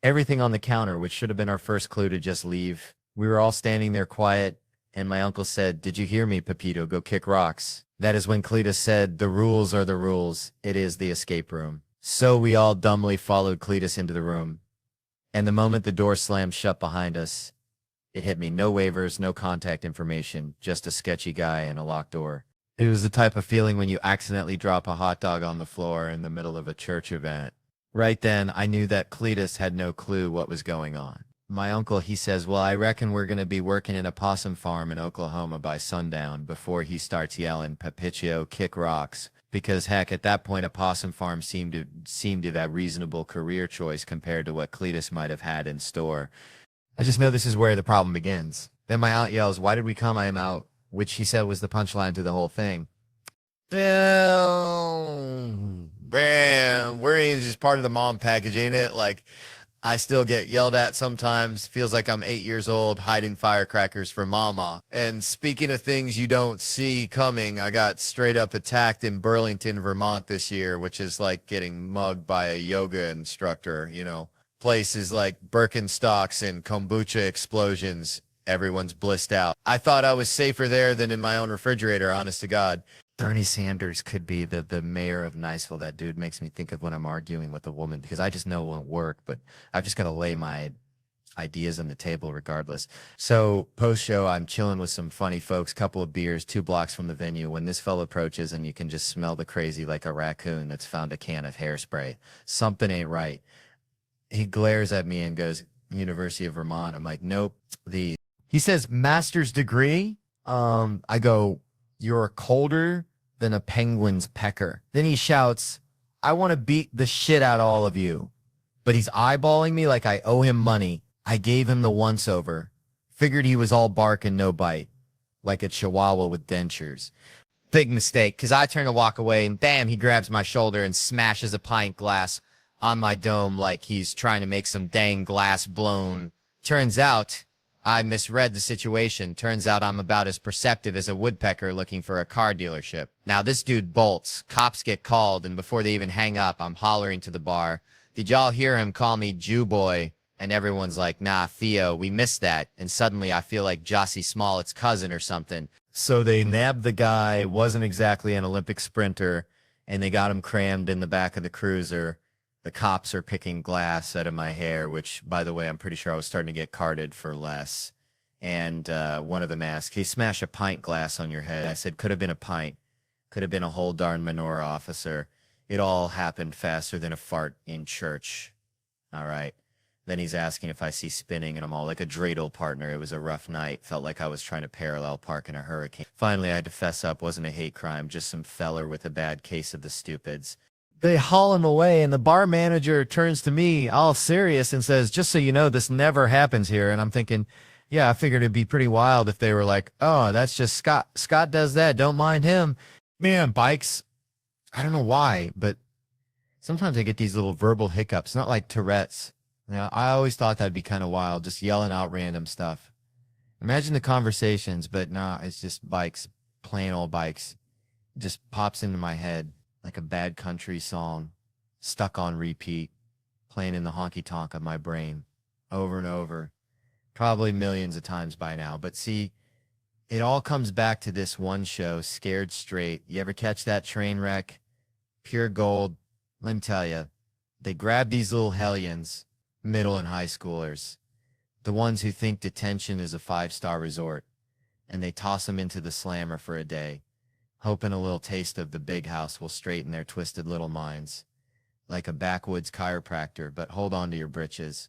[SPEAKER 1] everything on the counter, which should have been our first clue to just leave. We were all standing there quiet, and my uncle said, did you hear me, Pepito? Go kick rocks. That is when Cletus said, the rules are the rules. It is the escape room. So we all dumbly followed Cletus into the room. And the moment the door slammed shut behind us, it hit me. No waivers, no contact information, just a sketchy guy and a locked door. It was the type of feeling when you accidentally drop a hot dog on the floor in the middle of a church event. Right then, I knew that Cletus had no clue what was going on. My uncle, he says, well, I reckon we're going to be working in a possum farm in Oklahoma by sundown before he starts yelling, Pepito, kick rocks. Because, heck, at that point, a possum farm seemed to that reasonable career choice compared to what Cletus might have had in store. I just know this is where the problem begins. Then my aunt yells, why did we come? I am out, which she said was the punchline to the whole thing. Bam, we're just part of the mom package, ain't it? Like, I still get yelled at sometimes. Feels like I'm 8 years old hiding firecrackers for mama. And speaking of things you don't see coming, I got straight up attacked in Burlington, Vermont this year, which is like getting mugged by a yoga instructor, you know. Places like Birkenstocks and kombucha explosions. Everyone's blissed out. I thought I was safer there than in my own refrigerator, honest to God. Bernie Sanders could be the mayor of Niceville. That dude makes me think of when I'm arguing with a woman because I just know it won't work, but I've just got to lay my ideas on the table regardless. So post-show, I'm chilling with some funny folks, couple of beers, 2 blocks from the venue when this fellow approaches and you can just smell the crazy like a raccoon that's found a can of hairspray. Something ain't right. He glares at me and goes, University of Vermont. I'm like, nope. He says, master's degree? I go, you're colder than a penguin's pecker. Then he shouts, I want to beat the shit out of all of you. But he's eyeballing me like I owe him money. I gave him the once-over. Figured he was all bark and no bite. Like a chihuahua with dentures. Big mistake, because I turn to walk away, and bam, he grabs my shoulder and smashes a pint glass on my dome like he's trying to make some dang glass blown. Turns out I misread the situation. Turns out I'm about as perceptive as a woodpecker looking for a car dealership. Now this dude bolts. Cops get called, and before they even hang up, I'm hollering to the bar, did y'all hear him call me Jew boy? And everyone's like, nah, Theo, we missed that. And suddenly I feel like Jossie Smollett's cousin or something. So they nabbed the guy, wasn't exactly an Olympic sprinter, and they got him crammed in the back of the cruiser. The cops are picking glass out of my hair, which, by the way, I'm pretty sure I was starting to get carded for less. And one of them asked, he smashed a pint glass on your head. I said, could have been a pint. Could have been a whole darn menorah, officer. It all happened faster than a fart in church. All right. Then he's asking if I see spinning, and I'm all like a dreidel partner. It was a rough night. Felt like I was trying to parallel park in a hurricane. Finally, I had to fess up. Wasn't a hate crime, just some feller with a bad case of the stupids. They haul him away, and the bar manager turns to me, all serious, and says, "Just so you know, this never happens here." And I'm thinking, yeah, I figured it'd be pretty wild if they were like, "Oh, that's just Scott. Scott does that. Don't mind him." Man, bikes, I don't know why, but sometimes I get these little verbal hiccups, not like Tourette's. I always thought that'd be kind of wild, just yelling out random stuff. Imagine the conversations, but nah, it's just bikes, plain old bikes. It just pops into my head like a bad country song, stuck on repeat, playing in the honky tonk of my brain over and over, probably millions of times by now. But see, it all comes back to this one show, Scared Straight. You ever catch that train wreck? Pure gold. Let me tell you, they grab these little hellions, middle and high schoolers, the ones who think detention is a five-star resort, and they toss them into the slammer for a day, hoping a little taste of the big house will straighten their twisted little minds. Like a backwoods chiropractor, but hold on to your britches.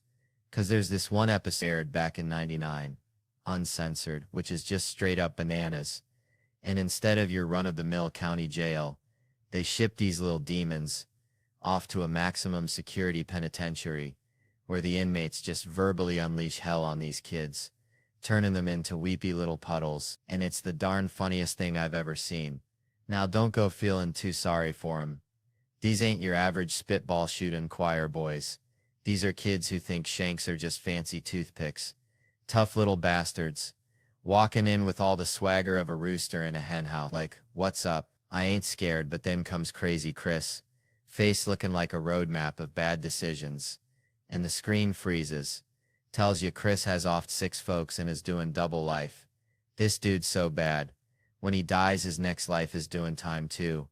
[SPEAKER 1] Because there's this one episode aired back in '99, uncensored, which is just straight up bananas. And instead of your run-of-the-mill county jail, they ship these little demons off to a maximum security penitentiary where the inmates just verbally unleash hell on these kids, turning them into weepy little puddles, and it's the darn funniest thing I've ever seen. Now don't go feeling too sorry for 'em. These ain't your average spitball shooting choir boys. These are kids who think shanks are just fancy toothpicks. Tough little bastards, walking in with all the swagger of a rooster in a henhouse, like, "What's up? I ain't scared," but then comes crazy Chris, face looking like a roadmap of bad decisions. And the screen freezes. Tells you Chris has offed 6 folks and is doing double life. This dude's so bad. When he dies, his next life is doing time too.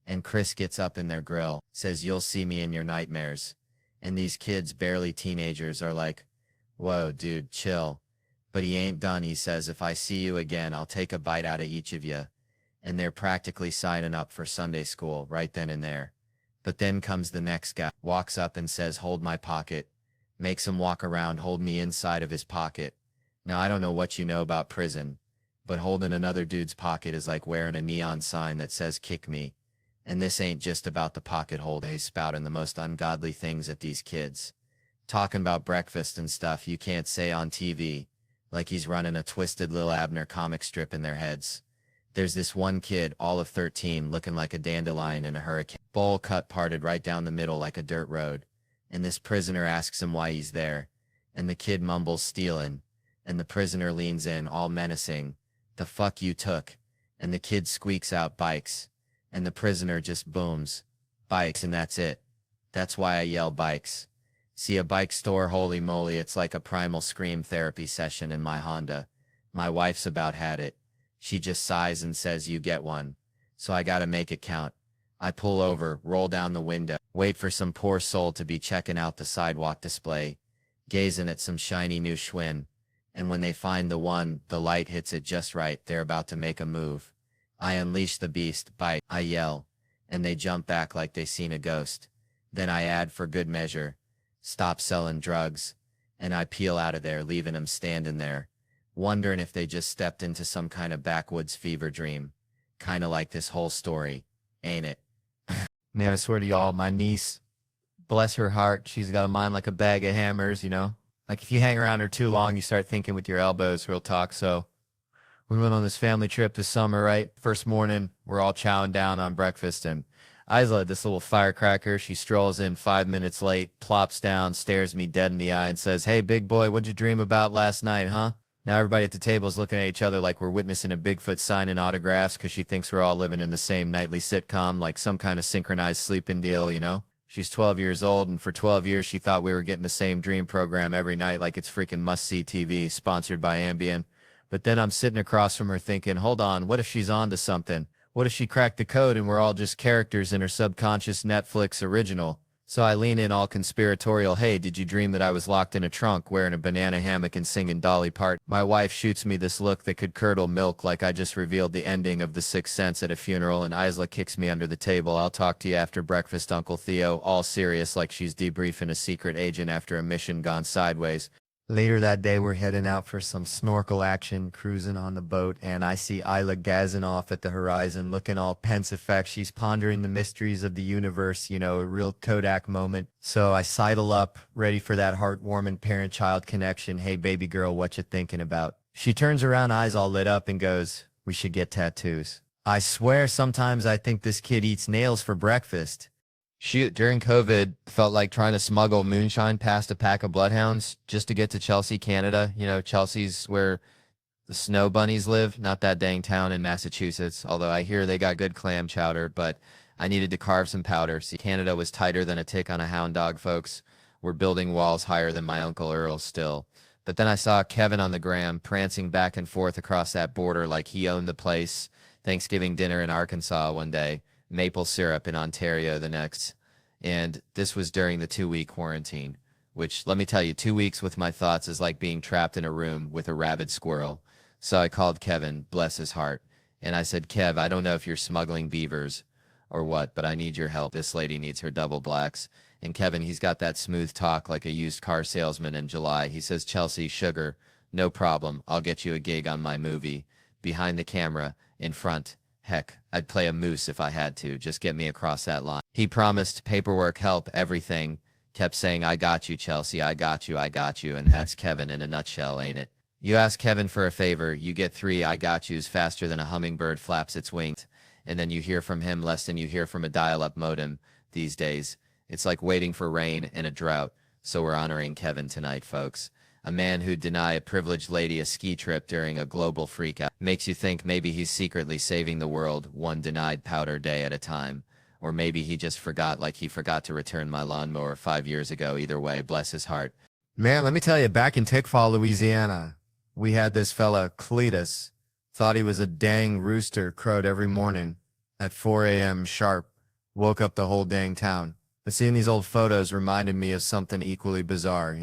[SPEAKER 1] And Chris gets up in their grill, says, "You'll see me in your nightmares." And these kids, barely teenagers, are like, "Whoa, dude, chill." But he ain't done. He says, "If I see you again, I'll take a bite out of each of you." And they're practically signing up for Sunday school right then and there. But then comes the next guy, walks up and says, "Hold my pocket." Makes him walk around, hold me inside of his pocket. Now, I don't know what you know about prison, but holding another dude's pocket is like wearing a neon sign that says, "Kick me." And this ain't just about the pocket hold. He's spouting the most ungodly things at these kids. Talking about breakfast and stuff you can't say on TV, like he's running a twisted Lil Abner comic strip in their heads. There's this one kid, all of 13, looking like a dandelion in a hurricane. Bowl cut parted right down the middle like a dirt road. And this prisoner asks him why he's there. And the kid mumbles, "Stealing." And the prisoner leans in, all menacing. "The fuck you took." And the kid squeaks out, "Bikes." And the prisoner just booms, "Bikes," and that's it. That's why I yell bikes. See a bike store, holy moly, it's like a primal scream therapy session in my Honda. My wife's about had it. She just sighs and says, "You get one." So I gotta make it count. I pull over, roll down the window, wait for some poor soul to be checking out the sidewalk display, gazing at some shiny new Schwinn. And when they find the one, the light hits it just right, they're about to make a move. I unleash the beast, bite, I yell, and they jump back like they seen a ghost. Then I add for good measure, "Stop selling drugs," and I peel out of there, leaving them standing there, wondering if they just stepped into some kind of backwoods fever dream. Kinda like this whole story, ain't it? Man, I swear to y'all, my niece, bless her heart, she's got a mind like a bag of hammers, you know? Like if you hang around her too long, you start thinking with your elbows, real talk. So we went on this family trip this summer, right? First morning, we're all chowing down on breakfast, and Isla, this little firecracker, she strolls in 5 minutes late, plops down, stares me dead in the eye, and says, "Hey, big boy, what'd you dream about last night, huh?" Now everybody at the table is looking at each other like we're witnessing a Bigfoot signing autographs because she thinks we're all living in the same nightly sitcom, like some kind of synchronized sleeping deal, you know? She's 12 years old, and for 12 years she thought we were getting the same dream program every night like it's freaking must-see TV, sponsored by Ambien. But then I'm sitting across from her thinking, hold on, what if she's on to something? What if she cracked the code and we're all just characters in her subconscious Netflix original? So I lean in all conspiratorial. Hey, did you dream that I was locked in a trunk wearing a banana hammock and singing Dolly Parton? My wife shoots me this look that could curdle milk like I just revealed the ending of The Sixth Sense at a funeral, and Isla kicks me under the table. I'll talk to you after breakfast, Uncle Theo, all serious like she's debriefing a secret agent after a mission gone sideways. Later that day, we're heading out for some snorkel action, cruising on the boat, and I see Isla gazing off at the horizon, looking all pensive. She's pondering the mysteries of the universe, a real Kodak moment. So I sidle up, ready for that heartwarming parent-child connection. Hey, baby girl, what you thinking about? She turns around, eyes all lit up, and goes, we should get tattoos. I swear sometimes I think this kid eats nails for breakfast. Shoot, during COVID, felt like trying to smuggle moonshine past a pack of bloodhounds just to get to Chelsea, Canada. Chelsea's where the snow bunnies live, not that dang town in Massachusetts, although I hear they got good clam chowder, but I needed to carve some powder. See, Canada was tighter than a tick on a hound dog, folks. We're building walls higher than my Uncle Earl still. But then I saw Kevin on the gram prancing back and forth across that border like he owned the place. Thanksgiving dinner in Arkansas one day, maple syrup in Ontario the next. And this was during the 2-week quarantine, which, let me tell you, 2 weeks with my thoughts is like being trapped in a room with a rabid squirrel. So I called Kevin, bless his heart, and I said, Kev, I don't know if you're smuggling beavers or what, but I need your help. This lady needs her double blacks. And Kevin, he's got that smooth talk like a used car salesman in July. He says, Chelsea, sugar, no problem. I'll get you a gig on my movie. Behind the camera, in front. Heck, I'd play a moose if I had to. Just get me across that line. He promised paperwork, help, everything. Kept saying, I got you, Chelsea, I got you, I got you. And that's Kevin in a nutshell, ain't it? You ask Kevin for a favor, you get 3 I got yous faster than a hummingbird flaps its wings. And then you hear from him less than you hear from a dial-up modem these days. It's like waiting for rain in a drought. So we're honoring Kevin tonight, folks. A man who'd deny a privileged lady a ski trip during a global freakout makes you think maybe he's secretly saving the world one denied powder day at a time. Or maybe he just forgot like he forgot to return my lawnmower 5 years ago. Either way, bless his heart. Man, let me tell you, back in Tickfall, Louisiana, we had this fella, Cletus, thought he was a dang rooster, crowed every morning at 4 a.m. sharp, woke up the whole dang town. But seeing these old photos reminded me of something equally bizarre,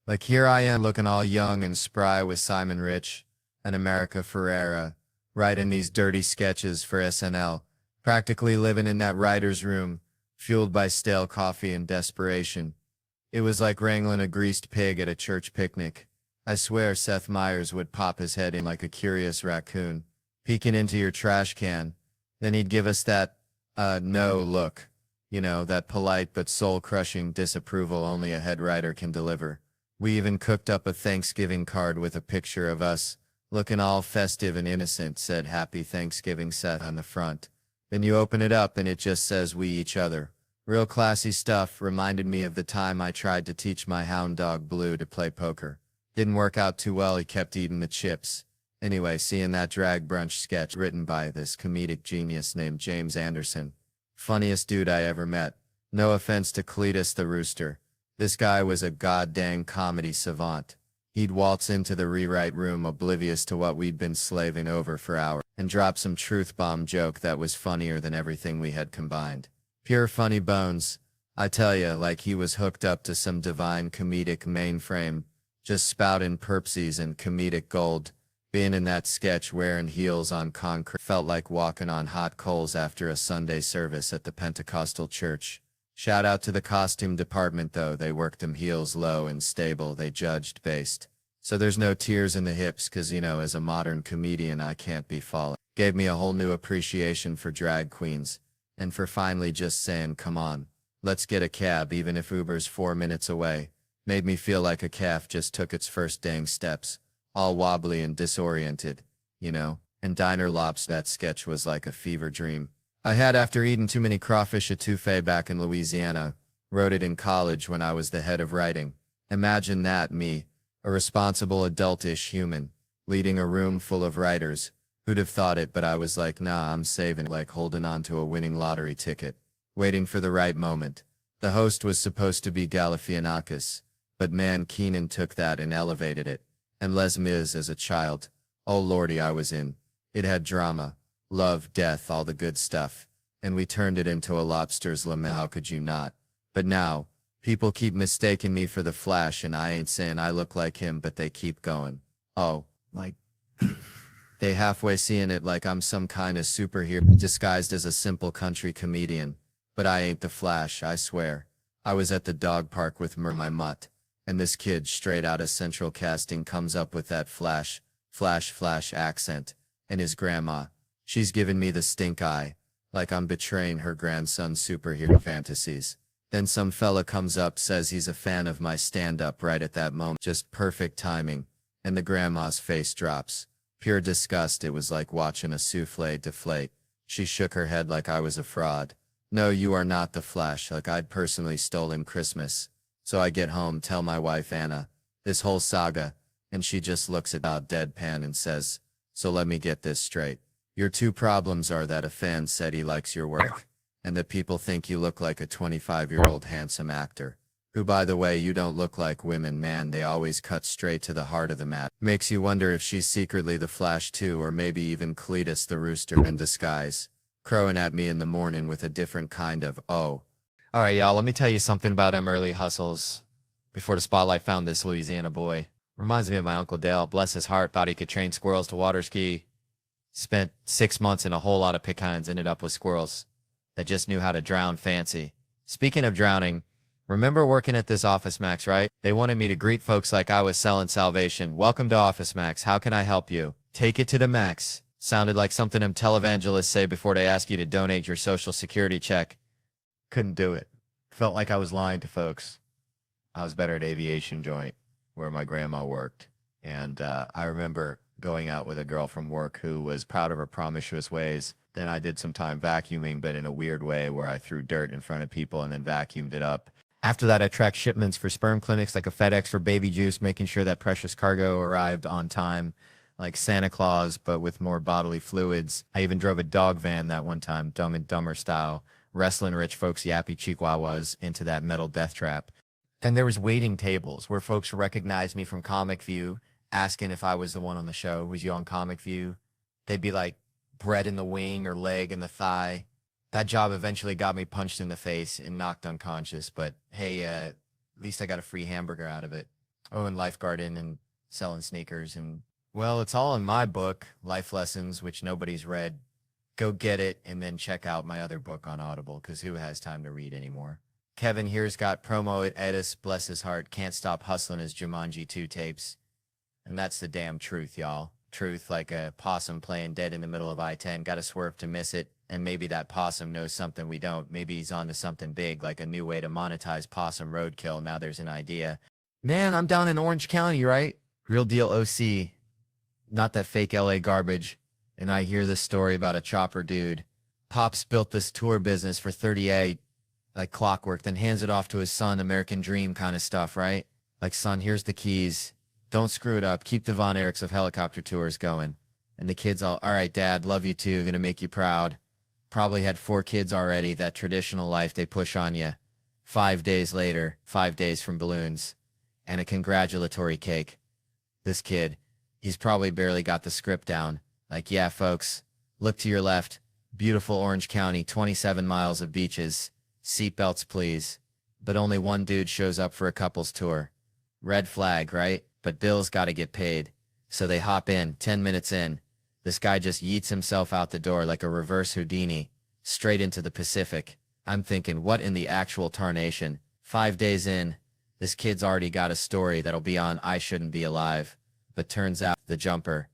[SPEAKER 1] Like here I am looking all young and spry with Simon Rich and America Ferrera, writing these dirty sketches for SNL, practically living in that writer's room, fueled by stale coffee and desperation. It was like wrangling a greased pig at a church picnic. I swear Seth Meyers would pop his head in like a curious raccoon, peeking into your trash can. Then he'd give us that, no look. That polite but soul-crushing disapproval only a head writer can deliver. We even cooked up a Thanksgiving card with a picture of us, looking all festive and innocent, said Happy Thanksgiving Seth on the front. Then you open it up and it just says we each other. Real classy stuff, reminded me of the time I tried to teach my hound dog Blue to play poker. Didn't work out too well, he kept eating the chips. Anyway, seeing that drag brunch sketch written by this comedic genius named James Anderson. Funniest dude I ever met. No offense to Cletus the rooster. This guy was a goddamn comedy savant. He'd waltz into the rewrite room oblivious to what we'd been slaving over for hours, and drop some truth bomb joke that was funnier than everything we had combined. Pure funny bones. I tell ya, like he was hooked up to some divine comedic mainframe, just spouting perpsies and comedic gold. Being in that sketch wearing heels on concrete felt like walking on hot coals after a Sunday service at the Pentecostal church. Shout out to the costume department though, they worked them heels low and stable, they judged based. So there's no tears in the hips cause as a modern comedian I can't be falling. Gave me a whole new appreciation for drag queens. And for finally just saying come on, let's get a cab even if Uber's 4 minutes away. Made me feel like a calf just took its first dang steps. All wobbly and disoriented, and Diner Lops, that sketch was like a fever dream. I had after eating too many crawfish etouffee back in Louisiana, wrote it in college when I was the head of writing. Imagine that, me, a responsible adultish human, leading a room full of writers. Who'd have thought it, but I was like, nah, I'm saving it, like holding on to a winning lottery ticket, waiting for the right moment. The host was supposed to be Galifianakis, but man, Keenan took that and elevated it. And Les Mis as a child. Oh lordy, I was in. It had drama, love, death, all the good stuff. And we turned it into a lobster's lament. How could you not? But now, people keep mistaking me for the Flash, and I ain't saying I look like him, but they keep going. Oh, like, they halfway seeing it like I'm some kind of superhero disguised as a simple country comedian. But I ain't the Flash, I swear. I was at the dog park with my mutt, and this kid straight out of Central Casting comes up with that flash accent, and his grandma. She's giving me the stink eye, like I'm betraying her grandson's superhero fantasies. Then some fella comes up, says he's a fan of my stand-up right at that moment. Just perfect timing, and the grandma's face drops. Pure disgust. It was like watching a souffle deflate. She shook her head like I was a fraud. No, you are not the Flash, like I'd personally stolen Christmas. So I get home, tell my wife Anna this whole saga, and she just looks about deadpan and says, so let me get this straight. Your two problems are that a fan said he likes your work, and that people think you look like a 25-year-old handsome actor. Who, by the way, you don't look like women, man. They always cut straight to the heart of the matter. Makes you wonder if she's secretly the Flash too, or maybe even Cletus the rooster in disguise, crowing at me in the morning with a different kind of oh. All right, y'all, let me tell you something about them early hustles. Before the spotlight found this Louisiana boy. Reminds me of my Uncle Dale. Bless his heart, thought he could train squirrels to water ski. Spent 6 months in a whole lot of pecans, ended up with squirrels that just knew how to drown fancy. Speaking of drowning, remember working at this Office Max, right? They wanted me to greet folks like I was selling salvation. Welcome to Office Max. How can I help you? Take it to the max. Sounded like something them televangelists say before they ask you to donate your social security check. Couldn't do it. Felt like I was lying to folks. I was better at Aviation Joint, where my grandma worked. And I remember going out with a girl from work who was proud of her promiscuous ways. Then I did some time vacuuming, but in a weird way where I threw dirt in front of people and then vacuumed it up. After that, I tracked shipments for sperm clinics like a FedEx for baby juice, making sure that precious cargo arrived on time, like Santa Claus, but with more bodily fluids. I even drove a dog van that one time, Dumb and Dumber style, wrestling rich folks' yappy chihuahuas into that metal death trap. Then there was waiting tables where folks recognized me from Comic View, asking if I was the one on the show. Was you on Comic View? They'd be like, bread in the wing or leg in the thigh. That job eventually got me punched in the face and knocked unconscious, but hey, at least I got a free hamburger out of it. Oh, and lifeguarding and selling sneakers and, well, it's all in my book, Life Lessons, which nobody's read. Go get it and then check out my other book on Audible, because who has time to read anymore? Kevin here's got promo at Edis, bless his heart, can't stop hustling his Jumanji 2 tapes. And that's the damn truth, y'all. Truth, like a possum playing dead in the middle of I-10. Gotta swerve to miss it. And maybe that possum knows something we don't. Maybe he's onto something big, like a new way to monetize possum roadkill. Now there's an idea. Man, I'm down in Orange County, right? Real deal OC. Not that fake LA garbage. And I hear this story about a chopper dude. Pops built this tour business for 38, like clockwork, then hands it off to his son, American Dream kind of stuff, right? Like, son, here's the keys. Don't screw it up. Keep the Von Erichs of helicopter tours going. And the kid's all right, Dad, love you too. Gonna make you proud. Probably had 4 kids already, that traditional life they push on you. 5 days later, 5 days from balloons, and a congratulatory cake. This kid, he's probably barely got the script down. Like, yeah, folks, look to your left. Beautiful Orange County, 27 miles of beaches. Seatbelts, please. But only one dude shows up for a couple's tour. Red flag, right? But bills gotta get paid. So they hop in, 10 minutes in. This guy just yeets himself out the door like a reverse Houdini, straight into the Pacific. I'm thinking, what in the actual tarnation? 5 days in, this kid's already got a story that'll be on I Shouldn't Be Alive. But turns out, the jumper,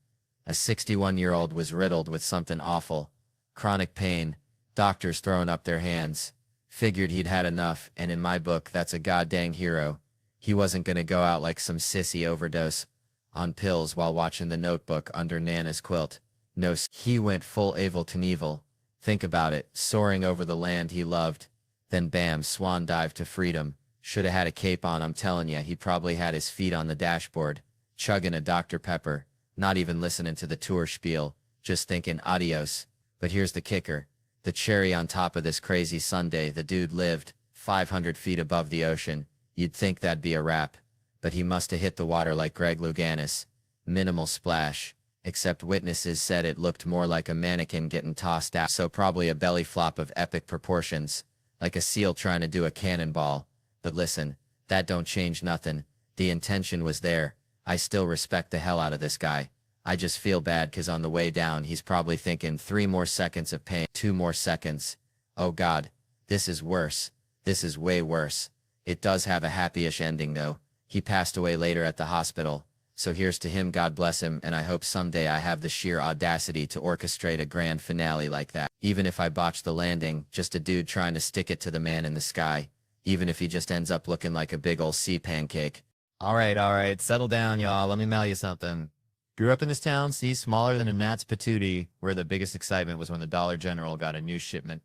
[SPEAKER 1] a 61-year-old, was riddled with something awful. Chronic pain, doctors throwing up their hands. Figured he'd had enough, and in my book, that's a goddamn hero. He wasn't gonna go out like some sissy overdose on pills while watching The Notebook under Nana's quilt. No, he went full Evel Knievel. Think about it, soaring over the land he loved. Then bam, swan dive to freedom. Shoulda had a cape on, I'm telling ya. He probably had his feet on the dashboard, chugging a Dr. Pepper, not even listening to the tour spiel, just thinking adios. But here's the kicker. The cherry on top of this crazy Sunday, the dude lived 500 feet above the ocean. You'd think that'd be a wrap. But he must have hit the water like Greg Louganis. Minimal splash. Except witnesses said it looked more like a mannequin getting tossed out, so probably a belly flop of epic proportions. like a seal trying to do a cannonball. But listen, that don't change nothing. The intention was there. I still respect the hell out of this guy. I just feel bad because on the way down, he's probably thinking 3 more seconds of pain, 2 more seconds. Oh God, this is worse. This is way worse. It does have a happy-ish ending though. He passed away later at the hospital. So here's to him, God bless him, and I hope someday I have the sheer audacity to orchestrate a grand finale like that. Even if I botch the landing, just a dude trying to stick it to the man in the sky. Even if he just ends up looking like a big ol' sea pancake. All right, settle down, y'all. Let me mail you something. Grew up in this town, see, smaller than a gnat's patootie, where the biggest excitement was when the Dollar General got a new shipment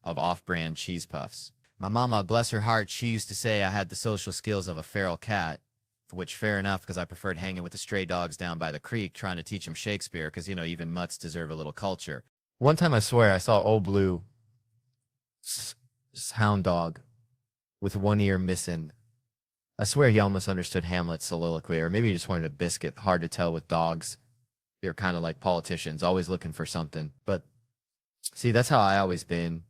[SPEAKER 1] of off-brand cheese puffs. My mama, bless her heart, she used to say I had the social skills of a feral cat, which fair enough because I preferred hanging with the stray dogs down by the creek trying to teach them Shakespeare because, you know, even mutts deserve a little culture. One time I swear I saw Old Blue hound dog with one ear missing. I swear he almost understood Hamlet's soliloquy, or maybe he just wanted a biscuit. Hard to tell with dogs. They're kind of like politicians, always looking for something. But see, that's how I always been.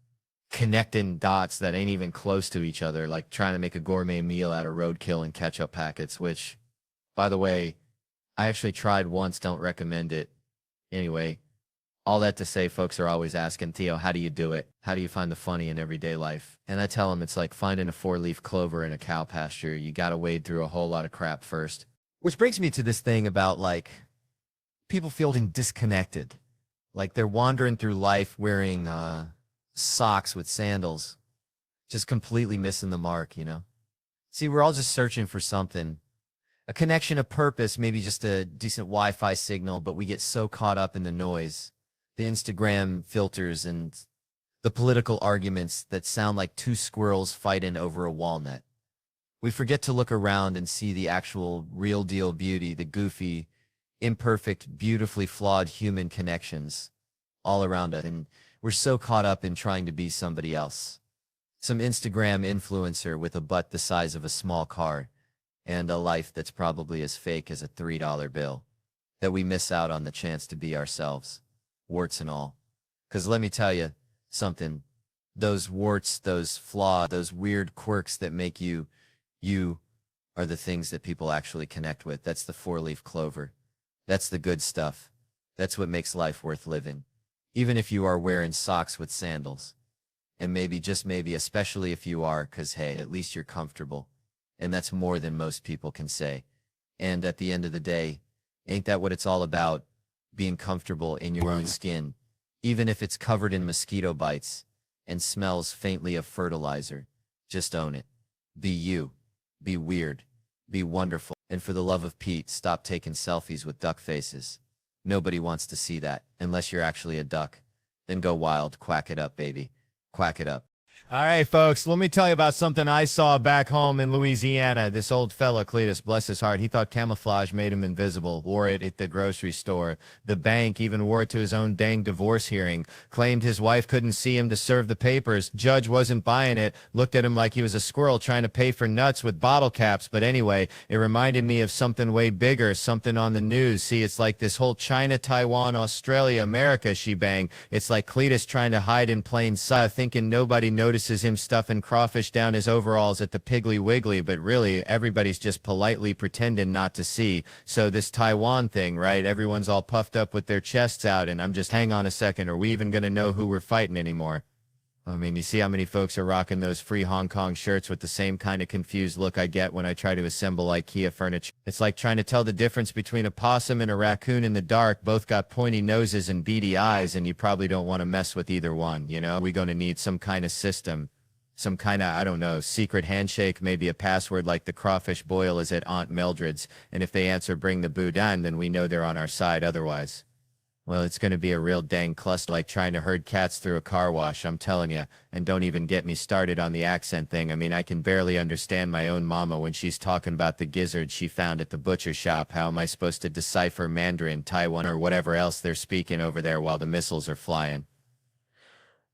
[SPEAKER 1] Connecting dots that ain't even close to each other, like trying to make a gourmet meal out of roadkill and ketchup packets, which, by the way, I actually tried once, don't recommend it. Anyway, all that to say, folks are always asking, Theo, how do you do it? How do you find the funny in everyday life? And I tell them it's like finding a 4-leaf clover in a cow pasture. You gotta wade through a whole lot of crap first. Which brings me to this thing about, like, people feeling disconnected. Like they're wandering through life wearing, socks with sandals, just completely missing the mark, you know? See, we're all just searching for something, a connection, a purpose, maybe just a decent Wi-Fi signal, but we get so caught up in the noise, the Instagram filters and the political arguments that sound like two squirrels fighting over a walnut. We forget to look around and see the actual real deal beauty, the goofy, imperfect, beautifully flawed human connections all around us. And we're so caught up in trying to be somebody else. Some Instagram influencer with a butt the size of a small car and a life that's probably as fake as a $3 bill, that we miss out on the chance to be ourselves, warts and all. Because let me tell you something, those warts, those flaws, those weird quirks that make you, you are the things that people actually connect with. That's the 4-leaf clover. That's the good stuff. That's what makes life worth living. Even if you are wearing socks with sandals. And maybe, just maybe, especially if you are, because hey, at least you're comfortable. And that's more than most people can say. And at the end of the day, ain't that what it's all about? Being comfortable in your own skin. Even if it's covered in mosquito bites and smells faintly of fertilizer. Just own it. Be you. Be weird. Be wonderful. And for the love of Pete, stop taking selfies with duck faces. Nobody wants to see that, unless you're actually a duck. Then go wild, quack it up, baby. Quack it up. All right, folks, let me tell you about something I saw back home in Louisiana. This old fella, Cletus, bless his heart, he thought camouflage made him invisible, wore it at the grocery store. The bank even wore it to his own dang divorce hearing, claimed his wife couldn't see him to serve the papers. Judge wasn't buying it, looked at him like he was a squirrel trying to pay for nuts with bottle caps. But anyway, it reminded me of something way bigger, something on the news. See, it's like this whole China, Taiwan, Australia, America shebang. It's like Cletus trying to hide in plain sight, thinking nobody notices him stuffing crawfish down his overalls at the Piggly Wiggly, but really everybody's just politely pretending not to see. So this Taiwan thing, right? Everyone's all puffed up with their chests out, and I'm just, hang on a second, are we even going to know who we're fighting anymore? I mean, you see how many folks are rocking those free Hong Kong shirts with the same kind of confused look I get when I try to assemble IKEA furniture. It's like trying to tell the difference between a possum and a raccoon in the dark. Both got pointy noses and beady eyes, and you probably don't want to mess with either one, you know? We're going to need some kind of system, some kind of, I don't know, secret handshake, maybe a password like the crawfish boil is at Aunt Mildred's, and if they answer bring the boudin, then we know they're on our side otherwise. Well, it's going to be a real dang cluster, like trying to herd cats through a car wash, I'm telling you. And don't even get me started on the accent thing. I mean, I can barely understand my own mama when she's talking about the gizzard she found at the butcher shop. How am I supposed to decipher Mandarin, Taiwan, or whatever else they're speaking over there while the missiles are flying?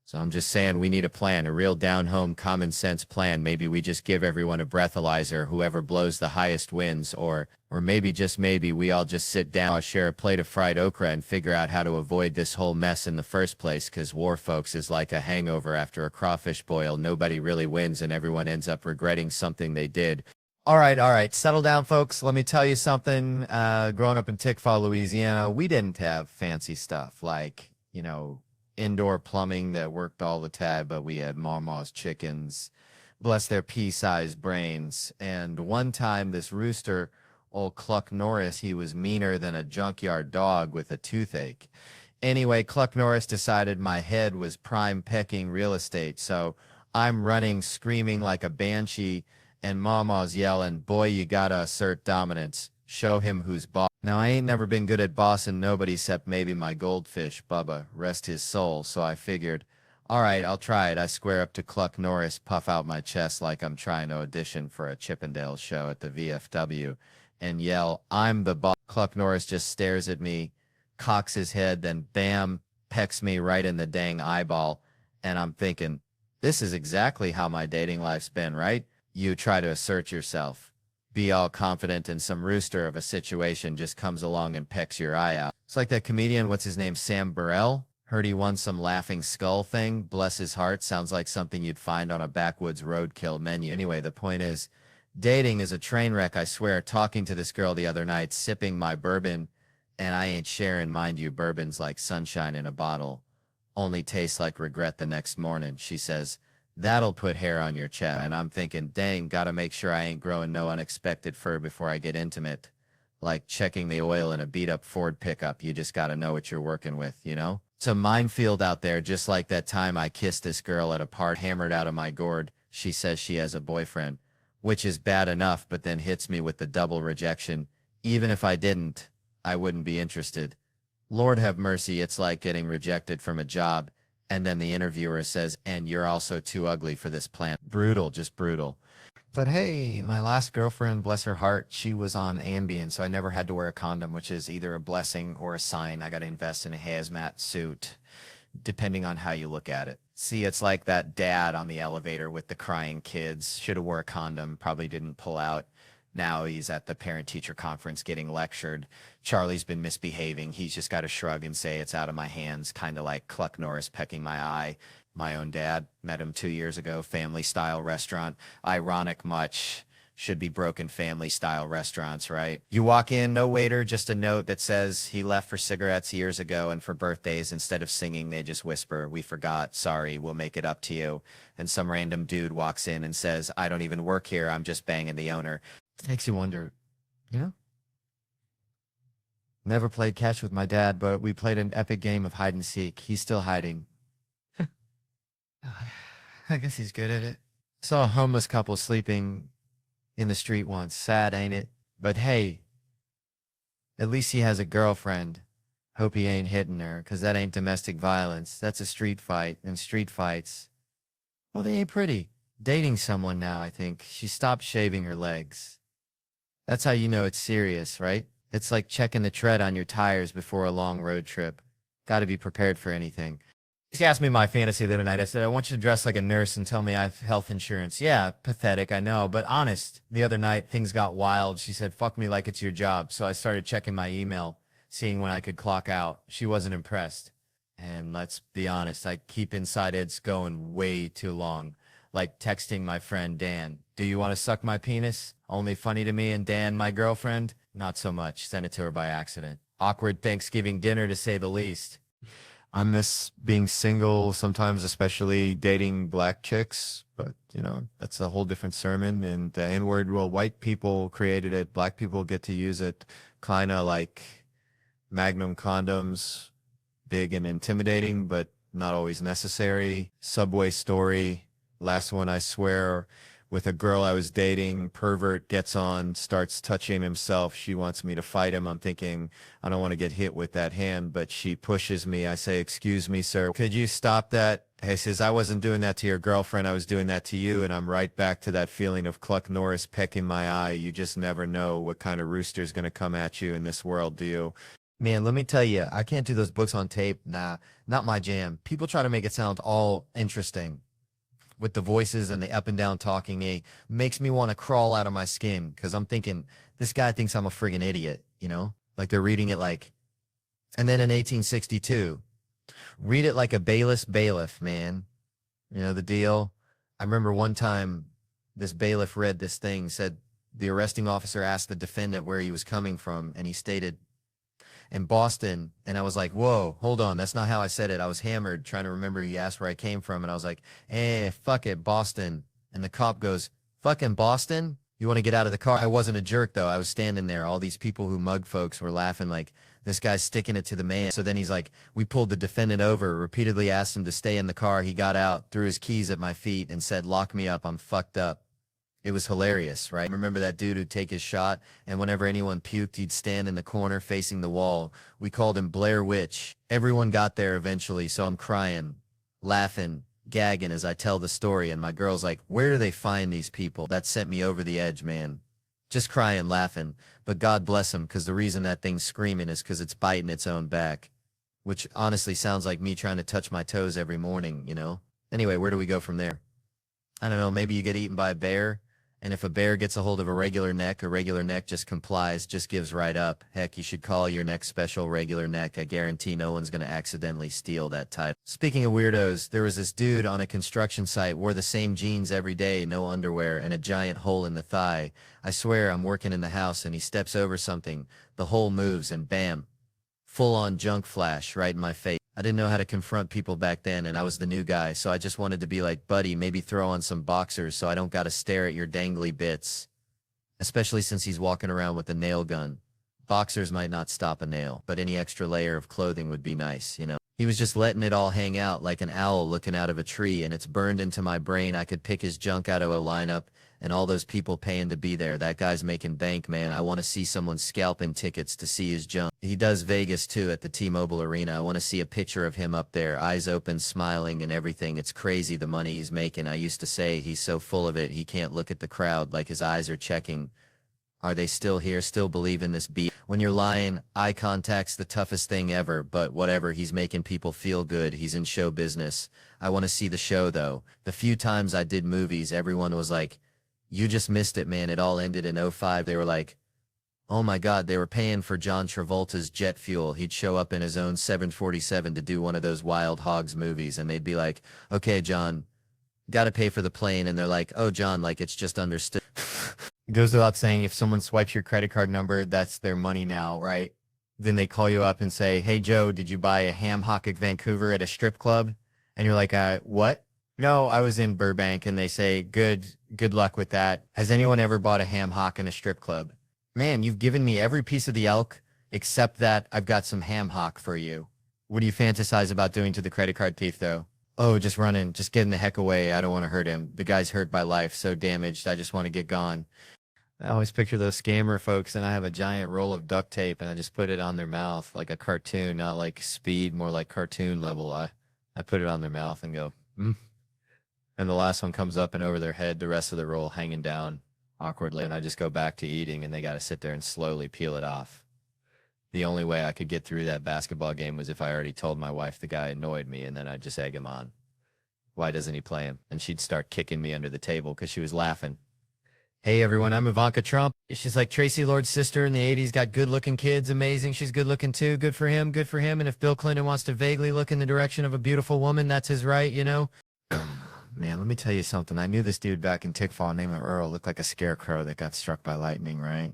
[SPEAKER 1] So I'm just saying we need a plan, a real down-home common sense plan. Maybe we just give everyone a breathalyzer, whoever blows the highest wins, or maybe just maybe we all just sit down, share a plate of fried okra and figure out how to avoid this whole mess in the first place, because war, folks, is like a hangover after a crawfish boil. Nobody really wins and everyone ends up regretting something they did. All right. Settle down, folks. Let me tell you something. Growing up in Tickfaw, Louisiana, we didn't have fancy stuff like, indoor plumbing that worked all the time, but we had Mama's chickens, bless their pea-sized brains. And one time, this rooster, old Cluck Norris, he was meaner than a junkyard dog with a toothache. Anyway, Cluck Norris decided my head was prime pecking real estate, so I'm running, screaming like a banshee, and Mama's yelling, "Boy, you gotta assert dominance. Show him who's boss." Now, I ain't never been good at bossing nobody except maybe my goldfish, Bubba, rest his soul, so I figured, all right, I'll try it. I square up to Cluck Norris, puff out my chest like I'm trying to audition for a Chippendale show at the VFW, and yell, "I'm the boss." Cluck Norris just stares at me, cocks his head, then bam, pecks me right in the dang eyeball, and I'm thinking, this is exactly how my dating life's been, right? You try to assert yourself, be all confident, and some rooster of a situation just comes along and pecks your eye out. It's like that comedian, what's his name, Sam Burrell? Heard he won some laughing skull thing. Bless his heart. Sounds like something you'd find on a backwoods roadkill menu. Anyway, the point is, dating is a train wreck, I swear. Talking to this girl the other night, sipping my bourbon, and I ain't sharing, mind you, bourbon's like sunshine in a bottle. Only tastes like regret the next morning. She says, "That'll put hair on your chest." And I'm thinking, dang, gotta make sure I ain't growing no unexpected fur before I get intimate. Like checking the oil in a beat-up Ford pickup. You just gotta know what you're working with, you know? It's a minefield out there, just like that time I kissed this girl at a part, hammered out of my gourd. She says she has a boyfriend, which is bad enough, but then hits me with the double rejection. Even if I didn't, I wouldn't be interested. Lord have mercy, it's like getting rejected from a job, and then the interviewer says, "And you're also too ugly for this plant." Brutal, just brutal. But hey, my last girlfriend, bless her heart, she was on Ambien, so I never had to wear a condom, which is either a blessing or a sign. I got to invest in a hazmat suit, depending on how you look at it. See, it's like that dad on the elevator with the crying kids. Should have wore a condom, probably didn't pull out. Now he's at the parent-teacher conference getting lectured. Charlie's been misbehaving. He's just got to shrug and say, "It's out of my hands," kind of like Cluck Norris pecking my eye. My own dad, met him 2 years ago, family-style restaurant. Ironic much. Should be broken family-style restaurants, right? You walk in, no waiter, just a note that says he left for cigarettes years ago, and for birthdays, instead of singing, they just whisper, "We forgot, sorry, we'll make it up to you." And some random dude walks in and says, "I don't even work here, I'm just banging the owner." It makes you wonder, you know? Never played catch with my dad, but we played an epic game of hide and seek. He's still hiding. I guess he's good at it. Saw a homeless couple sleeping in the street once. Sad, ain't it? But hey, at least he has a girlfriend. Hope he ain't hitting her, 'cause that ain't domestic violence. That's a street fight, and street fights, well, they ain't pretty. Dating someone now, I think. She stopped shaving her legs. That's how you know it's serious, right? It's like checking the tread on your tires before a long road trip. Gotta be prepared for anything. She asked me my fantasy the other night. I said, "I want you to dress like a nurse and tell me I have health insurance." Yeah, pathetic, I know, but honest. The other night, things got wild. She said, "Fuck me like it's your job." So I started checking my email, seeing when I could clock out. She wasn't impressed. And let's be honest, I keep inside it's going way too long. Like texting my friend Dan, "Do you want to suck my penis?" Only funny to me, and Dan, my girlfriend, not so much. Sent it to her by accident. Awkward Thanksgiving dinner, to say the least. I miss being single sometimes, especially dating black chicks. But, that's a whole different sermon. And the N-word, well, white people created it. Black people get to use it, kind of like Magnum condoms, big and intimidating, but not always necessary. Subway story. Last one, I swear, with a girl I was dating, pervert gets on, starts touching himself. She wants me to fight him. I'm thinking, I don't want to get hit with that hand, but she pushes me. I say, "Excuse me, sir, could you stop that?" He says, "I wasn't doing that to your girlfriend. I was doing that to you." And I'm right back to that feeling of Cluck Norris pecking my eye. You just never know what kind of rooster's going to come at you in this world, do you? Man, let me tell you, I can't do those books on tape. Nah, not my jam. People try to make it sound all interesting with the voices and the up and down talking. It makes me want to crawl out of my skin because I'm thinking, this guy thinks I'm a friggin' idiot, you know? Like they're reading it like, and then in 1862, read it like a bailiff, man. You know the deal? I remember one time this bailiff read this thing, said the arresting officer asked the defendant where he was coming from, and he stated, in Boston. And I was like, whoa, hold on. That's not how I said it. I was hammered trying to remember he asked where I came from. And I was like, fuck it, Boston. And the cop goes, fucking Boston? You want to get out of the car? I wasn't a jerk, though. I was standing there. All these people who mug folks were laughing like, this guy's sticking it to the man. So then he's like, we pulled the defendant over, repeatedly asked him to stay in the car. He got out, threw his keys at my feet, and said, lock me up. I'm fucked up. It was hilarious, right? Remember that dude who'd take his shot, and whenever anyone puked, he'd stand in the corner facing the wall. We called him Blair Witch. Everyone got there eventually, so I'm crying, laughing, gagging as I tell the story, and my girl's like, where do they find these people? That sent me over the edge, man. Just crying, laughing, but God bless him, because the reason that thing's screaming is because it's biting its own back, which honestly sounds like me trying to touch my toes every morning, you know? Anyway, where do we go from there? I don't know, maybe you get eaten by a bear. And if a bear gets a hold of a regular neck just complies, just gives right up. Heck, you should call your neck special regular neck. I guarantee no one's going to accidentally steal that title. Speaking of weirdos, there was this dude on a construction site, wore the same jeans every day, no underwear, and a giant hole in the thigh. I swear I'm working in the house and he steps over something. The hole moves and bam, full-on junk flash right in my face. I didn't know how to confront people back then, and I was the new guy, so I just wanted to be like, buddy, maybe throw on some boxers so I don't gotta stare at your dangly bits. Especially since he's walking around with a nail gun. Boxers might not stop a nail, but any extra layer of clothing would be nice, you know? He was just letting it all hang out like an owl looking out of a tree, and it's burned into my brain. I could pick his junk out of a lineup, and all those people paying to be there. That guy's making bank, man. I want to see someone scalping tickets to see his junk. He does Vegas, too, at the T-Mobile Arena. I want to see a picture of him up there, eyes open, smiling and everything. It's crazy the money he's making. I used to say he's so full of it, he can't look at the crowd like his eyes are checking. Are they still here, still believe in this beat? When you're lying, eye contact's the toughest thing ever, but whatever, he's making people feel good. He's in show business. I want to see the show, though. The few times I did movies, everyone was like, you just missed it, man. It all ended in '05. They were like, oh my God, they were paying for John Travolta's jet fuel. He'd show up in his own 747 to do one of those Wild Hogs movies, and they'd be like, okay, John, gotta pay for the plane. And they're like, oh, John, like it's just understood. It goes without saying, if someone swipes your credit card number, that's their money now, right? Then they call you up and say, hey, Joe, did you buy a ham hock at Vancouver at a strip club? And you're like, what? No, I was in Burbank. And they say, good luck with that. Has anyone ever bought a ham hock in a strip club? Man, you've given me every piece of the elk except that I've got some ham hock for you. What do you fantasize about doing to the credit card thief, though? Oh, just running, just getting the heck away. I don't want to hurt him. The guy's hurt by life, so damaged. I just want to get gone. I always picture those scammer folks, and I have a giant roll of duct tape, and I just put it on their mouth like a cartoon, not like speed, more like cartoon level. I put it on their mouth and go, And the last one comes up and over their head, the rest of the roll hanging down awkwardly, and I just go back to eating, and they got to sit there and slowly peel it off. The only way I could get through that basketball game was if I already told my wife the guy annoyed me, and then I'd just egg him on. Why doesn't he play him? And she'd start kicking me under the table because she was laughing. Hey, everyone, I'm Ivanka Trump. She's like Tracy Lord's sister in the 80s, got good-looking kids, amazing. She's good-looking, too. Good for him, good for him. And if Bill Clinton wants to vaguely look in the direction of a beautiful woman, that's his right, you know? Man, let me tell you something. I knew this dude back in Tickfall named Earl. Looked like a scarecrow that got struck by lightning, right?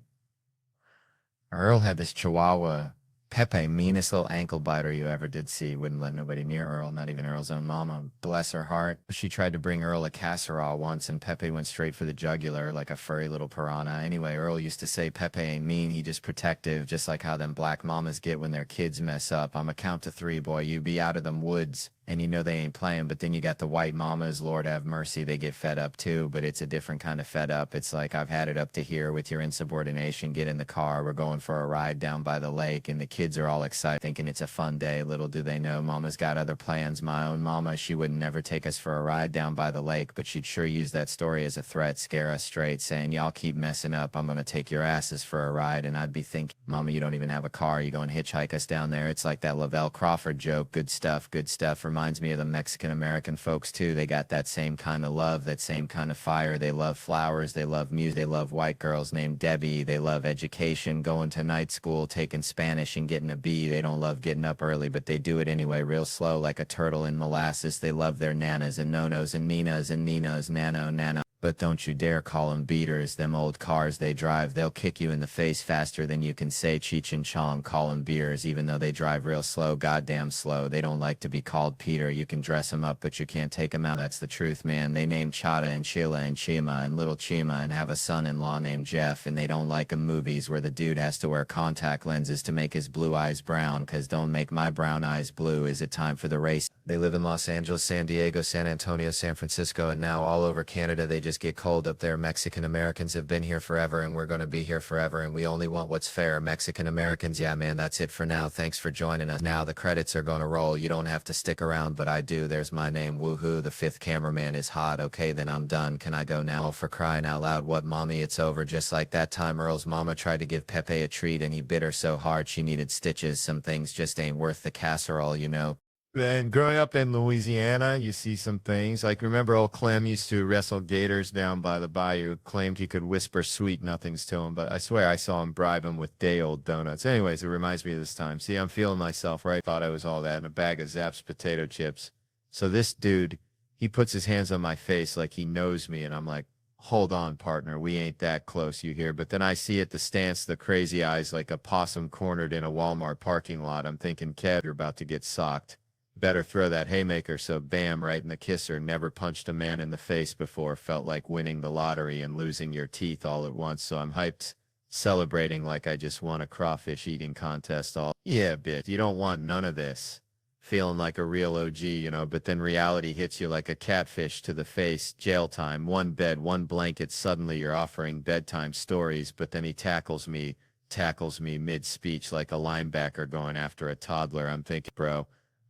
[SPEAKER 1] Earl had this chihuahua, Pepe, meanest little ankle biter you ever did see. Wouldn't let nobody near Earl, not even Earl's own mama. Bless her heart. She tried to bring Earl a casserole once, and Pepe went straight for the jugular like a furry little piranha. Anyway, Earl used to say Pepe ain't mean, he just protective, just like how them black mamas get when their kids mess up. I'm a count to 3, boy. You be out of them woods. And you know they ain't playing, but then you got the white mamas, Lord have mercy, they get fed up too, but it's a different kind of fed up. It's like, I've had it up to here with your insubordination, get in the car, we're going for a ride down by the lake, and the kids kids are all excited, thinking it's a fun day. Little do they know, Mama's got other plans. My own Mama, she would never take us for a ride down by the lake, but she'd sure use that story as a threat, scare us straight, saying, y'all keep messing up, I'm gonna take your asses for a ride. And I'd be thinking, Mama, you don't even have a car, you go and hitchhike us down there. It's like that Lavelle Crawford joke, good stuff, good stuff. Reminds me of the Mexican-American folks too. They got that same kind of love, that same kind of fire. They love flowers, they love music, they love white girls named Debbie, they love education, going to night school, taking Spanish and getting a B. They don't love getting up early, but they do it anyway, real slow like a turtle in molasses. They love their nanas and nonos and ninas and ninos, nano. But don't you dare call them beaters. Them old cars they drive, they'll kick you in the face faster than you can say Cheech and Chong. Call them beers, even though they drive real slow, goddamn slow. They don't like to be called Peter. You can dress them up, but you can't take them out. That's the truth, man. They name Chata and Sheila and Chima and little Chima and have a son-in-law named Jeff, and they don't like them movies where the dude has to wear contact lenses to make his blue eyes brown, cause don't make my brown eyes blue. Is it time for the race? They live in Los Angeles, San Diego, San Antonio, San Francisco, and now all over Canada. They just get cold up there. Mexican Americans have been here forever, and we're going to be here forever, and we only want what's fair. Mexican Americans, yeah, man, that's it for now. Thanks for joining us. Now the credits are going to roll. You don't have to stick around, but I do. There's my name. Woohoo, the fifth cameraman is hot. Okay, then I'm done. Can I go now? For crying out loud, what, Mommy? It's over. Just like that time Earl's mama tried to give Pepe a treat, and he bit her so hard she needed stitches. Some things just ain't worth the casserole, you know. Then growing up in Louisiana, you see some things. Like, remember old Clem used to wrestle gators down by the bayou, claimed he could whisper sweet nothings to him, but I swear I saw him bribe him with day-old donuts. Anyways, it reminds me of this time. See, I'm feeling myself, right? Thought I was all that in a bag of Zapp's potato chips. So this dude, he puts his hands on my face like he knows me, and I'm like, hold on, partner, we ain't that close, you hear? But then I see at the stance the crazy eyes like a possum cornered in a Walmart parking lot. I'm thinking, Kev, you're about to get socked. Better throw that haymaker. So bam, right in the kisser. Never punched a man in the face before. Felt like winning the lottery and losing your teeth all at once. So I'm hyped, celebrating like I just won a crawfish eating contest. All, yeah, bitch, you don't want none of this. Feeling like a real OG, you know, but then reality hits you like a catfish to the face. Jail time, one bed, one blanket. Suddenly you're offering bedtime stories, but then he tackles me mid-speech like a linebacker going after a toddler. I'm thinking, bro,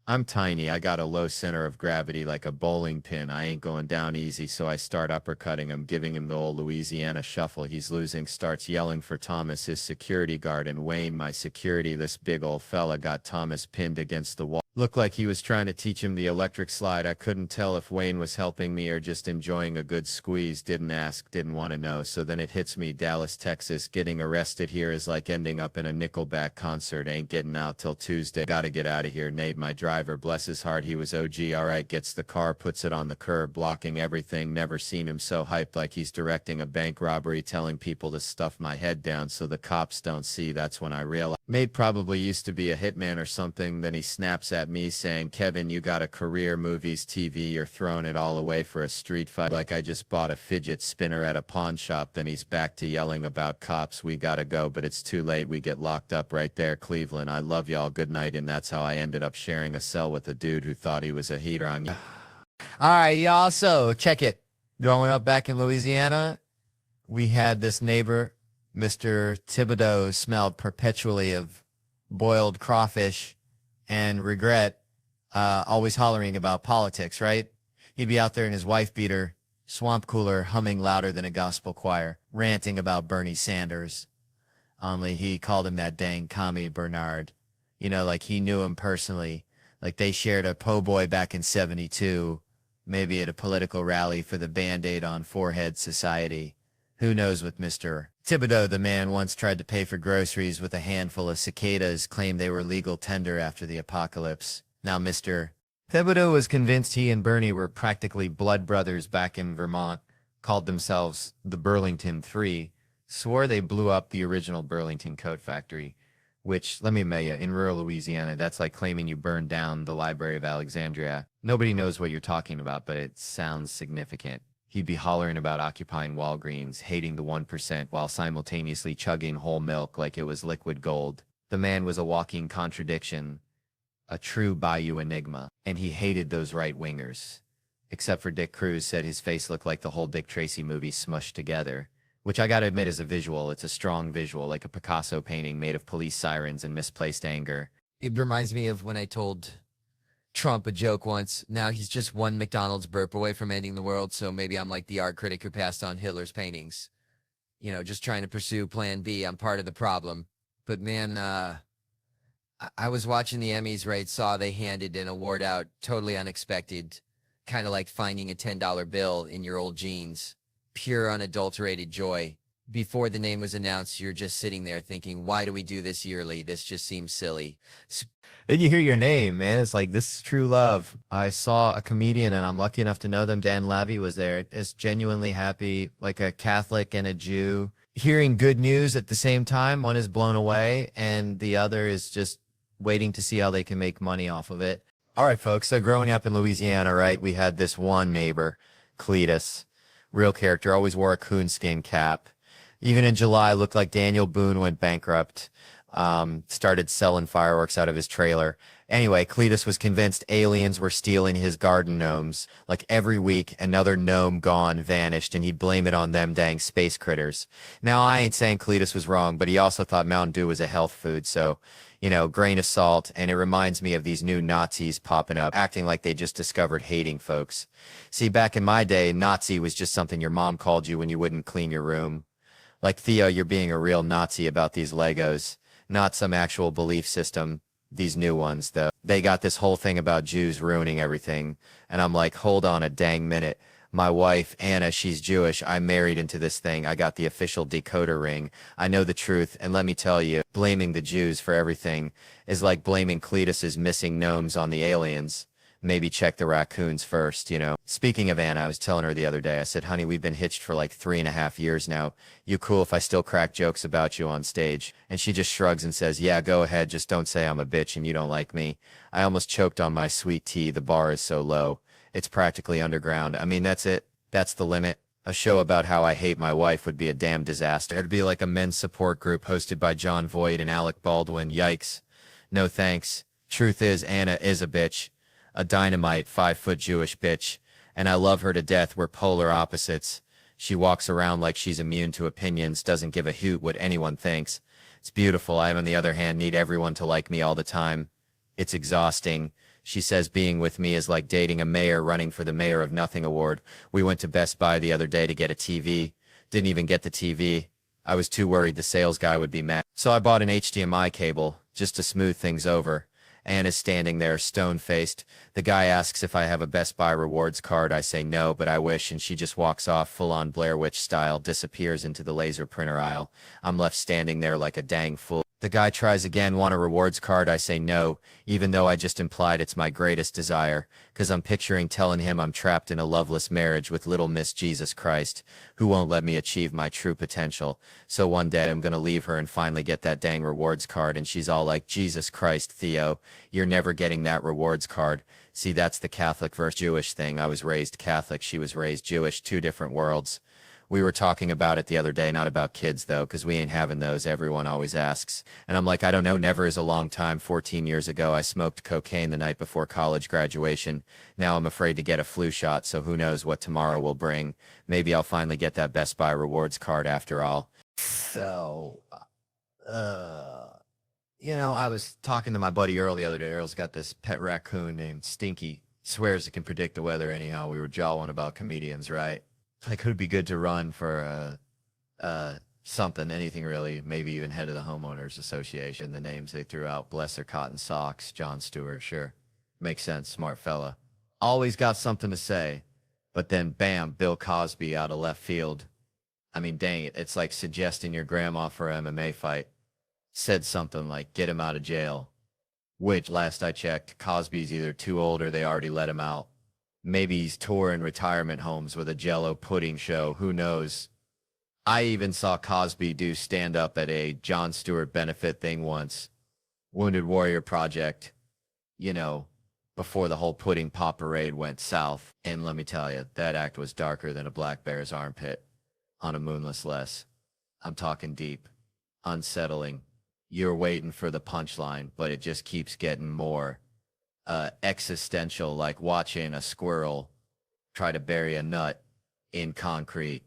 [SPEAKER 1] I'm tiny. I got a low center of gravity like a bowling pin. I ain't going down easy, so I start uppercutting him, giving him the old Louisiana shuffle. He's losing, starts yelling for Thomas, his security guard, and Wayne, my security. This big old fella got Thomas pinned against the wall. Looked like he was trying to teach him the electric slide. I couldn't tell if Wayne was helping me or just enjoying a good squeeze. Didn't ask, didn't want to know. So then it hits me, Dallas, Texas. Getting arrested here is like ending up in a Nickelback concert. Ain't getting out till Tuesday. Gotta get out of here. Nate, my driver, bless his heart, he was OG. All right, gets the car, puts it on the curb, blocking everything. Never seen him so hyped, like he's directing a bank robbery, telling people to stuff my head down so the cops don't see. That's when I realized Nate probably used to be a hitman or something. Then he snaps at me saying, Kevin, you got a career, movies, TV, you're throwing it all away for a street fight like I just bought a fidget spinner at a pawn shop. Then he's back to yelling about cops. We gotta go, but it's too late. We get locked up right there. Cleveland, I love y'all, good night. And that's how I ended up sharing a cell with a dude who thought he was a heater on me. All right, y'all, so check it. Growing up back in Louisiana, we had this neighbor, Mr. Thibodeau, smelled perpetually of boiled crawfish and regret, always hollering about politics, right? He'd be out there in his wife beater, swamp cooler, humming louder than a gospel choir, ranting about Bernie Sanders. Only he called him that dang commie Bernard. You know, like he knew him personally. Like they shared a po' boy back in '72, maybe at a political rally for the Band-Aid on Forehead Society. Who knows with Mr. Thibodeau, the man once tried to pay for groceries with a handful of cicadas, claimed they were legal tender after the apocalypse. Now Mr. Thibodeau was convinced he and Bernie were practically blood brothers back in Vermont, called themselves the Burlington Three, swore they blew up the original Burlington Coat Factory, which, let me tell you, in rural Louisiana, that's like claiming you burned down the Library of Alexandria. Nobody knows what you're talking about, but it sounds significant. He'd be hollering about occupying Walgreens, hating the 1%, while simultaneously chugging whole milk like it was liquid gold. The man was a walking contradiction, a true bayou enigma, and he hated those right-wingers. Except for Dick Cruz said his face looked like the whole Dick Tracy movie smushed together, which I gotta admit is a visual. It's a strong visual, like a Picasso painting made of police sirens and misplaced anger.
[SPEAKER 2] It reminds me of when I told Trump a joke once. Now he's just one McDonald's burp away from ending the world, so maybe I'm like the art critic who passed on Hitler's paintings. You know, just trying to pursue plan B. I'm part of the problem. But man, I was watching the Emmys, right? Saw they handed an award out, totally unexpected, kind of like finding a $10 bill in your old jeans. Pure unadulterated joy. Before the name was announced, you're just sitting there thinking, why do we do this yearly? This just seems silly.
[SPEAKER 1] Then you hear your name, man. It's like, this is true love. I saw a comedian and I'm lucky enough to know them. Dan Levy was there. It's genuinely happy, like a Catholic and a Jew. Hearing good news at the same time, one is blown away and the other is just waiting to see how they can make money off of it. All right, folks. So growing up in Louisiana, right, we had this one neighbor, Cletus, real character, always wore a coonskin cap. Even in July, looked like Daniel Boone went bankrupt. Started selling fireworks out of his trailer. Anyway, Cletus was convinced aliens were stealing his garden gnomes. Like every week, another gnome gone, vanished, and he'd blame it on them dang space critters. Now, I ain't saying Cletus was wrong, but he also thought Mountain Dew was a health food, so, you know, grain of salt, and it reminds me of these new Nazis popping up, acting like they just discovered hating folks. See, back in my day, Nazi was just something your mom called you when you wouldn't clean your room. Like, Theo, you're being a real Nazi about these Legos, not some actual belief system. These new ones, though, they got this whole thing about Jews ruining everything. And I'm like, hold on a dang minute. My wife, Anna, she's Jewish. I married into this thing. I got the official decoder ring. I know the truth. And let me tell you, blaming the Jews for everything is like blaming Cletus's missing gnomes on the aliens. Maybe check the raccoons first, you know. Speaking of Anna, I was telling her the other day, I said, honey, we've been hitched for like 3.5 years now. You cool if I still crack jokes about you on stage? And she just shrugs and says, yeah, go ahead. Just don't say I'm a bitch and you don't like me. I almost choked on my sweet tea. The bar is so low. It's practically underground. I mean, that's it. That's the limit. A show about how I hate my wife would be a damn disaster. It'd be like a men's support group hosted by John Voight and Alec Baldwin. Yikes. No thanks. Truth is, Anna is a bitch. A dynamite 5-foot Jewish bitch, and I love her to death. We're polar opposites. She walks around like she's immune to opinions, doesn't give a hoot what anyone thinks. It's beautiful. I, on the other hand, need everyone to like me all the time. It's exhausting. She says being with me is like dating a mayor running for the Mayor of Nothing award. We went to Best Buy the other day to get a TV. Didn't even get the TV. I was too worried the sales guy would be mad. So I bought an HDMI cable just to smooth things over. Anna's standing there, stone-faced. The guy asks if I have a Best Buy rewards card. I say no, but I wish, and she just walks off full-on Blair Witch style, disappears into the laser printer aisle. I'm left standing there like a dang fool. The guy tries again, want a rewards card? I say no, even though I just implied it's my greatest desire, 'cause I'm picturing telling him I'm trapped in a loveless marriage with little Miss Jesus Christ, who won't let me achieve my true potential. So one day I'm gonna leave her and finally get that dang rewards card, and she's all like, Jesus Christ, Theo, you're never getting that rewards card. See, that's the Catholic versus Jewish thing. I was raised Catholic, she was raised Jewish, two different worlds. We were talking about it the other day, not about kids though, because we ain't having those. Everyone always asks. And I'm like, I don't know, never is a long time. 14 years ago, I smoked cocaine the night before college graduation. Now I'm afraid to get a flu shot, so who knows what tomorrow will bring. Maybe I'll finally get that Best Buy rewards card after all. So, you know, I was talking to my buddy Earl the other day. Earl's got this pet raccoon named Stinky. Swears it can predict the weather anyhow. We were jawing about comedians, right? Like, who'd be good to run for something, anything really, maybe even head of the homeowners association. The names they threw out, bless their cotton socks, Jon Stewart, sure. Makes sense, smart fella. Always got something to say. But then, bam, Bill Cosby out of left field. I mean, dang it, it's like suggesting your grandma for an MMA fight. Said something like, get him out of jail. Which, last I checked, Cosby's either too old or they already let him out. Maybe he's touring retirement homes with a Jell-O pudding show. Who knows? I even saw Cosby do stand-up at a Jon Stewart benefit thing once. Wounded Warrior Project. You know, before the whole pudding pop parade went south. And let me tell you, that act was darker than a black bear's armpit on a moonless less. I'm talking deep. Unsettling. You're waiting for the punchline, but it just keeps getting more existential, like watching a squirrel try to bury a nut in concrete.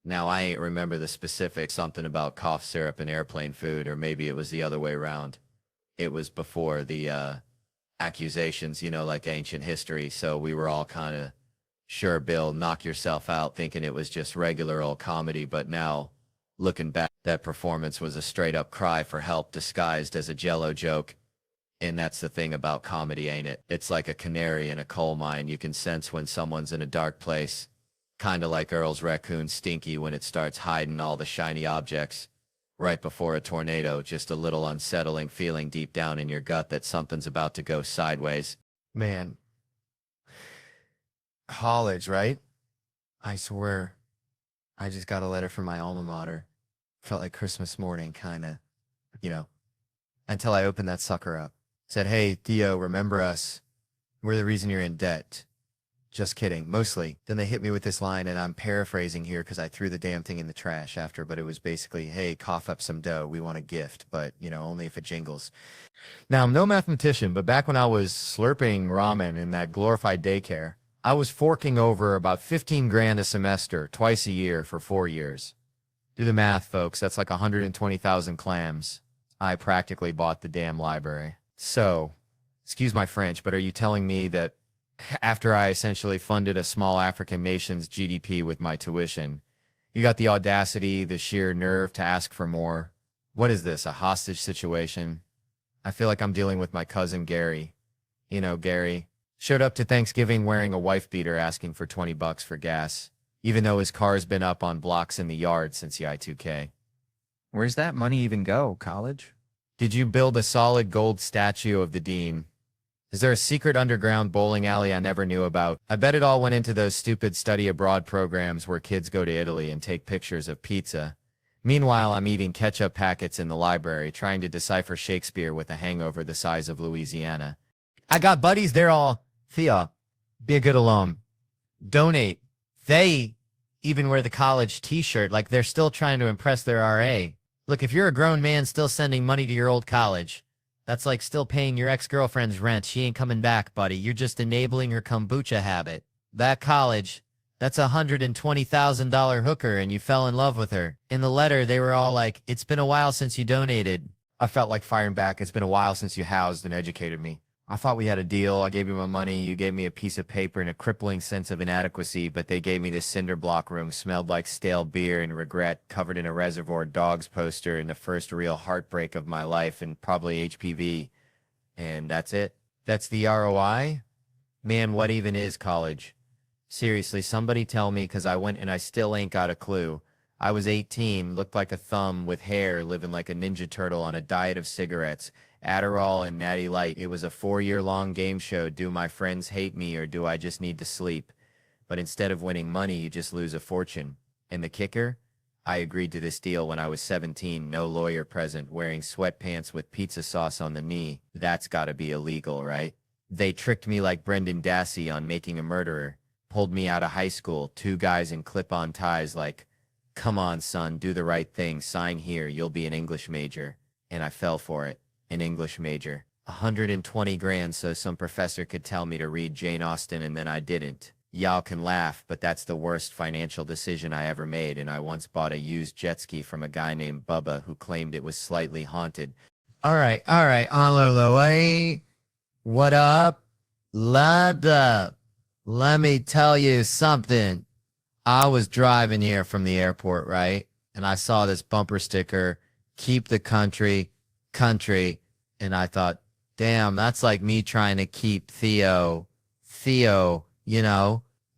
[SPEAKER 1] Now, I ain't remember the specific something about cough syrup and airplane food, or maybe it was the other way around. It was before the accusations, like ancient history. So we were all kind of sure, Bill, knock yourself out, thinking it was just regular old comedy. But now, looking back, that performance was a straight up cry for help disguised as a jello joke. And that's the thing about comedy, ain't it? It's like a canary in a coal mine. You can sense when someone's in a dark place. Kind of like Earl's raccoon Stinky when it starts hiding all the shiny objects. Right before a tornado, just a little unsettling feeling deep down in your gut that something's about to go sideways. Man, college, right? I swear, I just got a letter from my alma mater. Felt like Christmas morning, kind of, you know, until I opened that sucker up. Said, hey, Theo, remember us. We're the reason you're in debt. Just kidding, mostly. Then they hit me with this line, and I'm paraphrasing here because I threw the damn thing in the trash after, but it was basically, hey, cough up some dough. We want a gift, but, only if it jingles. Now, I'm no mathematician, but back when I was slurping ramen in that glorified daycare, I was forking over about 15 grand a semester, twice a year for 4 years. Do the math, folks. That's like 120,000 clams. I practically bought the damn library. So, excuse my French, but are you telling me that after I essentially funded a small African nation's GDP with my tuition, you got the audacity, the sheer nerve to ask for more? What is this, a hostage situation? I feel like I'm dealing with my cousin Gary. Gary showed up to Thanksgiving wearing a wife beater asking for 20 bucks for gas, even though his car's been up on blocks in the yard since the I-2K.
[SPEAKER 3] Where's that money even go, college?
[SPEAKER 1] Did you build a solid gold statue of the dean? Is there a secret underground bowling alley I never knew about? I bet it all went into those stupid study abroad programs where kids go to Italy and take pictures of pizza. Meanwhile, I'm eating ketchup packets in the library, trying to decipher Shakespeare with a hangover the size of Louisiana. I got buddies, they're all, Theo, be a good alum. Donate. They even wear the college t-shirt like they're still trying to impress their RA. Look, if you're a grown man still sending money to your old college, that's like still paying your ex-girlfriend's rent. She ain't coming back, buddy. You're just enabling her kombucha habit. That college, that's a $120,000 hooker, and you fell in love with her. In the letter, they were all like, it's been a while since you donated. I felt like firing back. It's been a while since you housed and educated me. I thought we had a deal. I gave you my money. You gave me a piece of paper and a crippling sense of inadequacy, but they gave me this cinder block room, smelled like stale beer and regret, covered in a Reservoir Dogs poster and the first real heartbreak of my life and probably HPV. And that's it. That's the ROI? Man, what even is college? Seriously, somebody tell me, because I went and I still ain't got a clue. I was 18, looked like a thumb with hair, living like a Ninja Turtle on a diet of cigarettes, Adderall and Natty Light. It was a 4-year-long game show. Do my friends hate me or do I just need to sleep? But instead of winning money, you just lose a fortune. And the kicker? I agreed to this deal when I was 17, no lawyer present, wearing sweatpants with pizza sauce on the knee. That's gotta be illegal, right? They tricked me like Brendan Dassey on Making a Murderer. Pulled me out of high school, 2 guys in clip-on ties like, come on, son, do the right thing, sign here, you'll be an English major. And I fell for it. An English major. 120 grand so some professor could tell me to read Jane Austen and then I didn't. Y'all can laugh, but that's the worst financial decision I ever made, and I once bought a used jet ski from a guy named Bubba who claimed it was slightly haunted. All right, Ololo, what up? Lad up. Let me tell you something. I was driving here from the airport, right? And I saw this bumper sticker, keep the country, and I thought, damn, that's like me trying to keep Theo,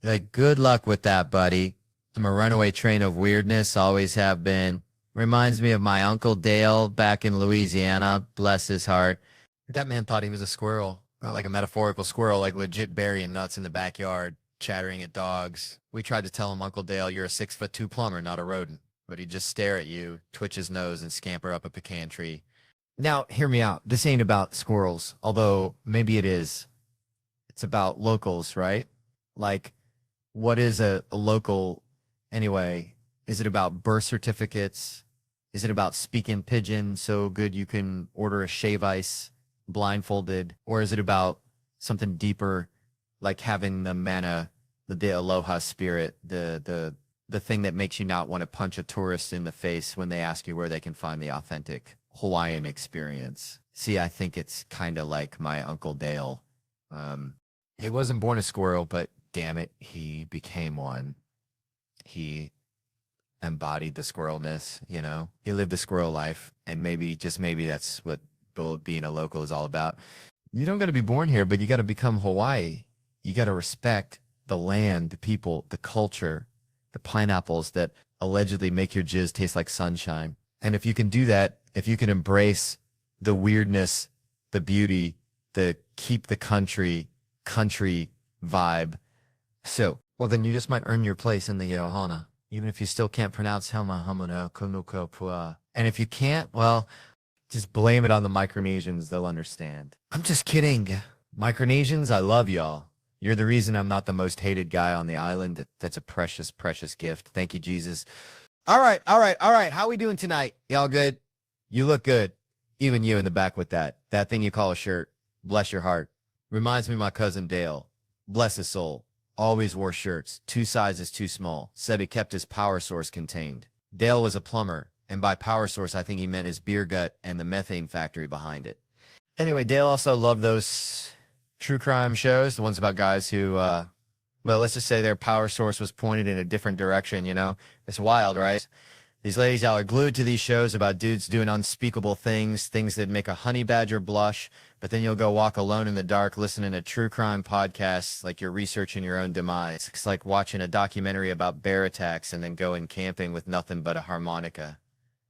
[SPEAKER 1] like, good luck with that, buddy. I'm a runaway train of weirdness, always have been. Reminds me of my Uncle Dale back in Louisiana, bless his heart. That man thought he was a squirrel, not like a metaphorical squirrel, like legit burying nuts in the backyard, chattering at dogs. We tried to tell him, Uncle Dale, you're a 6'2" plumber, not a rodent. But he'd just stare at you, twitch his nose, and scamper up a pecan tree. Now, hear me out. This ain't about squirrels, although maybe it is. It's about locals, right? Like, what is a local anyway? Is it about birth certificates? Is it about speaking pidgin so good you can order a shave ice blindfolded? Or is it about something deeper, like having the mana, the aloha spirit, the the thing that makes you not want to punch a tourist in the face when they ask you where they can find the authentic Hawaiian experience. See, I think it's kind of like my Uncle Dale. He wasn't born a squirrel, but damn it, he became one. He embodied the squirrelness, you know? He lived the squirrel life, and maybe, just maybe that's what being a local is all about. You don't got to be born here, but you got to become Hawaii. You got to respect the land, the people, the culture, the pineapples that allegedly make your jizz taste like sunshine. And if you can do that, if you can embrace the weirdness, the beauty, the keep the country vibe, well, then you just might earn your place in the Ohana, even if you still can't pronounce Helma Hamuno Kunuko Pua. And if you can't, well, just blame it on the Micronesians. They'll understand. I'm just kidding. Micronesians, I love y'all. You're the reason I'm not the most hated guy on the island. That's a precious, precious gift. Thank you, Jesus. All right. How we doing tonight? Y'all good? You look good. Even you in the back with that thing you call a shirt. Bless your heart. Reminds me of my cousin Dale. Bless his soul. Always wore shirts. 2 sizes too small. Said he kept his power source contained. Dale was a plumber, and by power source, I think he meant his beer gut and the methane factory behind it. Anyway, Dale also loved those true crime shows, the ones about guys who, well, let's just say their power source was pointed in a different direction, you know? It's wild, right? These ladies out are glued to these shows about dudes doing unspeakable things that make a honey badger blush, but then you'll go walk alone in the dark listening to true crime podcasts like you're researching your own demise. It's like watching a documentary about bear attacks and then going camping with nothing but a harmonica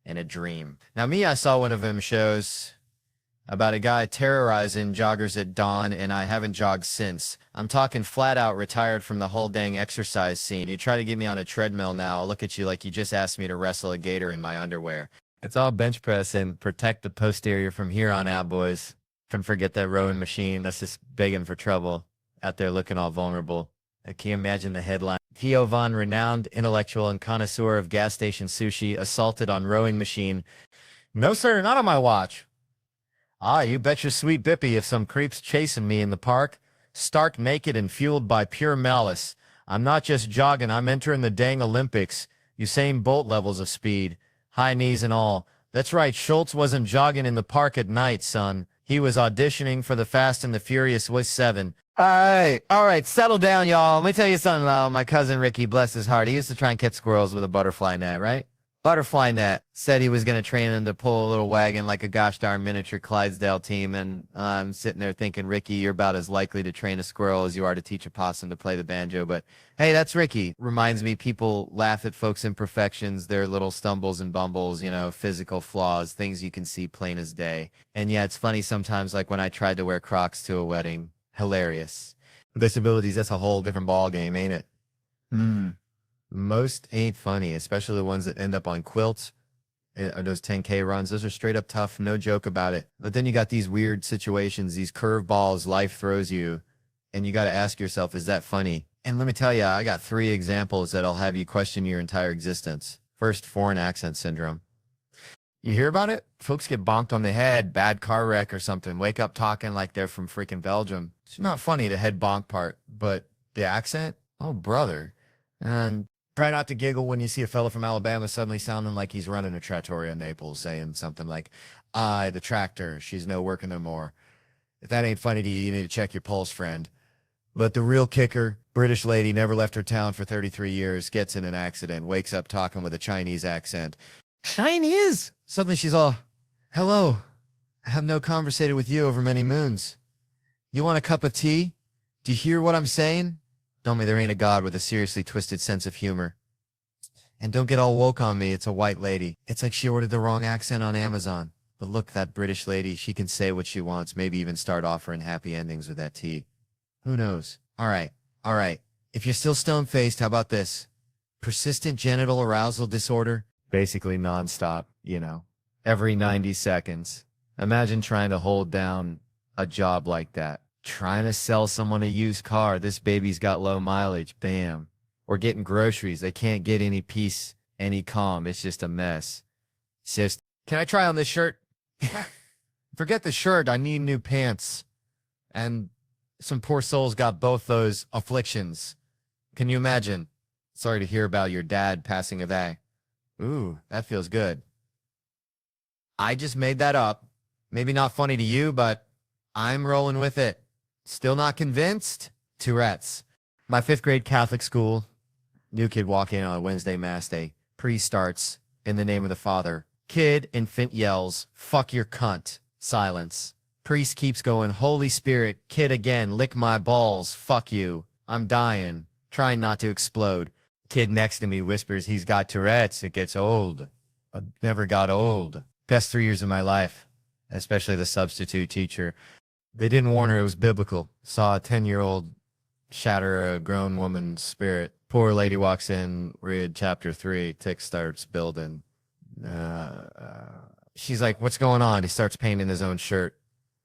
[SPEAKER 1] and a dream. Now, I saw one of them shows about a guy terrorizing joggers at dawn, and I haven't jogged since. I'm talking flat out retired from the whole dang exercise scene. You try to get me on a treadmill now, I'll look at you like you just asked me to wrestle a gator in my underwear. It's all bench press and protect the posterior from here on out, boys. Don't forget that rowing machine. That's just begging for trouble. Out there looking all vulnerable. Can you imagine the headline? Theo Von, renowned intellectual and connoisseur of gas station sushi, assaulted on rowing machine. No, sir, not on my watch. Ah, you bet your sweet bippy if some creep's chasing me in the park, stark naked and fueled by pure malice. I'm not just jogging, I'm entering the dang Olympics. Usain Bolt levels of speed, high knees and all. That's right, Schultz wasn't jogging in the park at night, son. He was auditioning for the Fast and the Furious with 7. All right, settle down, y'all. Let me tell you something, my cousin Ricky, bless his heart, he used to try and catch squirrels with a butterfly net, right? Butterfly net. Said he was going to train him to pull a little wagon like a gosh darn miniature Clydesdale team, and I'm sitting there thinking, Ricky, you're about as likely to train a squirrel as you are to teach a possum to play the banjo, but hey, that's Ricky. Reminds me, people laugh at folks' imperfections, their little stumbles and bumbles, you know, physical flaws, things you can see plain as day. And yeah, it's funny sometimes, like when I tried to wear Crocs to a wedding. Hilarious. Disabilities, that's a whole different ball game, ain't it? Most ain't funny, especially the ones that end up on quilts or those 10K runs. Those are straight up tough, no joke about it. But then you got these weird situations, these curveballs life throws you, and you got to ask yourself, is that funny? And let me tell you, I got 3 examples that'll have you question your entire existence. First, foreign accent syndrome. You hear about it? Folks get bonked on the head, bad car wreck or something, wake up talking like they're from freaking Belgium. It's not funny, the head bonk part, but the accent? Oh, brother. And try not to giggle when you see a fella from Alabama suddenly sounding like he's running a trattoria in Naples, saying something like, the tractor, she's no working no more. If that ain't funny to you, you need to check your pulse, friend. But the real kicker, British lady, never left her town for 33 years, gets in an accident, wakes up talking with a Chinese accent. Chinese? Suddenly she's all, hello, I have no conversated with you over many moons. You want a cup of tea? Do you hear what I'm saying? Tell me there ain't a god with a seriously twisted sense of humor. And don't get all woke on me, it's a white lady. It's like she ordered the wrong accent on Amazon. But look, that British lady, she can say what she wants, maybe even start offering happy endings with that tea. Who knows? All right. If you're still stone-faced, how about this? Persistent genital arousal disorder? Basically nonstop, you know. Every 90 seconds. Imagine trying to hold down a job like that. Trying to sell someone a used car. This baby's got low mileage. Bam. Or getting groceries. They can't get any peace, any calm. It's just a mess. It's just, can I try on this shirt? Forget the shirt. I need new pants. And some poor soul's got both those afflictions. Can you imagine? Sorry to hear about your dad passing away. Ooh, that feels good. I just made that up. Maybe not funny to you, but I'm rolling with it. Still not convinced? Tourette's. My fifth grade Catholic school. New kid walk in on a Wednesday mass day. Priest starts, in the name of the Father. Kid, infant yells, fuck your cunt. Silence. Priest keeps going, Holy Spirit. Kid again, lick my balls. Fuck you. I'm dying. Trying not to explode. Kid next to me whispers he's got Tourette's. It gets old. I never got old. Best 3 years of my life, especially the substitute teacher. They didn't warn her it was biblical. Saw a 10-year-old shatter a grown woman's spirit. Poor lady walks in, read chapter 3, tick starts building. She's like, what's going on? He starts painting his own shirt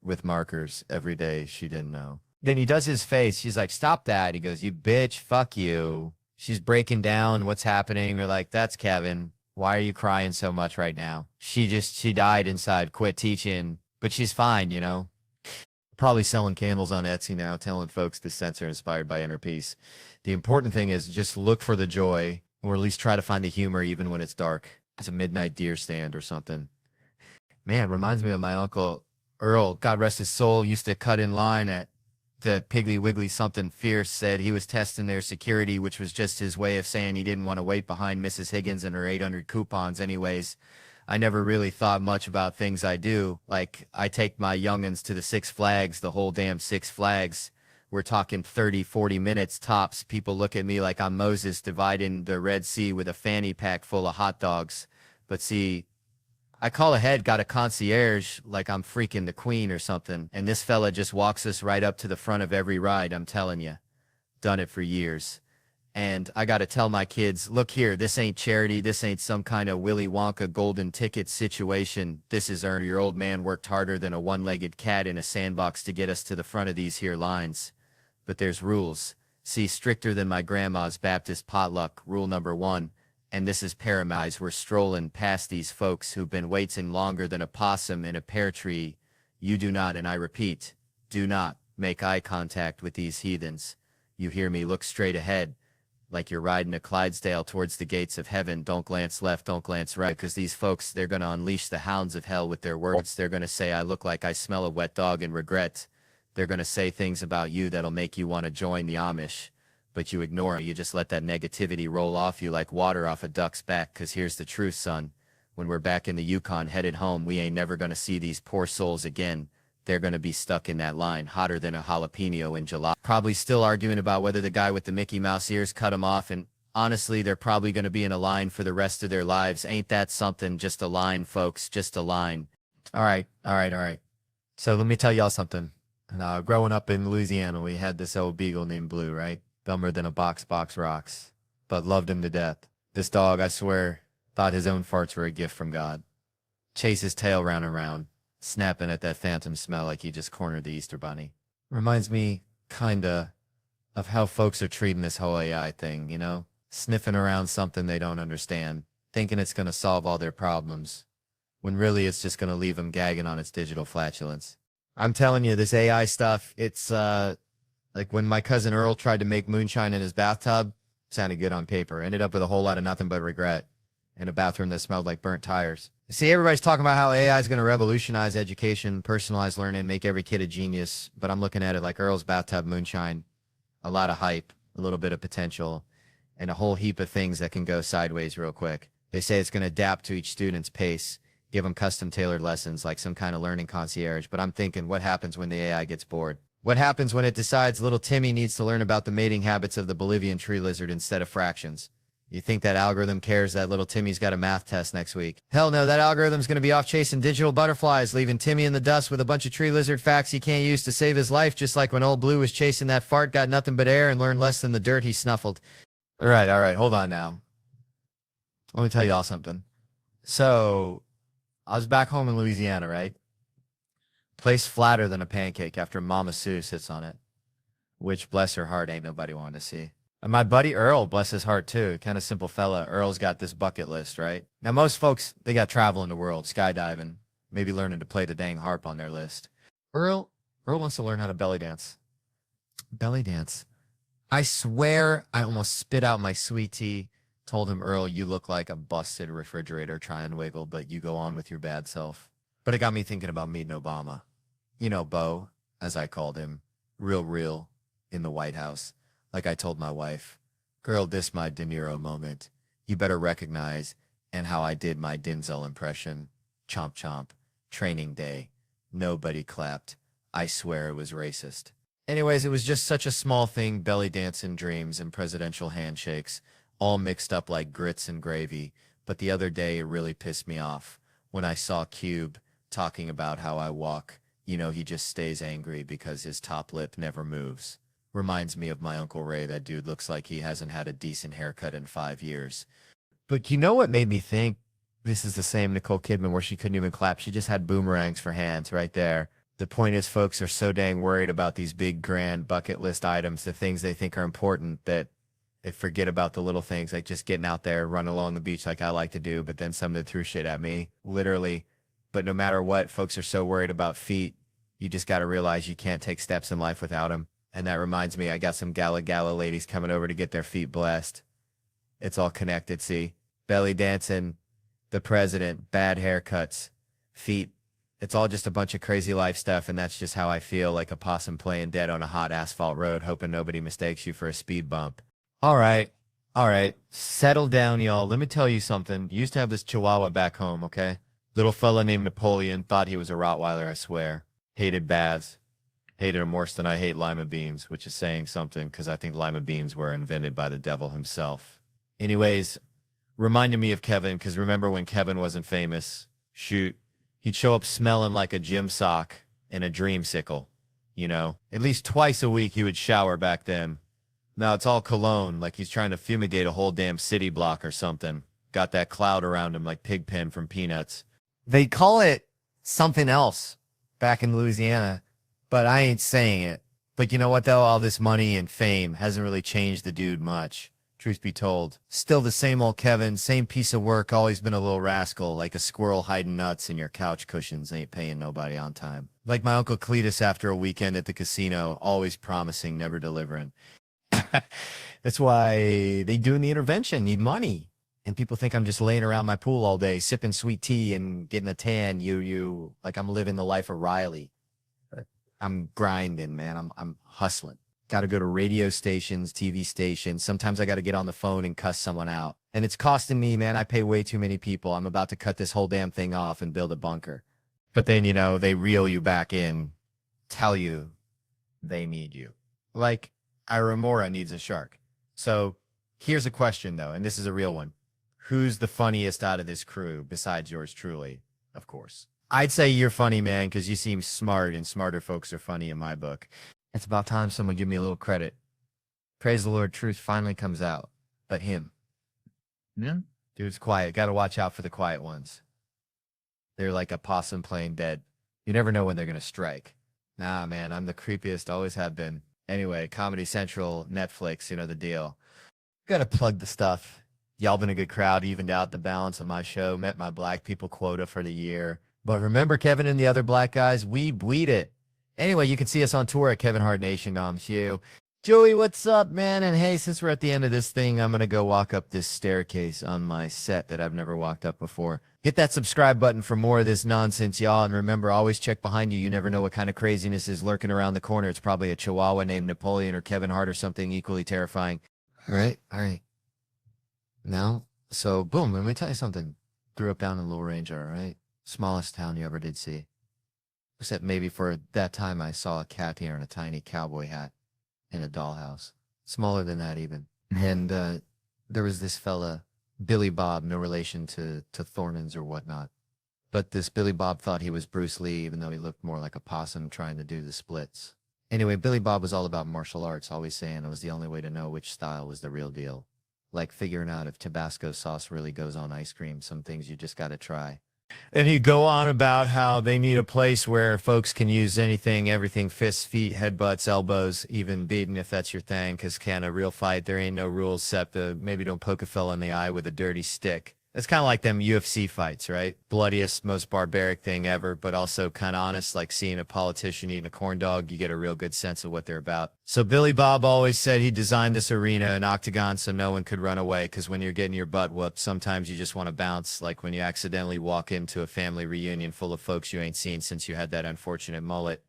[SPEAKER 1] with markers every day. She didn't know. Then he does his face. She's like, stop that. He goes, you bitch, fuck you. She's breaking down. What's happening? They're like, that's Kevin. Why are you crying so much right now? She died inside, quit teaching, but she's fine, you know? Probably selling candles on Etsy now, telling folks the scents are inspired by inner peace. The important thing is just look for the joy, or at least try to find the humor even when it's dark. It's a midnight deer stand or something. Man, reminds me of my uncle Earl, God rest his soul, used to cut in line at the Piggly Wiggly something fierce, said he was testing their security, which was just his way of saying he didn't want to wait behind Mrs. Higgins and her 800 coupons anyways. I never really thought much about things I do. Like, I take my youngins to the Six Flags, the whole damn Six Flags. We're talking 30, 40 minutes tops. People look at me like I'm Moses dividing the Red Sea with a fanny pack full of hot dogs. But see, I call ahead, got a concierge, like I'm freaking the queen or something. And this fella just walks us right up to the front of every ride, I'm telling you. Done it for years. And I got to tell my kids, look here, this ain't charity. This ain't some kind of Willy Wonka golden ticket situation. This is earned. Your old man worked harder than a one-legged cat in a sandbox to get us to the front of these here lines. But there's rules. See, stricter than my grandma's Baptist potluck. Rule number 1. And this is paramount. We're strolling past these folks who've been waiting longer than a possum in a pear tree. You do not, and I repeat, do not make eye contact with these heathens. You hear me? Look straight ahead. Like you're riding a Clydesdale towards the gates of heaven. Don't glance left, don't glance right, because these folks, they're going to unleash the hounds of hell with their words. They're going to say, I look like I smell a wet dog and regret. They're going to say things about you that'll make you want to join the Amish, but you ignore it. You just let that negativity roll off you like water off a duck's back, because here's the truth, son. When we're back in the Yukon headed home, we ain't never going to see these poor souls again. They're going to be stuck in that line, hotter than a jalapeno in July. Probably still arguing about whether the guy with the Mickey Mouse ears cut him off, and honestly, they're probably going to be in a line for the rest of their lives. Ain't that something? Just a line, folks, just a line. All right. So let me tell y'all something. Growing up in Louisiana, we had this old beagle named Blue, right? Dumber than a box rocks, but loved him to death. This dog, I swear, thought his own farts were a gift from God. Chase his tail round and round, snapping at that phantom smell like he just cornered the Easter Bunny. Reminds me, kinda, of how folks are treating this whole AI thing, you know? Sniffing around something they don't understand, thinking it's gonna solve all their problems, when really it's just gonna leave them gagging on its digital flatulence. I'm telling you, this AI stuff, it's, like when my cousin Earl tried to make moonshine in his bathtub, sounded good on paper, ended up with a whole lot of nothing but regret, in a bathroom that smelled like burnt tires. See, everybody's talking about how AI is going to revolutionize education, personalized learning, make every kid a genius. But I'm looking at it like Earl's bathtub moonshine. A lot of hype, a little bit of potential, and a whole heap of things that can go sideways real quick. They say it's going to adapt to each student's pace, give them custom tailored lessons like some kind of learning concierge. But I'm thinking, what happens when the AI gets bored? What happens when it decides little Timmy needs to learn about the mating habits of the Bolivian tree lizard instead of fractions? You think that algorithm cares that little Timmy's got a math test next week? Hell no, that algorithm's going to be off chasing digital butterflies, leaving Timmy in the dust with a bunch of tree lizard facts he can't use to save his life, just like when old Blue was chasing that fart, got nothing but air, and learned less than the dirt he snuffled. All right, hold on now. Let me tell y'all something. So, I was back home in Louisiana, right? Place flatter than a pancake after Mama Sue sits on it, which, bless her heart, ain't nobody wanted to see. And my buddy Earl, bless his heart too, kind of simple fella. Earl's got this bucket list, right? Now, most folks, they got traveling the world, skydiving, maybe learning to play the dang harp on their list. Earl wants to learn how to belly dance. Belly dance. I swear I almost spit out my sweet tea. Told him, Earl, you look like a busted refrigerator. Try and wiggle, but you go on with your bad self. But it got me thinking about meeting Obama. You know, Bo, as I called him, real, in the White House. Like I told my wife, girl, this my De Niro moment. You better recognize, and how I did my Denzel impression. Chomp chomp. Training day. Nobody clapped. I swear it was racist. Anyways, it was just such a small thing, belly dancing dreams and presidential handshakes, all mixed up like grits and gravy. But the other day, it really pissed me off when I saw Cube talking about how I walk. You know, he just stays angry because his top lip never moves. Reminds me of my Uncle Ray. That dude looks like he hasn't had a decent haircut in 5 years. But you know what made me think this is the same Nicole Kidman where she couldn't even clap? She just had boomerangs for hands right there. The point is, folks are so dang worried about these big, grand bucket list items, the things they think are important, that they forget about the little things, like just getting out there, running along the beach like I like to do, but then somebody threw shit at me, literally. But no matter what, folks are so worried about feet, you just got to realize you can't take steps in life without them. And that reminds me, I got some gala ladies coming over to get their feet blessed. It's all connected, see? Belly dancing, the president, bad haircuts, feet. It's all just a bunch of crazy life stuff, and that's just how I feel, like a possum playing dead on a hot asphalt road, hoping nobody mistakes you for a speed bump. All right, settle down, y'all. Let me tell you something. Used to have this Chihuahua back home, okay? Little fella named Napoleon, thought he was a Rottweiler, I swear. Hated baths. Hated him worse than I hate lima beans, which is saying something, because I think lima beans were invented by the devil himself. Anyways, reminded me of Kevin, because remember when Kevin wasn't famous? Shoot. He'd show up smelling like a gym sock and a dreamsicle, you know? At least twice a week he would shower back then. Now it's all cologne, like he's trying to fumigate a whole damn city block or something. Got that cloud around him like Pigpen from Peanuts. They call it something else back in Louisiana, but I ain't saying it. But you know what, though? All this money and fame hasn't really changed the dude much. Truth be told, still the same old Kevin, same piece of work, always been a little rascal, like a squirrel hiding nuts in your couch cushions, ain't paying nobody on time. Like my Uncle Cletus after a weekend at the casino, always promising, never delivering. That's why they doing the intervention, need money. And people think I'm just laying around my pool all day, sipping sweet tea and getting a tan, like I'm living the life of Riley. But I'm grinding, man, I'm hustling. Got to go to radio stations, TV stations. Sometimes I got to get on the phone and cuss someone out. And it's costing me, man. I pay way too many people. I'm about to cut this whole damn thing off and build a bunker. But then, you know, they reel you back in, tell you they need you. Like Iramora needs a shark. So here's a question, though, and this is a real one. Who's the funniest out of this crew besides yours truly, of course? I'd say you're funny, man, because you seem smart, and smarter folks are funny in my book. It's about time someone give me a little credit. Praise the Lord, truth finally comes out. But him.
[SPEAKER 3] Yeah.
[SPEAKER 1] Dude's quiet. Got to watch out for the quiet ones. They're like a possum playing dead. You never know when they're going to strike. Nah, man, I'm the creepiest, always have been. Anyway, Comedy Central, Netflix, you know the deal. Got to plug the stuff. Y'all been a good crowd, evened out the balance of my show, met my black people quota for the year. But remember Kevin and the other black guys? We bleed it. Anyway, you can see us on tour at Kevin Hart Nation. Joey, what's up, man? And hey, since we're at the end of this thing, I'm going to go walk up this staircase on my set that I've never walked up before. Hit that subscribe button for more of this nonsense, y'all. And remember, always check behind you. You never know what kind of craziness is lurking around the corner. It's probably a Chihuahua named Napoleon or Kevin Hart or something equally terrifying. All right. Now, so boom, let me tell you something. Grew up down in Little Ranger, all right? Smallest town you ever did see. Except maybe for that time I saw a cat here in a tiny cowboy hat in a dollhouse. Smaller than that even. And there was this fella, Billy Bob, no relation to Thornton's or whatnot. But this Billy Bob thought he was Bruce Lee, even though he looked more like a possum trying to do the splits. Anyway, Billy Bob was all about martial arts, always saying it was the only way to know which style was the real deal. Like figuring out if Tabasco sauce really goes on ice cream. Some things you just got to try. And he'd go on about how they need a place where folks can use anything, everything, fists, feet, headbutts, elbows, even beating if that's your thing, because can a real fight, there ain't no rules except maybe don't poke a fella in the eye with a dirty stick. It's kind of like them UFC fights, right? Bloodiest, most barbaric thing ever, but also kind of honest, like seeing a politician eating a corn dog. You get a real good sense of what they're about. So Billy Bob always said he designed this arena, an octagon, so no one could run away, because when you're getting your butt whooped, sometimes you just want to bounce, like when you accidentally walk into a family reunion full of folks you ain't seen since you had that unfortunate mullet.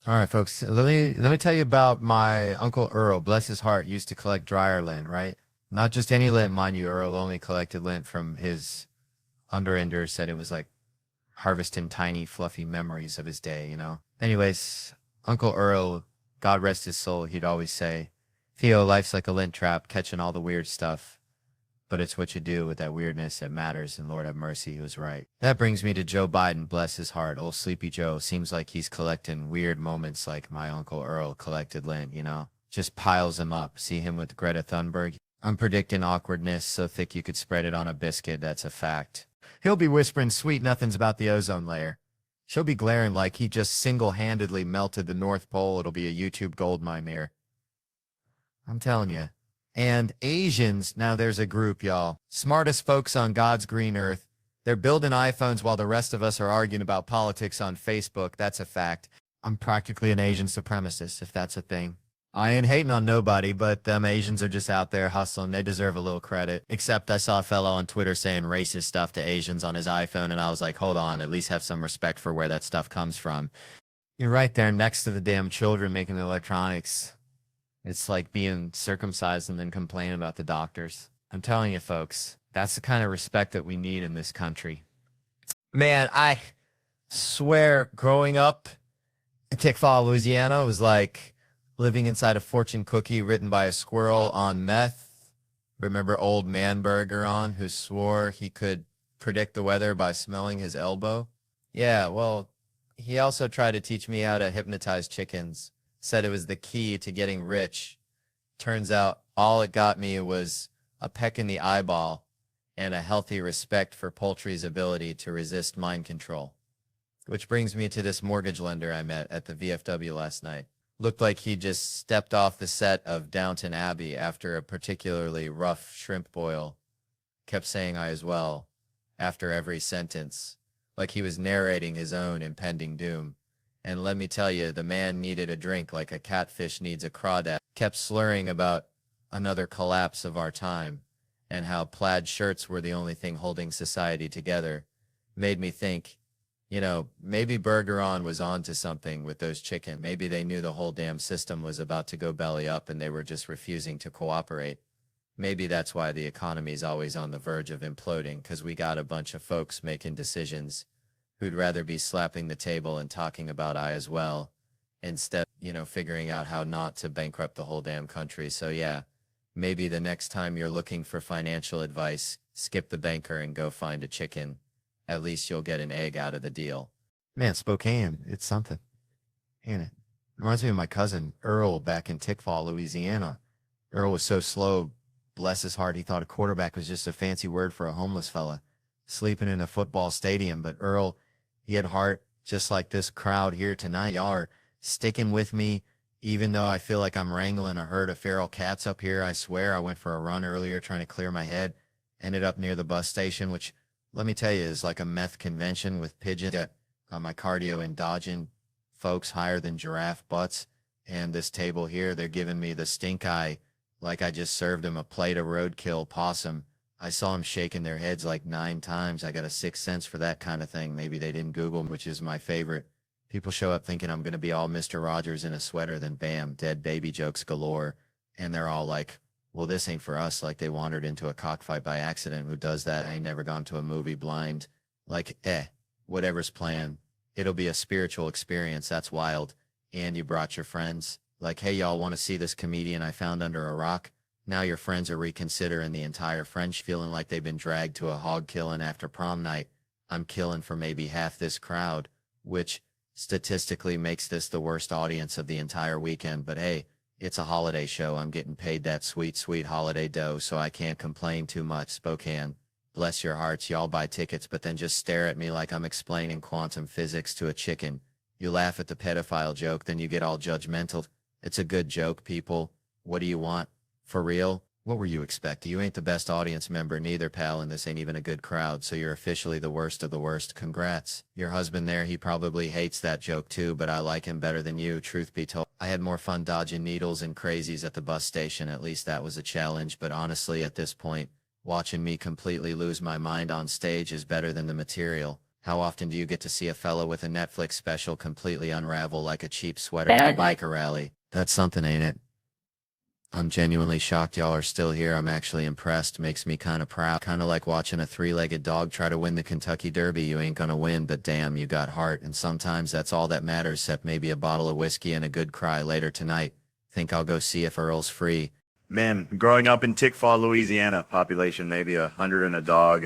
[SPEAKER 1] All right, folks, let me tell you about my Uncle Earl. Bless his heart, used to collect dryer lint, right? Not just any lint, mind you. Earl only collected lint from his underender, said it was like harvesting tiny, fluffy memories of his day, you know? Anyways, Uncle Earl, God rest his soul, he'd always say, Theo, life's like a lint trap, catching all the weird stuff. But it's what you do with that weirdness that matters, and Lord have mercy, he was right. That brings me to Joe Biden, bless his heart. Old Sleepy Joe seems like he's collecting weird moments like my Uncle Earl collected lint, you know? Just piles them up. See him with Greta Thunberg? I'm predicting awkwardness so thick you could spread it on a biscuit, that's a fact. He'll be whispering sweet nothings about the ozone layer. She'll be glaring like he just single-handedly melted the North Pole. It'll be a YouTube goldmine here. I'm telling you. And Asians, now there's a group, y'all. Smartest folks on God's green earth. They're building iPhones while the rest of us are arguing about politics on Facebook. That's a fact. I'm practically an Asian supremacist, if that's a thing. I ain't hating on nobody, but them Asians are just out there hustling. They deserve a little credit. Except I saw a fellow on Twitter saying racist stuff to Asians on his iPhone, and I was like, hold on, at least have some respect for where that stuff comes from. You're right there next to the damn children making the electronics. It's like being circumcised and then complaining about the doctors. I'm telling you, folks, that's the kind of respect that we need in this country. Man, I swear, growing up in Tickfaw, Louisiana, was like living inside a fortune cookie written by a squirrel on meth. Remember old man Bergeron, who swore he could predict the weather by smelling his elbow? Yeah, well, he also tried to teach me how to hypnotize chickens. Said it was the key to getting rich. Turns out all it got me was a peck in the eyeball and a healthy respect for poultry's ability to resist mind control. Which brings me to this mortgage lender I met at the VFW last night. Looked like he just stepped off the set of Downton Abbey after a particularly rough shrimp boil. Kept saying I as well after every sentence, like he was narrating his own impending doom. And let me tell you, the man needed a drink like a catfish needs a crawdad. Kept slurring about another collapse of our time and how plaid shirts were the only thing holding society together. Made me think, you know, maybe Bergeron was onto something with those chicken. Maybe they knew the whole damn system was about to go belly up and they were just refusing to cooperate. Maybe that's why the economy's always on the verge of imploding, because we got a bunch of folks making decisions who'd rather be slapping the table and talking about I as well, instead, you know, figuring out how not to bankrupt the whole damn country. So yeah, maybe the next time you're looking for financial advice, skip the banker and go find a chicken. At least you'll get an egg out of the deal. Man, Spokane, it's something. Ain't it? Reminds me of my cousin Earl back in Tickfaw, Louisiana. Earl was so slow, bless his heart, he thought a quarterback was just a fancy word for a homeless fella sleeping in a football stadium. But Earl, he had heart just like this crowd here tonight. Y'all are sticking with me, even though I feel like I'm wrangling a herd of feral cats up here. I swear I went for a run earlier trying to clear my head. Ended up near the bus station, which, let me tell you, is like a meth convention with pigeons. Got my cardio and dodging folks higher than giraffe butts. And this table here, they're giving me the stink eye like I just served them a plate of roadkill possum. I saw them shaking their heads like 9 times. I got a sixth sense for that kind of thing. Maybe they didn't Google, which is my favorite. People show up thinking I'm going to be all Mr. Rogers in a sweater, then bam, dead baby jokes galore. And they're all like, well, this ain't for us. Like they wandered into a cockfight by accident. Who does that? I ain't never gone to a movie blind. Like, whatever's planned. It'll be a spiritual experience. That's wild. And you brought your friends. Like, hey, y'all want to see this comedian I found under a rock? Now your friends are reconsidering the entire French, feeling like they've been dragged to a hog killing after prom night. I'm killing for maybe half this crowd, which statistically makes this the worst audience of the entire weekend. But hey, it's a holiday show. I'm getting paid that sweet, sweet holiday dough, so I can't complain too much. Spokane, bless your hearts. Y'all buy tickets, but then just stare at me like I'm explaining quantum physics to a chicken. You laugh at the pedophile joke, then you get all judgmental. It's a good joke, people. What do you want? For real? What were you expecting? You ain't the best audience member neither, pal, and this ain't even a good crowd, so you're officially the worst of the worst. Congrats. Your husband there, he probably hates that joke too, but I like him better than you, truth be told. I had more fun dodging needles and crazies at the bus station. At least that was a challenge, but honestly, at this point, watching me completely lose my mind on stage is better than the material. How often do you get to see a fellow with a Netflix special completely unravel like a cheap sweater at a biker rally? That's something, ain't it? I'm genuinely shocked y'all are still here. I'm actually impressed. Makes me kind of proud. Kind of like watching a three-legged dog try to win the Kentucky Derby. You ain't gonna win, but damn, you got heart. And sometimes that's all that matters, except maybe a bottle of whiskey and a good cry later tonight. Think I'll go see if Earl's free.
[SPEAKER 4] Man, growing up in Tickfaw, Louisiana, population maybe 100 and a dog,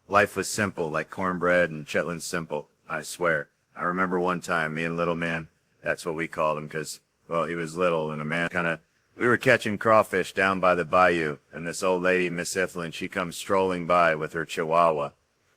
[SPEAKER 4] life was simple, like cornbread and Chitlin Simple, I swear. I remember one time, me and little man, that's what we called him, because, well, he was little and a man we were catching crawfish down by the bayou, and this old lady, Miss Ethelyn, she comes strolling by with her chihuahua.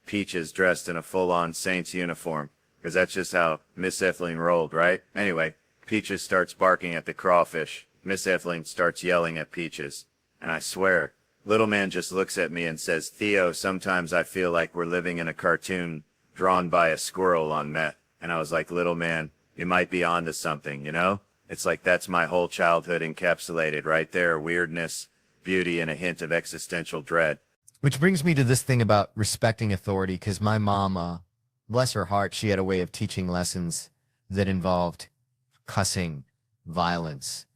[SPEAKER 4] Peaches dressed in a full-on Saints uniform, because that's just how Miss Ethelyn rolled, right? Anyway, Peaches starts barking at the crawfish. Miss Ethelyn starts yelling at Peaches. And I swear, little man just looks at me and says, Theo, sometimes I feel like we're living in a cartoon drawn by a squirrel on meth. And I was like, little man, you might be onto something, you know? It's like that's my whole childhood encapsulated right there. Weirdness, beauty, and a hint of existential dread.
[SPEAKER 1] Which brings me to this thing about respecting authority, because my mom, bless her heart, she had a way of teaching lessons that involved cussing, violence,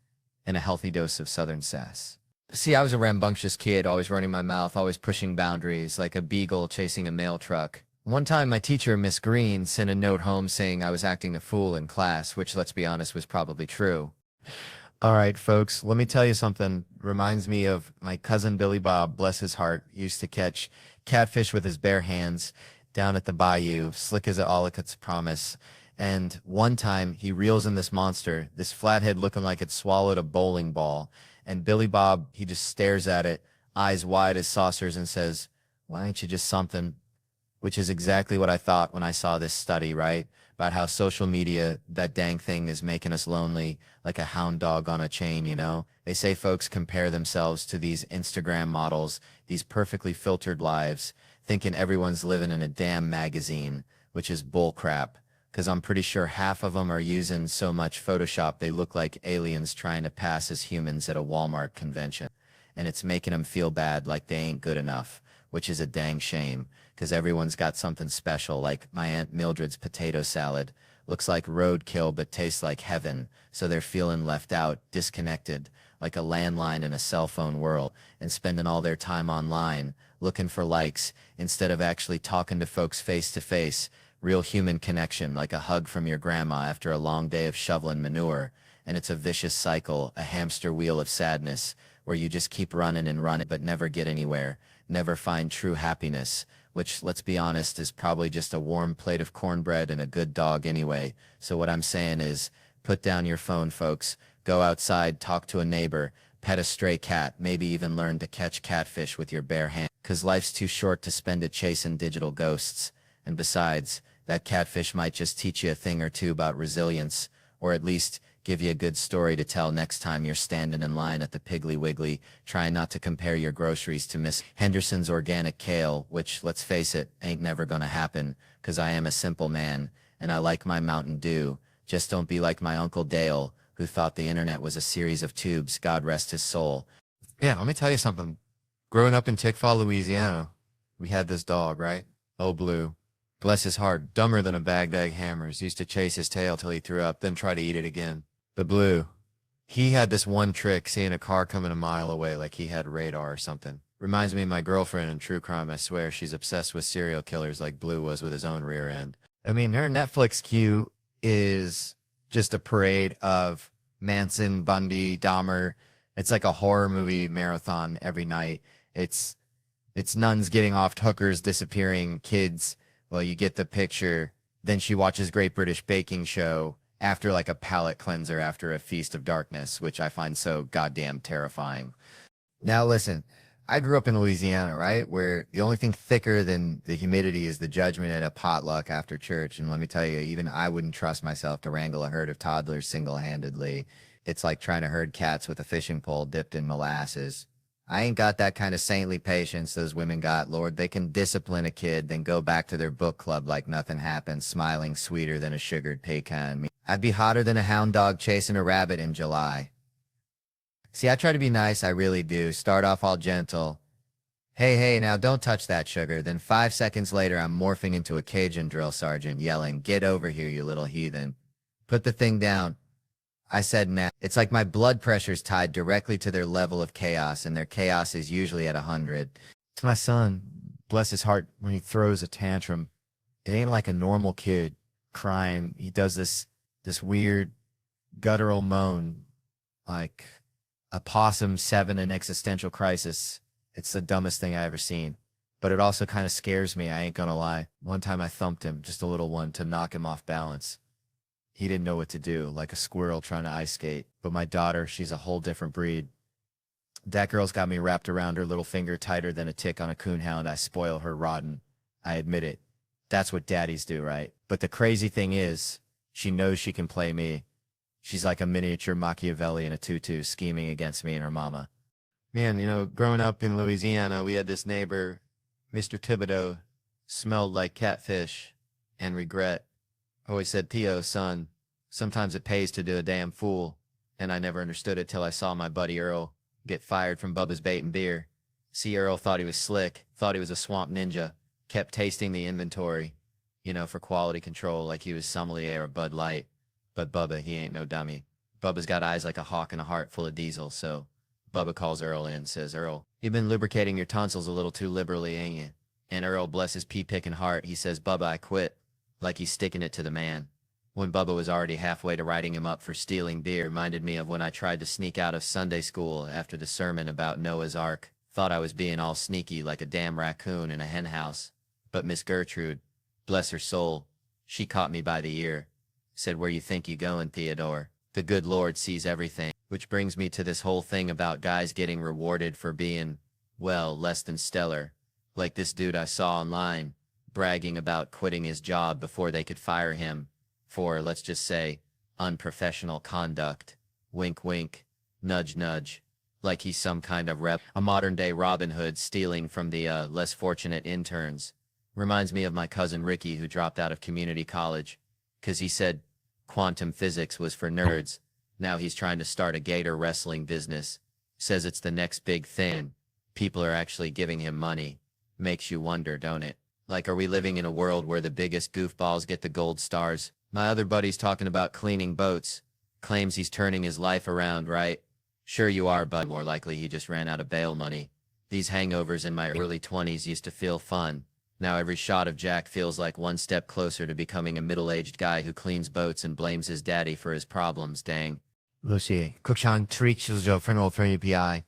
[SPEAKER 1] and a healthy dose of Southern sass. See, I was a rambunctious kid, always running my mouth, always pushing boundaries, like a beagle chasing a mail truck. One time, my teacher, Miss Green, sent a note home saying I was acting a fool in class, which, let's be honest, was probably true. All right, folks, let me tell you something. Reminds me of my cousin Billy Bob, bless his heart, used to catch catfish with his bare hands down at the bayou, slick as a Ollicott's promise. And one time, he reels in this monster, this flathead looking like it swallowed a bowling ball. And Billy Bob, he just stares at it, eyes wide as saucers, and says, why ain't you just something? Which is exactly what I thought when I saw this study, right? About how social media, that dang thing, is making us lonely, like a hound dog on a chain, you know? They say folks compare themselves to these Instagram models, these perfectly filtered lives, thinking everyone's living in a damn magazine, which is bullcrap. Because I'm pretty sure half of them are using so much Photoshop they look like aliens trying to pass as humans at a Walmart convention. And it's making them feel bad, like they ain't good enough, which is a dang shame. Because everyone's got something special, like my Aunt Mildred's potato salad. Looks like roadkill, but tastes like heaven. So they're feeling left out, disconnected, like a landline in a cell phone world, and spending all their time online, looking for likes, instead of actually talking to folks face to face. Real human connection, like a hug from your grandma after a long day of shoveling manure. And it's a vicious cycle, a hamster wheel of sadness, where you just keep running and running, but never get anywhere, never find true happiness. Which, let's be honest, is probably just a warm plate of cornbread and a good dog anyway. So what I'm saying is, put down your phone, folks. Go outside, talk to a neighbor, pet a stray cat, maybe even learn to catch catfish with your bare hand. 'Cause life's too short to spend it chasing digital ghosts. And besides, that catfish might just teach you a thing or two about resilience, or at least give you a good story to tell next time you're standing in line at the Piggly Wiggly, trying not to compare your groceries to Miss Henderson's organic kale, which, let's face it, ain't never gonna happen, 'cause I am a simple man, and I like my Mountain Dew. Just don't be like my Uncle Dale, who thought the internet was a series of tubes, God rest his soul. Yeah, let me tell you something. Growing up in Tickfaw, Louisiana, we had this dog, right? Oh, Blue. Bless his heart, dumber than a bagged egg hammers, used to chase his tail till he threw up, then try to eat it again. But Blue, he had this one trick, seeing a car coming a mile away like he had radar or something. Reminds me of my girlfriend in true crime, I swear. She's obsessed with serial killers like Blue was with his own rear end. I mean, her Netflix queue is just a parade of Manson, Bundy, Dahmer. It's like a horror movie marathon every night. It's nuns getting off, hookers disappearing, kids. Well, you get the picture. Then she watches Great British Baking Show after like a palate cleanser after a feast of darkness, which I find so goddamn terrifying. Now listen, I grew up in Louisiana, right? Where the only thing thicker than the humidity is the judgment at a potluck after church. And let me tell you, even I wouldn't trust myself to wrangle a herd of toddlers single-handedly. It's like trying to herd cats with a fishing pole dipped in molasses. I ain't got that kind of saintly patience those women got, Lord. They can discipline a kid, then go back to their book club like nothing happened, smiling sweeter than a sugared pecan. I'd be hotter than a hound dog chasing a rabbit in July. See, I try to be nice, I really do. Start off all gentle. Hey, hey, now don't touch that sugar. Then 5 seconds later, I'm morphing into a Cajun drill sergeant, yelling, "Get over here, you little heathen. Put the thing down." I said, nah. It's like my blood pressure's tied directly to their level of chaos, and their chaos is usually at 100.
[SPEAKER 2] To my son, bless his heart, when he throws a tantrum, it ain't like a normal kid crying. He does this weird guttural moan, like a possum 7 in existential crisis. It's the dumbest thing I ever seen. But it also kind of scares me, I ain't gonna lie. One time I thumped him, just a little one, to knock him off balance. He didn't know what to do, like a squirrel trying to ice skate. But my daughter, she's a whole different breed. That girl's got me wrapped around her little finger tighter than a tick on a coonhound. I spoil her rotten. I admit it. That's what daddies do, right? But the crazy thing is, she knows she can play me. She's like a miniature Machiavelli in a tutu scheming against me and her mama. Man, you know, growing up in Louisiana, we had this neighbor, Mr. Thibodeau, smelled like catfish and regret. Always said, "Theo, son, sometimes it pays to do a damn fool." And I never understood it till I saw my buddy Earl get fired from Bubba's Bait and Beer. See, Earl thought he was slick, thought he was a swamp ninja, kept tasting the inventory, you know, for quality control like he was sommelier or Bud Light. But Bubba, he ain't no dummy. Bubba's got eyes like a hawk and a heart full of diesel, so Bubba calls Earl in and says, "Earl, you've been lubricating your tonsils a little too liberally, ain't you?" And Earl, bless his pea-picking heart, he says, "Bubba, I quit," like he's sticking it to the man. When Bubba was already halfway to writing him up for stealing beer, reminded me of when I tried to sneak out of Sunday school after the sermon about Noah's Ark. Thought I was being all sneaky like a damn raccoon in a hen house. But Miss Gertrude, bless her soul, she caught me by the ear. Said, "Where you think you going, Theodore? The good Lord sees everything." Which brings me to this whole thing about guys getting rewarded for being, well, less than stellar. Like this dude I saw online, bragging about quitting his job before they could fire him for, let's just say, unprofessional conduct. Wink, wink, nudge, nudge. Like he's some kind of rep, a modern-day Robin Hood stealing from the less fortunate interns. Reminds me of my cousin Ricky, who dropped out of community college, 'cause he said quantum physics was for nerds. Now he's trying to start a gator wrestling business. Says it's the next big thing. People are actually giving him money. Makes you wonder, don't it? Like, are we living in a world where the biggest goofballs get the gold stars? My other buddy's talking about cleaning boats. Claims he's turning his life around, right? Sure you are, but more likely he just ran out of bail money. These hangovers in my early 20s used to feel fun. Now every shot of Jack feels like one step closer to becoming a middle-aged guy who cleans boats and blames his daddy for his problems, dang. Lucy, 국장 트릭 수저 프로 PI.